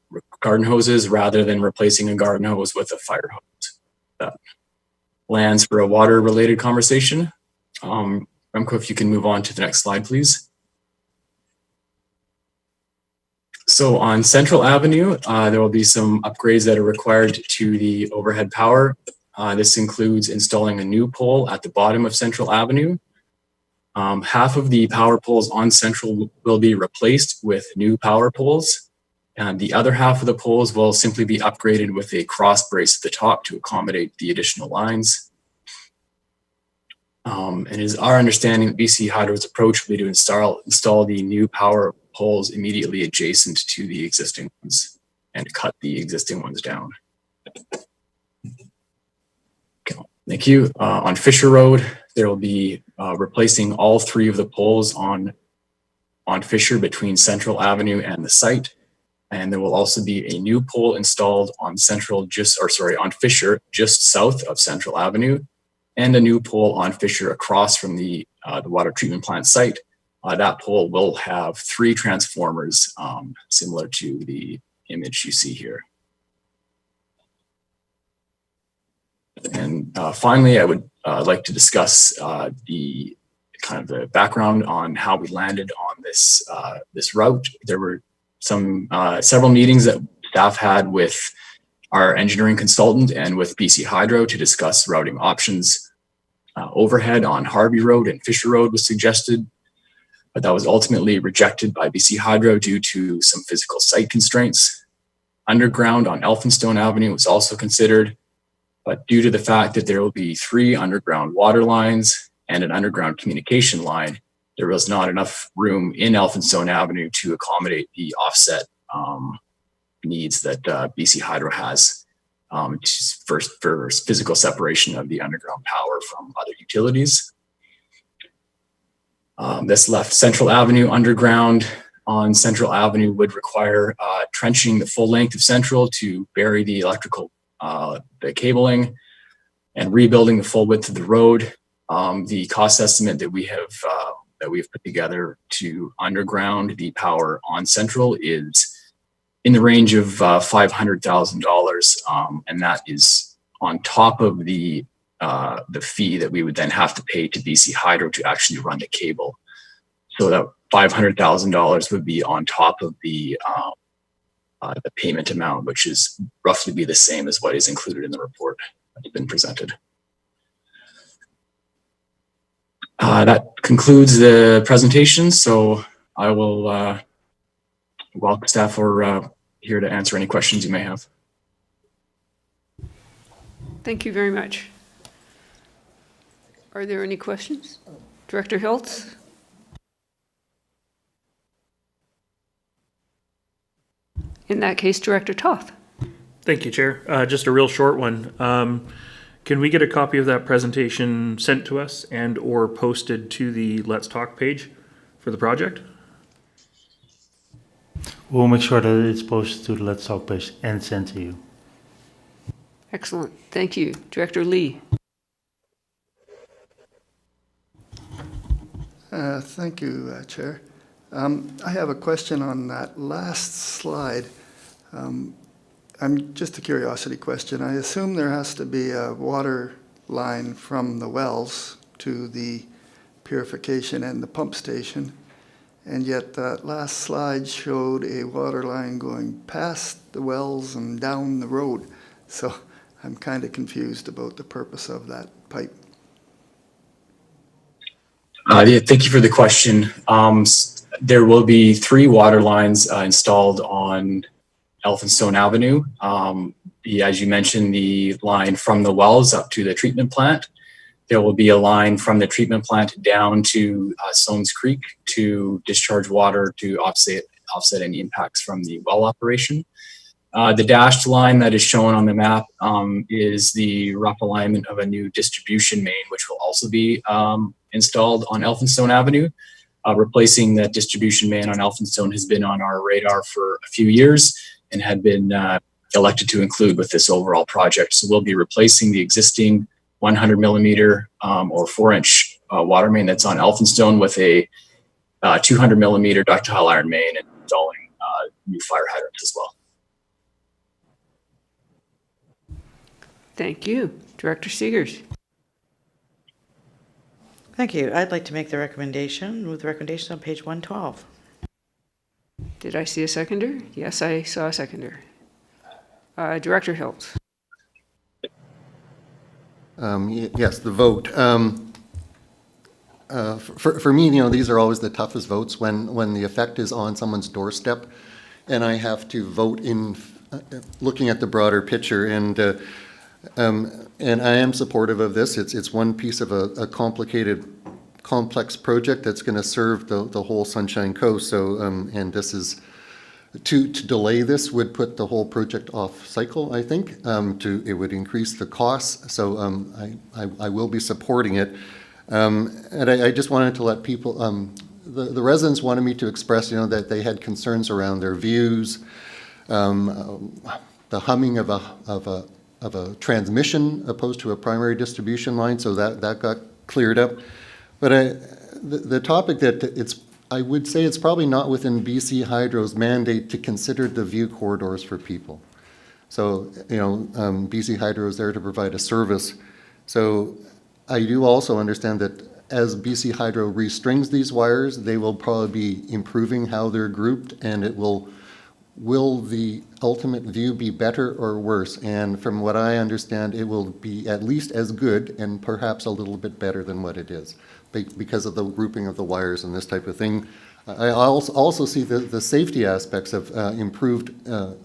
rather than replacing a garden hose with a fire hose. That lands for a water related conversation. Remco, if you can move on to the next slide, please. So on Central Avenue, there will be some upgrades that are required to the overhead power. This includes installing a new pole at the bottom of Central Avenue. Half of the power poles on Central will be replaced with new power poles, and the other half of the poles will simply be upgraded with a cross brace at the top to accommodate the additional lines. And it is our understanding that BC Hydro's approach will be to install the new power poles immediately adjacent to the existing ones and cut the existing ones down. Okay, thank you. On Fisher Road, there will be replacing all 3 of the poles on Fisher between Central Avenue and the site. And there will also be a new pole installed on Fisher, just south of Central Avenue, and a new pole on Fisher across from the water treatment plant site. That pole will have 3 transformers, similar to the image you see here. And finally, I would like to discuss the background on how we landed on this route. There were several meetings that staff had with our engineering consultant and with BC Hydro to discuss routing options. Overhead on Harvey Road and Fisher Road was suggested, but that was ultimately rejected by BC Hydro due to some physical site constraints. Underground on Elphinstone Avenue was also considered, but due to the fact that there will be 3 underground water lines and an underground communication line, there was not enough room in Elphinstone Avenue to accommodate the offset needs that BC Hydro has for physical separation of the underground power from other utilities. This left Central Avenue underground. On Central Avenue would require trenching the full length of Central to bury the electrical, the cabling, and rebuilding the full width of the road. The cost estimate that we have put together to underground the power on Central is in the range of $500,000, and that is on top of the fee that we would then have to pay to BC Hydro to actually run the cable. So that $500,000 would be on top of the payment amount, which is roughly be the same as what is included in the report that's been presented. That concludes the presentation. So I will welcome staff or here to answer any questions you may have. Thank you very much. Are there any questions? Director Hiltz? In that case, Director Toth. Thank you, Chair. Just a real short one. Can we get a copy of that presentation sent to us and or posted to the Let's Talk page for the project? We'll make sure that it's posted to the Let's Talk page and sent to you. Excellent. Thank you. Director Lee. Thank you, Chair. I have a question on that last slide. I'm just a curiosity question. I assume there has to be a water line from the wells to the purification and the pump station, and yet that last slide showed a water line going past the wells and down the road. So I'm kind of confused about the purpose of that pipe. Yeah, thank you for the question. There will be 3 water lines installed on Elphinstone Avenue. As you mentioned, the line from the wells up to the treatment plant. There will be a line from the treatment plant down to Soames Creek to discharge water to offset any impacts from the well operation. The dashed line that is shown on the map is the rough alignment of a new distribution main, which will also be installed on Elphinstone Avenue. Replacing that distribution main on Elphinstone has been on our radar for a few years and had been elected to include with this overall project. So we'll be replacing the existing 100 millimeter or 4-inch water main that's on Elphinstone with a 200 millimeter ductile iron main and installing new fire hydrants as well. Thank you. Director Seegers. Thank you. I'd like to make the recommendation with recommendations on page 112. Did I see a seconder? Yes, I saw a seconder. Director Hiltz. Yes, the vote. For me, these are always the toughest votes when the effect is on someone's doorstep, and I have to vote in looking at the broader picture. And I am supportive of this. It's one piece of a complicated, complex project that's going to serve the whole Sunshine Coast. So, and this is to delay this would put the whole project off cycle, I think. It would increase the costs. So I will be supporting it. And I just wanted to let people, the residents wanted me to express, that they had concerns around their views, the humming of a transmission opposed to a primary distribution line. So that got cleared up. But the topic that I would say it's probably not within BC Hydro's mandate to consider the view corridors for people. So, BC Hydro is there to provide a service. So I do also understand that as BC Hydro restrings these wires, they will probably be improving how they're grouped, and it will the ultimate view be better or worse? And from what I understand, it will be at least as good and perhaps a little bit better than what it is because of the grouping of the wires and this type of thing. I also see the safety aspects of improved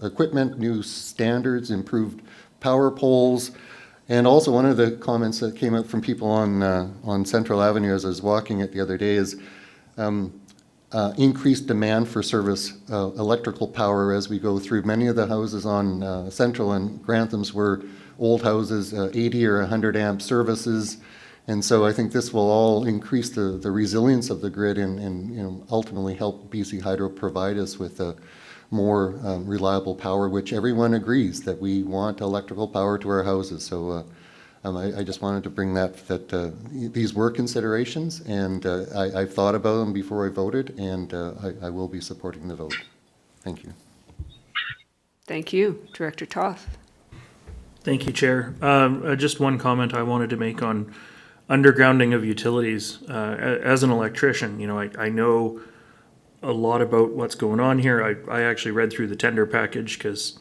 equipment, new standards, improved power poles. And also one of the comments that came out from people on Central Avenue as I was walking it the other day is increased demand for service electrical power as we go through. Many of the houses on Central and Grantham's were old houses, 80 or 100 amp services. And so I think this will all increase the resilience of the grid and ultimately help BC Hydro provide us with more reliable power, which everyone agrees that we want electrical power to our houses. So I just wanted to bring that these were considerations, and I've thought about them before I voted, and I will be supporting the vote. Thank you. Thank you. Director Toth. Thank you, Chair. Just one comment I wanted to make on undergrounding of utilities. As an electrician, I know a lot about what's going on here. I actually read through the tender package because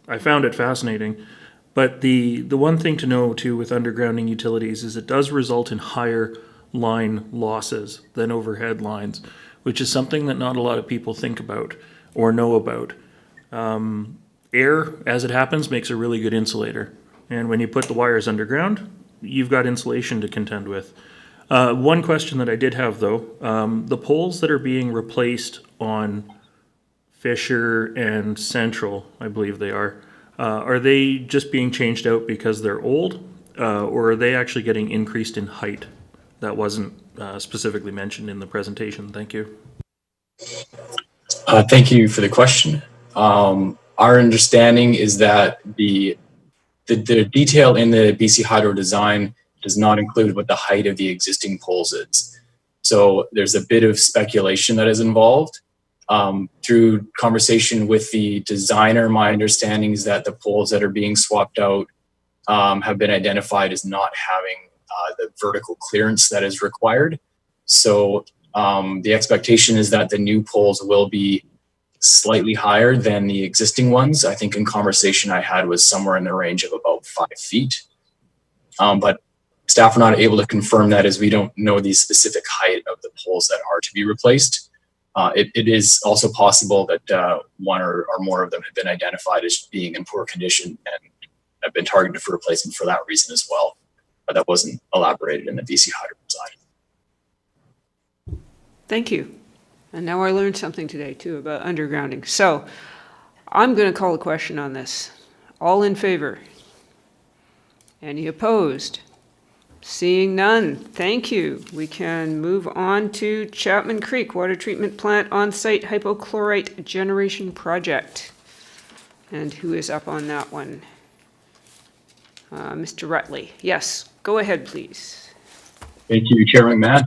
I found it fascinating. But the one thing to know too with undergrounding utilities is it does result in higher line losses than overhead lines, which is something that not a lot of people think about or know about. Air, as it happens, makes a really good insulator. And when you put the wires underground, you've got insulation to contend with. One question that I did have, though, the poles that are being replaced on Fisher and Central, I believe they are they just being changed out because they're old, or are they actually getting increased in height? That wasn't specifically mentioned in the presentation. Thank you. Thank you for the question. Our understanding is that the detail in the BC Hydro design does not include what the height of the existing poles is. So there's a bit of speculation that is involved. Through conversation with the designer, my understanding is that the poles that are being swapped out have been identified as not having the vertical clearance that is required. So the expectation is that the new poles will be slightly higher than the existing ones. I think in conversation I had was somewhere in the range of about 5 feet. But staff are not able to confirm that as we don't know the specific height of the poles that are to be replaced. It is also possible that one or more of them have been identified as being in poor condition and have been targeted for replacement for that reason as well. But that wasn't elaborated in the BC Hydro design. Thank you. And now I learned something today, too, about undergrounding. So I'm going to call a question on this. All in favor? Any opposed? Seeing none, thank you. We can move on to Chapman Creek Water Treatment Plant On-Site Hypochlorite Generation Project. And who is up on that one? Mr. Rutley. Yes, go ahead, please. Thank you, Chairman Matt.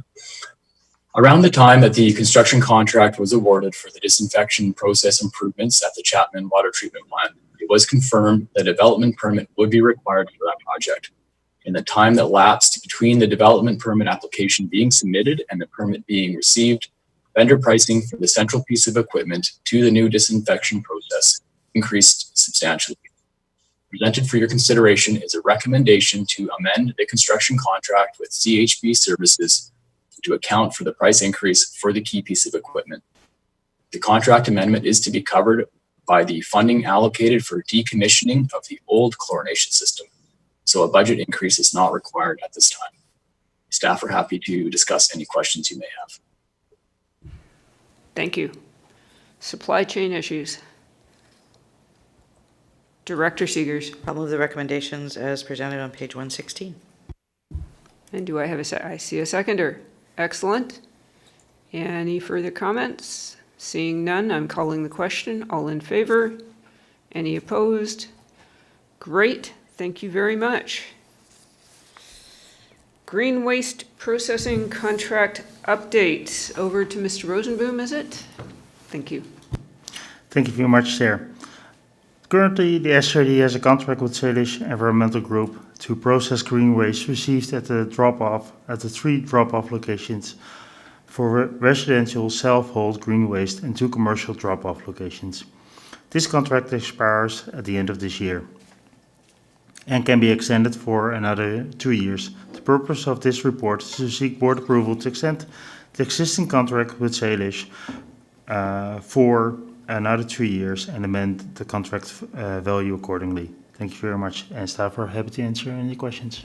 Around the time that the construction contract was awarded for the disinfection process improvements at the Chapman Water Treatment Plant, it was confirmed that a development permit would be required for that project. In the time that lapsed between the development permit application being submitted and the permit being received, vendor pricing for the central piece of equipment to the new disinfection process increased substantially. Presented for your consideration is a recommendation to amend the construction contract with CHB Services to account for the price increase for the key piece of equipment. The contract amendment is to be covered by the funding allocated for decommissioning of the old chlorination system, so a budget increase is not required at this time. Staff are happy to discuss any questions you may have. Thank you. Supply chain issues. Director Seegers. I'll move the recommendations as presented on page 116. And do I have I see a seconder. Excellent. Any further comments? Seeing none, I'm calling the question. All in favor? Any opposed? Great. Thank you very much. Green waste processing contract update. Over to Mr. Rosenboom, is it? Thank you. Thank you very much, Chair. Currently, the SRD has a contract with Salish Environmental Group to process green waste received at the three drop-off locations for residential self-hauled green waste and 2 commercial drop-off locations. This contract expires at the end of this year and can be extended for another 2 years. The purpose of this report is to seek board approval to extend the existing contract with Salish for another 3 years and amend the contract value accordingly. Thank you very much, and staff are happy to answer any questions.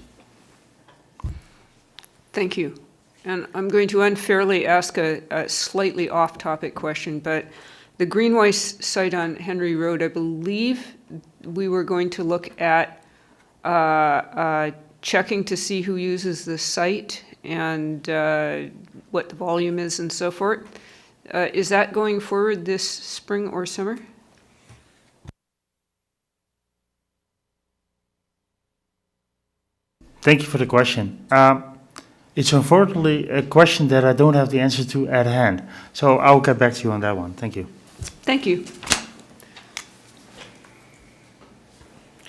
Thank you. And I'm going to unfairly ask a slightly off-topic question, but the green waste site on Henry Road, I believe we were going to look at checking to see who uses the site and what the volume is and so forth. Is that going forward this spring or summer? Thank you for the question. It's unfortunately a question that I don't have the answer to at hand, so I'll get back to you on that one. Thank you. Thank you.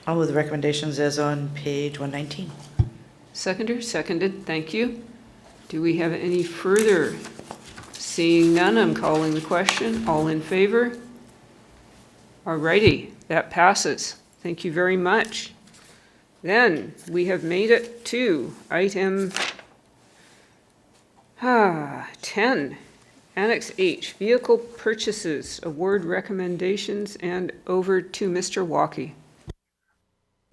I'll move the recommendations as on page 119. Seconder, seconded. Thank you. Do we have any further? Seeing none, I'm calling the question. All in favor? All righty, that passes. Thank you very much. Then we have made it to item 10, Annex H, Vehicle Purchases, Award Recommendations, and over to Mr. Walkie.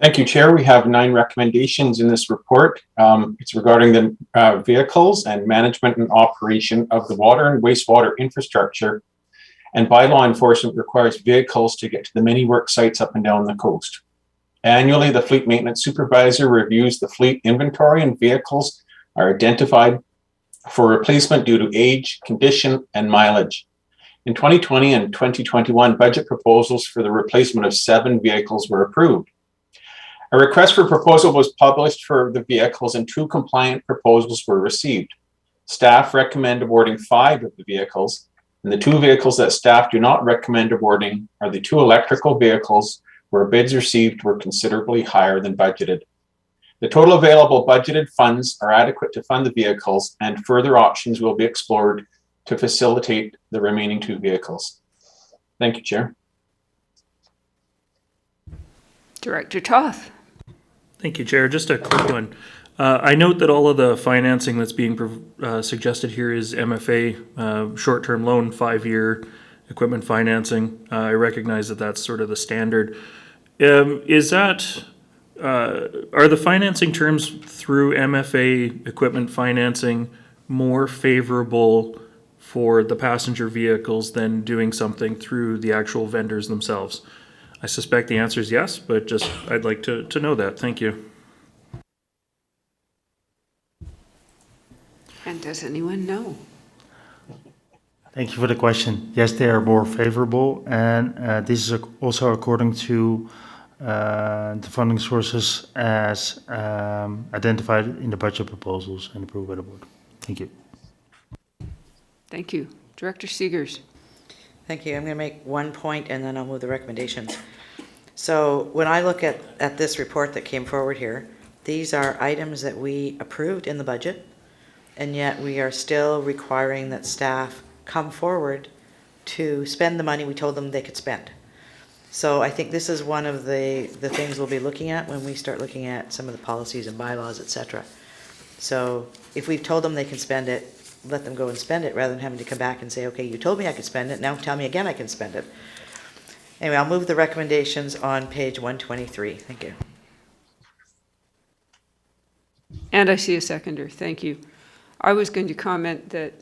Thank you, Chair. We have 9 recommendations in this report. It's regarding the vehicles and management and operation of the water and wastewater infrastructure. And bylaw enforcement requires vehicles to get to the many work sites up and down the coast. Annually, the fleet maintenance supervisor reviews the fleet inventory, and vehicles are identified for replacement due to age, condition, and mileage. In 2020 and 2021, budget proposals for the replacement of 7 vehicles were approved. A request for proposal was published for the vehicles and 2 compliant proposals were received. Staff recommend awarding 5 of the vehicles, and the 2 vehicles that staff do not recommend awarding are the 2 electrical vehicles where bids received were considerably higher than budgeted. The total available budgeted funds are adequate to fund the vehicles, and further options will be explored to facilitate the remaining 2 vehicles. Thank you, Chair. Director Toth. Thank you, Chair. Just a quick one. I note that all of the financing that's being suggested here is MFA, short-term loan, 5-year equipment financing. I recognize that that's sort of the standard. Is that, are the financing terms through MFA equipment financing more favorable for the passenger vehicles than doing something through the actual vendors themselves? I suspect the answer is yes, but just I'd like to know that. Thank you. And does anyone know? Thank you for the question. Yes, they are more favorable, and this is also according to the funding sources as identified in the budget proposals and approved by the board. Thank you. Thank you. Director Seegers. Thank you. I'm going to make one point and then I'll move the recommendations. So when I look at this report that came forward here, these are items that we approved in the budget, and yet we are still requiring that staff come forward to spend the money we told them they could spend. So I think this is one of the things we'll be looking at when we start looking at some of the policies and bylaws, et cetera. So if we've told them they can spend it, let them go and spend it rather than having to come back and say, okay, you told me I could spend it, now tell me again I can spend it. Anyway, I'll move the recommendations on page 123. Thank you. And I see a seconder. Thank you. I was going to comment that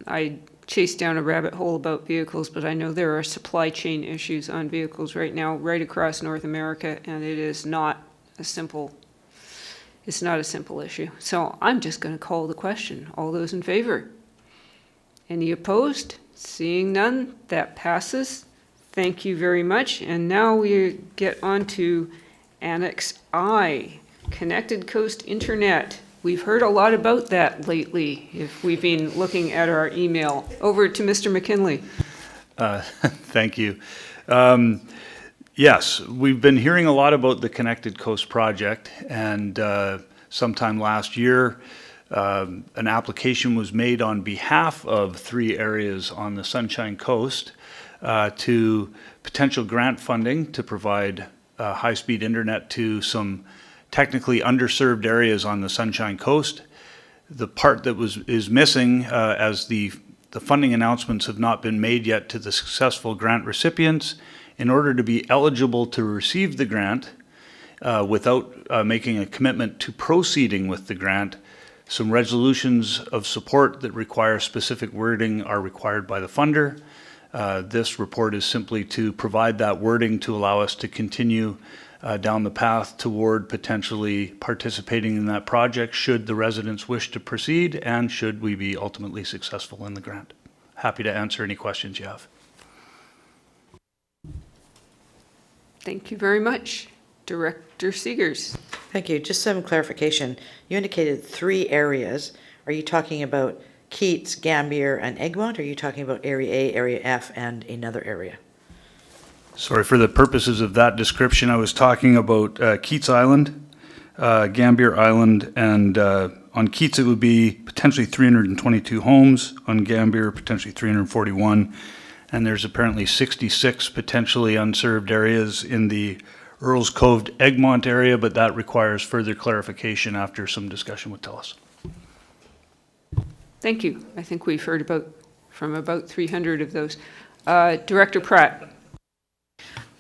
I chased down a rabbit hole about vehicles, but I know there are supply chain issues on vehicles right now, right across North America, and it is not a simple, it's not a simple issue. So I'm just going to call the question. All those in favor? Any opposed? Seeing none, that passes. Thank you very much. And now we get on to Annex I, Connected Coast Internet. We've heard a lot about that lately, if we've been looking at our email. Over to Mr. McKinley. Thank you. Yes, we've been hearing a lot about the Connected Coast project, and sometime last year, an application was made on behalf of 3 areas on the Sunshine Coast to potential grant funding to provide high-speed internet to some technically underserved areas on the Sunshine Coast. The part that is missing, as the funding announcements have not been made yet to the successful grant recipients, in order to be eligible to receive the grant without making a commitment to proceeding with the grant, some resolutions of support that require specific wording are required by the funder. This report is simply to provide that wording to allow us to continue down the path toward potentially participating in that project should the residents wish to proceed and should we be ultimately successful in the grant. Happy to answer any questions you have. Thank you very much. Director Seegers. Thank you. Just some clarification. You indicated 3 areas. Are you talking about Keats, Gambier, and Egmont, or are you talking about Area A, Area F, and another area? Sorry, for the purposes of that description, I was talking about Keats Island, Gambier Island, and on Keats it would be potentially 322 homes, on Gambier potentially 341, and there's apparently 66 potentially unserved areas in the Earls Cove Egmont area, but that requires further clarification after some discussion with TELUS. Thank you. I think we've heard from about 300 of those. Director Pratt.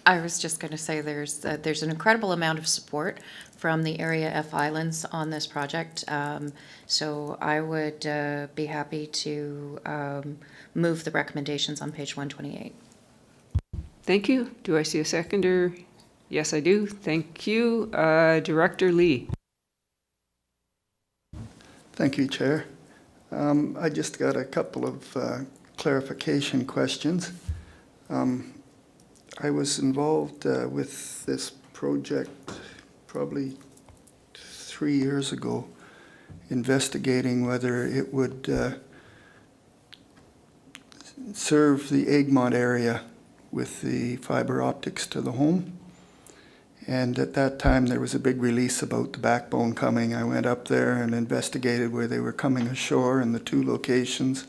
I was just going to say there's an incredible amount of support from the Area F Islands on this project. So I would be happy to move the recommendations on page 128. Thank you. Do I see a seconder? Yes, I do. Thank you. Director Lee. Thank you, Chair. I just got a couple of clarification questions. I was involved with this project probably 3 years ago, investigating whether it would serve the Egmont area with the fiber optics to the home. And at that time, there was a big release about the backbone coming. I went up there and investigated where they were coming ashore in the 2 locations.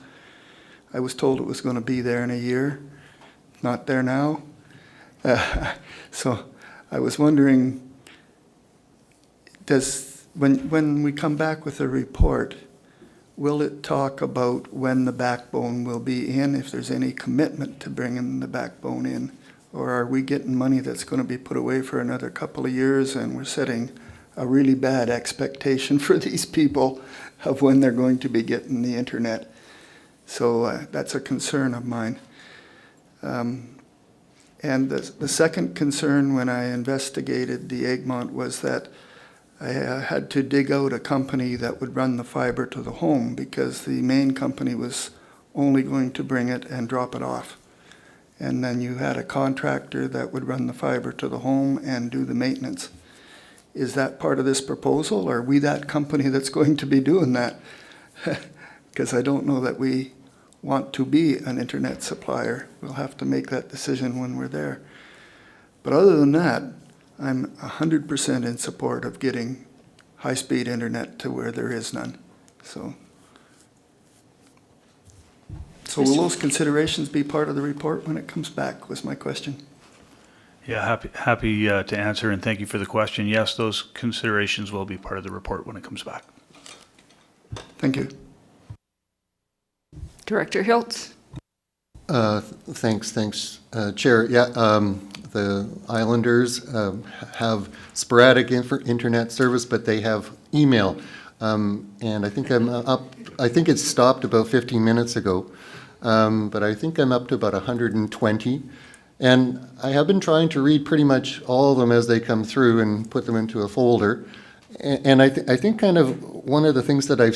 I was told it was going to be there in a year. Not there now. So I was wondering, when we come back with a report, will it talk about when the backbone will be in, if there's any commitment to bringing the backbone in? Or are we getting money that's going to be put away for another couple of years and we're setting a really bad expectation for these people of when they're going to be getting the internet? So that's a concern of mine. And the second concern when I investigated the Egmont was that I had to dig out a company that would run the fiber to the home because the main company was only going to bring it and drop it off. And then you had a contractor that would run the fiber to the home and do the maintenance. Is that part of this proposal? Or are we that company that's going to be doing that? Because I don't know that we want to be an internet supplier. We'll have to make that decision when we're there. But other than that, I'm 100% in support of getting high-speed internet to where there is none. So will those considerations be part of the report when it comes back, was my question. Yeah, happy to answer, and thank you for the question. Yes, those considerations will be part of the report when it comes back. Thank you. Director Hiltz. Thanks, Chair. Yeah, the Islanders have sporadic internet service, but they have email. And I think I think it stopped about 15 minutes ago, but I think I'm up to about 120. And I have been trying to read pretty much all of them as they come through and put them into a folder. And I think kind of one of the things that I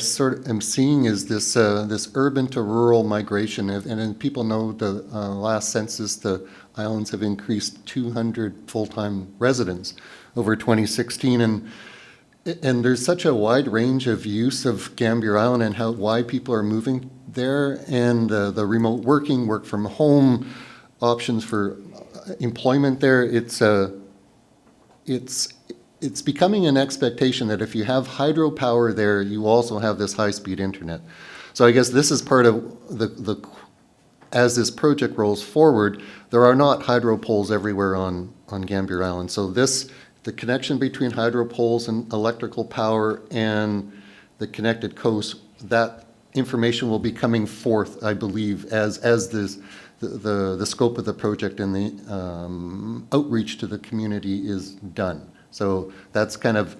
am seeing is this this urban to rural migration. And people know the last census, the islands have increased 200 full-time residents over 2016. And there's such a wide range of use of Gambier Island and why people are moving there, and the remote working, work from home options for employment there. It's becoming an expectation that if you have hydropower there, you also have this high-speed internet. So I guess this is part of as this project rolls forward, there are not hydro poles everywhere on Gambier Island. So the connection between hydro poles and electrical power and the connected coast, that information will be coming forth, I believe, as the scope of the project and the outreach to the community is done. So that's kind of,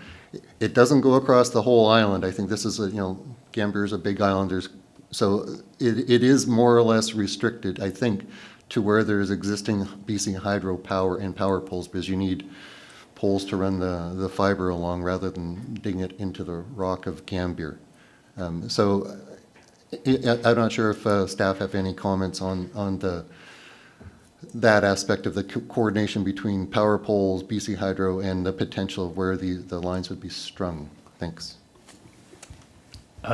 it doesn't go across the whole island. I think this is Gambier is a big island. So it is more or less restricted, I think, to where there's existing BC hydro power and power poles, because you need poles to run the fiber along rather than digging it into the rock of Gambier. So I'm not sure if staff have any comments on that aspect of the coordination between power poles, BC Hydro, and the potential of where the lines would be strung. Thanks.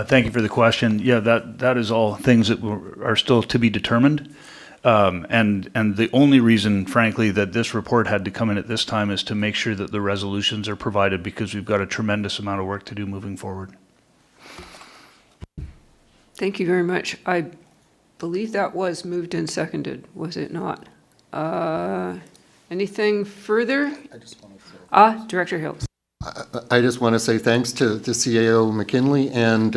Thank you for the question. Yeah, that is all things that are still to be determined. And the only reason, frankly, that this report had to come in at this time is to make sure that the resolutions are provided, because we've got a tremendous amount of work to do moving forward. Thank you very much. I believe that was moved and seconded, was it not? Anything further? I just want to say. Director Hills. I just want to say thanks to CAO McKinley and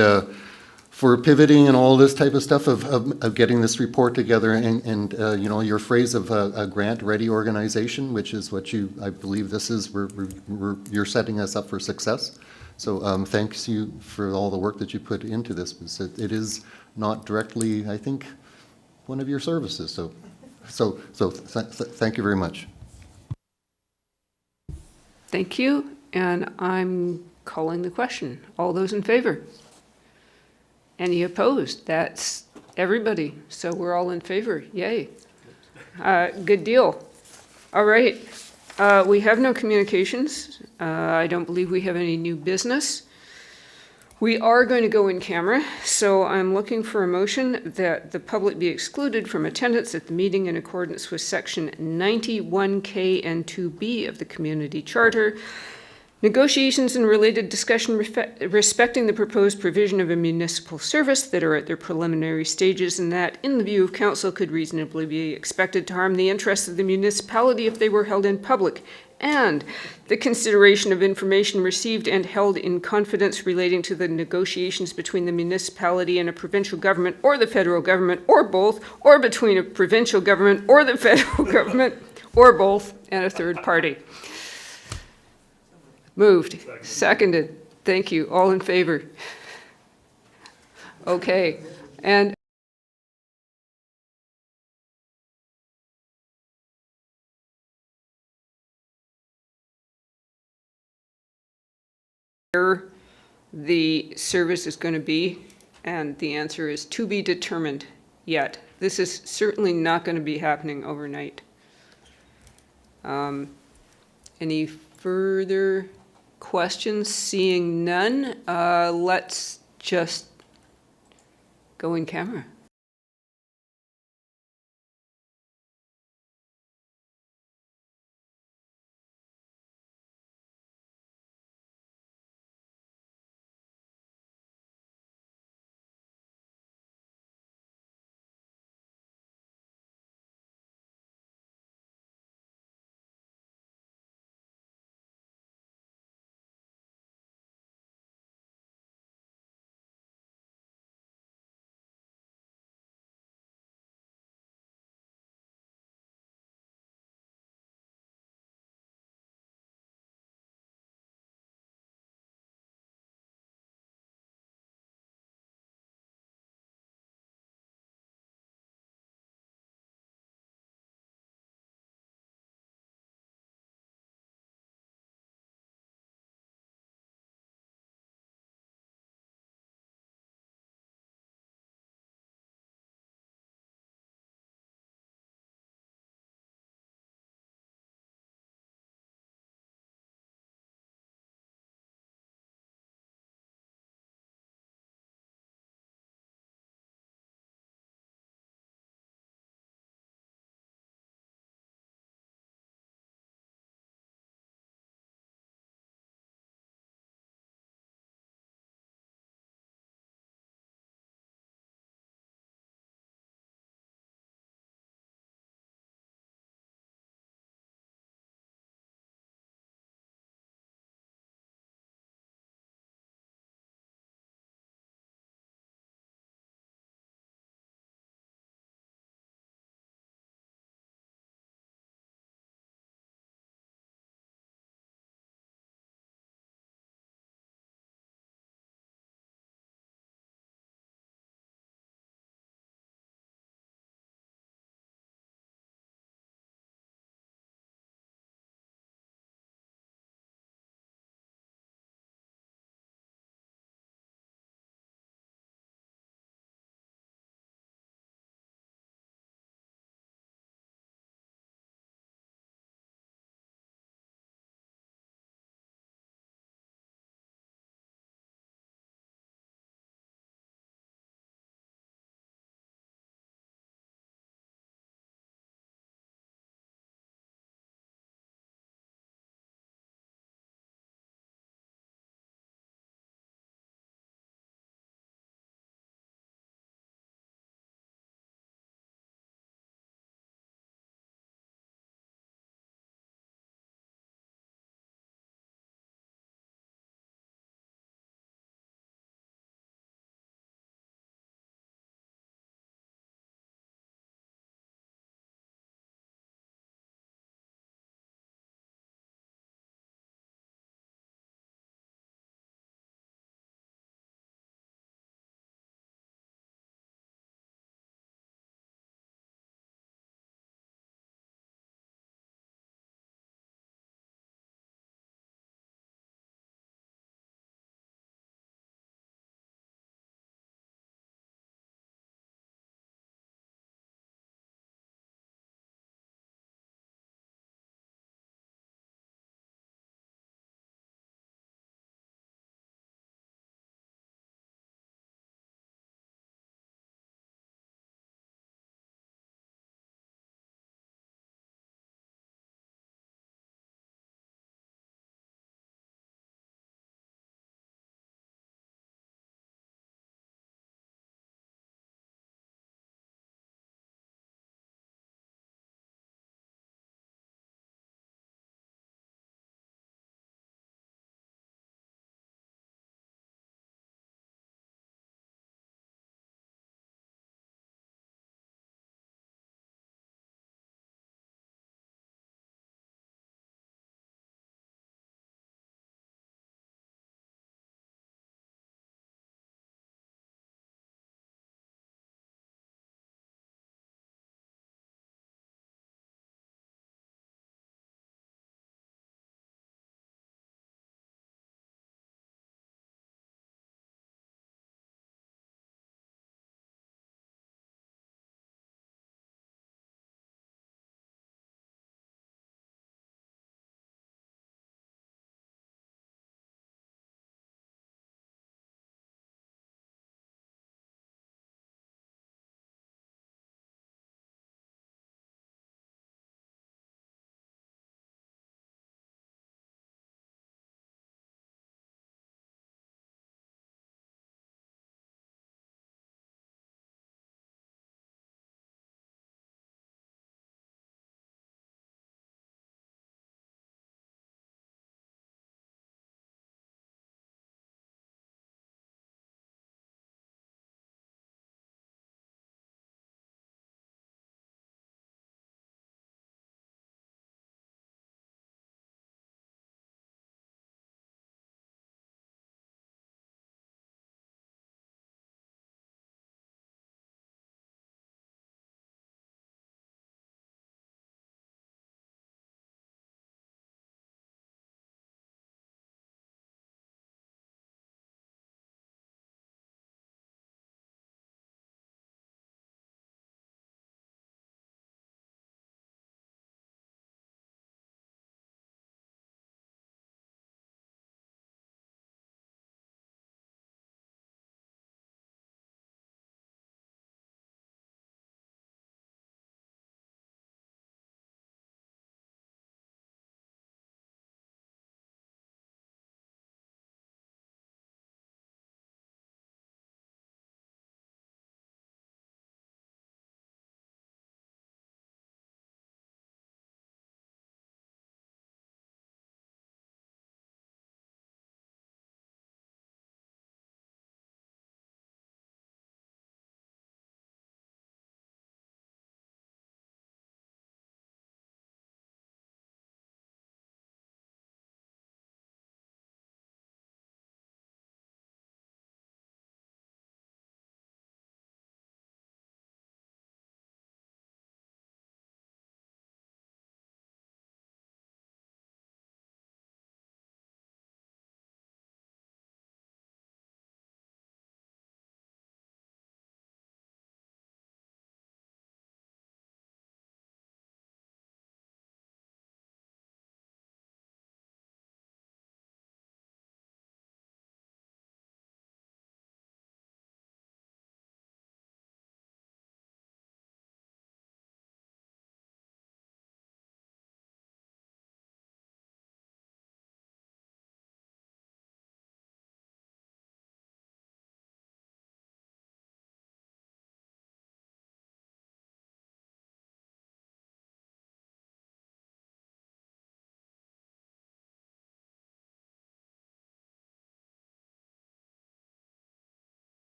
for pivoting and all this type of stuff of getting this report together, and your phrase of a grant-ready organization, which is what I believe this is. You're setting us up for success. So thanks you for all the work that you put into this, because it is not directly, I think, one of your services. So thank you very much. Thank you, and I'm calling the question. All those in favor? Any opposed? That's everybody. So we're all in favor. Yay. Good deal. All right. We have no communications. I don't believe we have any new business. We are going to go in camera, so I'm looking for a motion that the public be excluded from attendance at the meeting in accordance with Section 91K and 2B of the Community Charter. Negotiations and related discussion respecting the proposed provision of a municipal service that are at their preliminary stages, and that, in the view of council, could reasonably be expected to harm the interests of the municipality if they were held in public, and the consideration of information received and held in confidence relating to the negotiations between the municipality and a provincial government or the federal government, or both, or between a provincial government or the federal government, or both, and a third party. Moved. Seconded. Thank you. All in favor? Okay. And where the service is going to be, and the answer is to be determined yet. This is certainly not going to be happening overnight. Any further questions? Seeing none, let's just go in camera.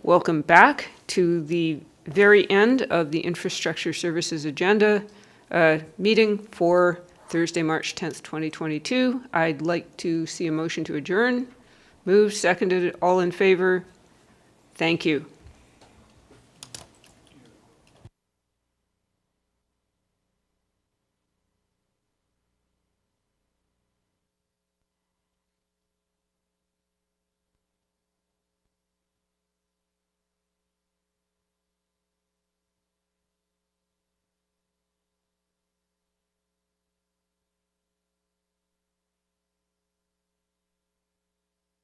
Welcome back to the very end of the Infrastructure Services Agenda meeting for Thursday, March 10th, 2022. I'd like to see a motion to adjourn. Moved, seconded, all in favor? Thank you.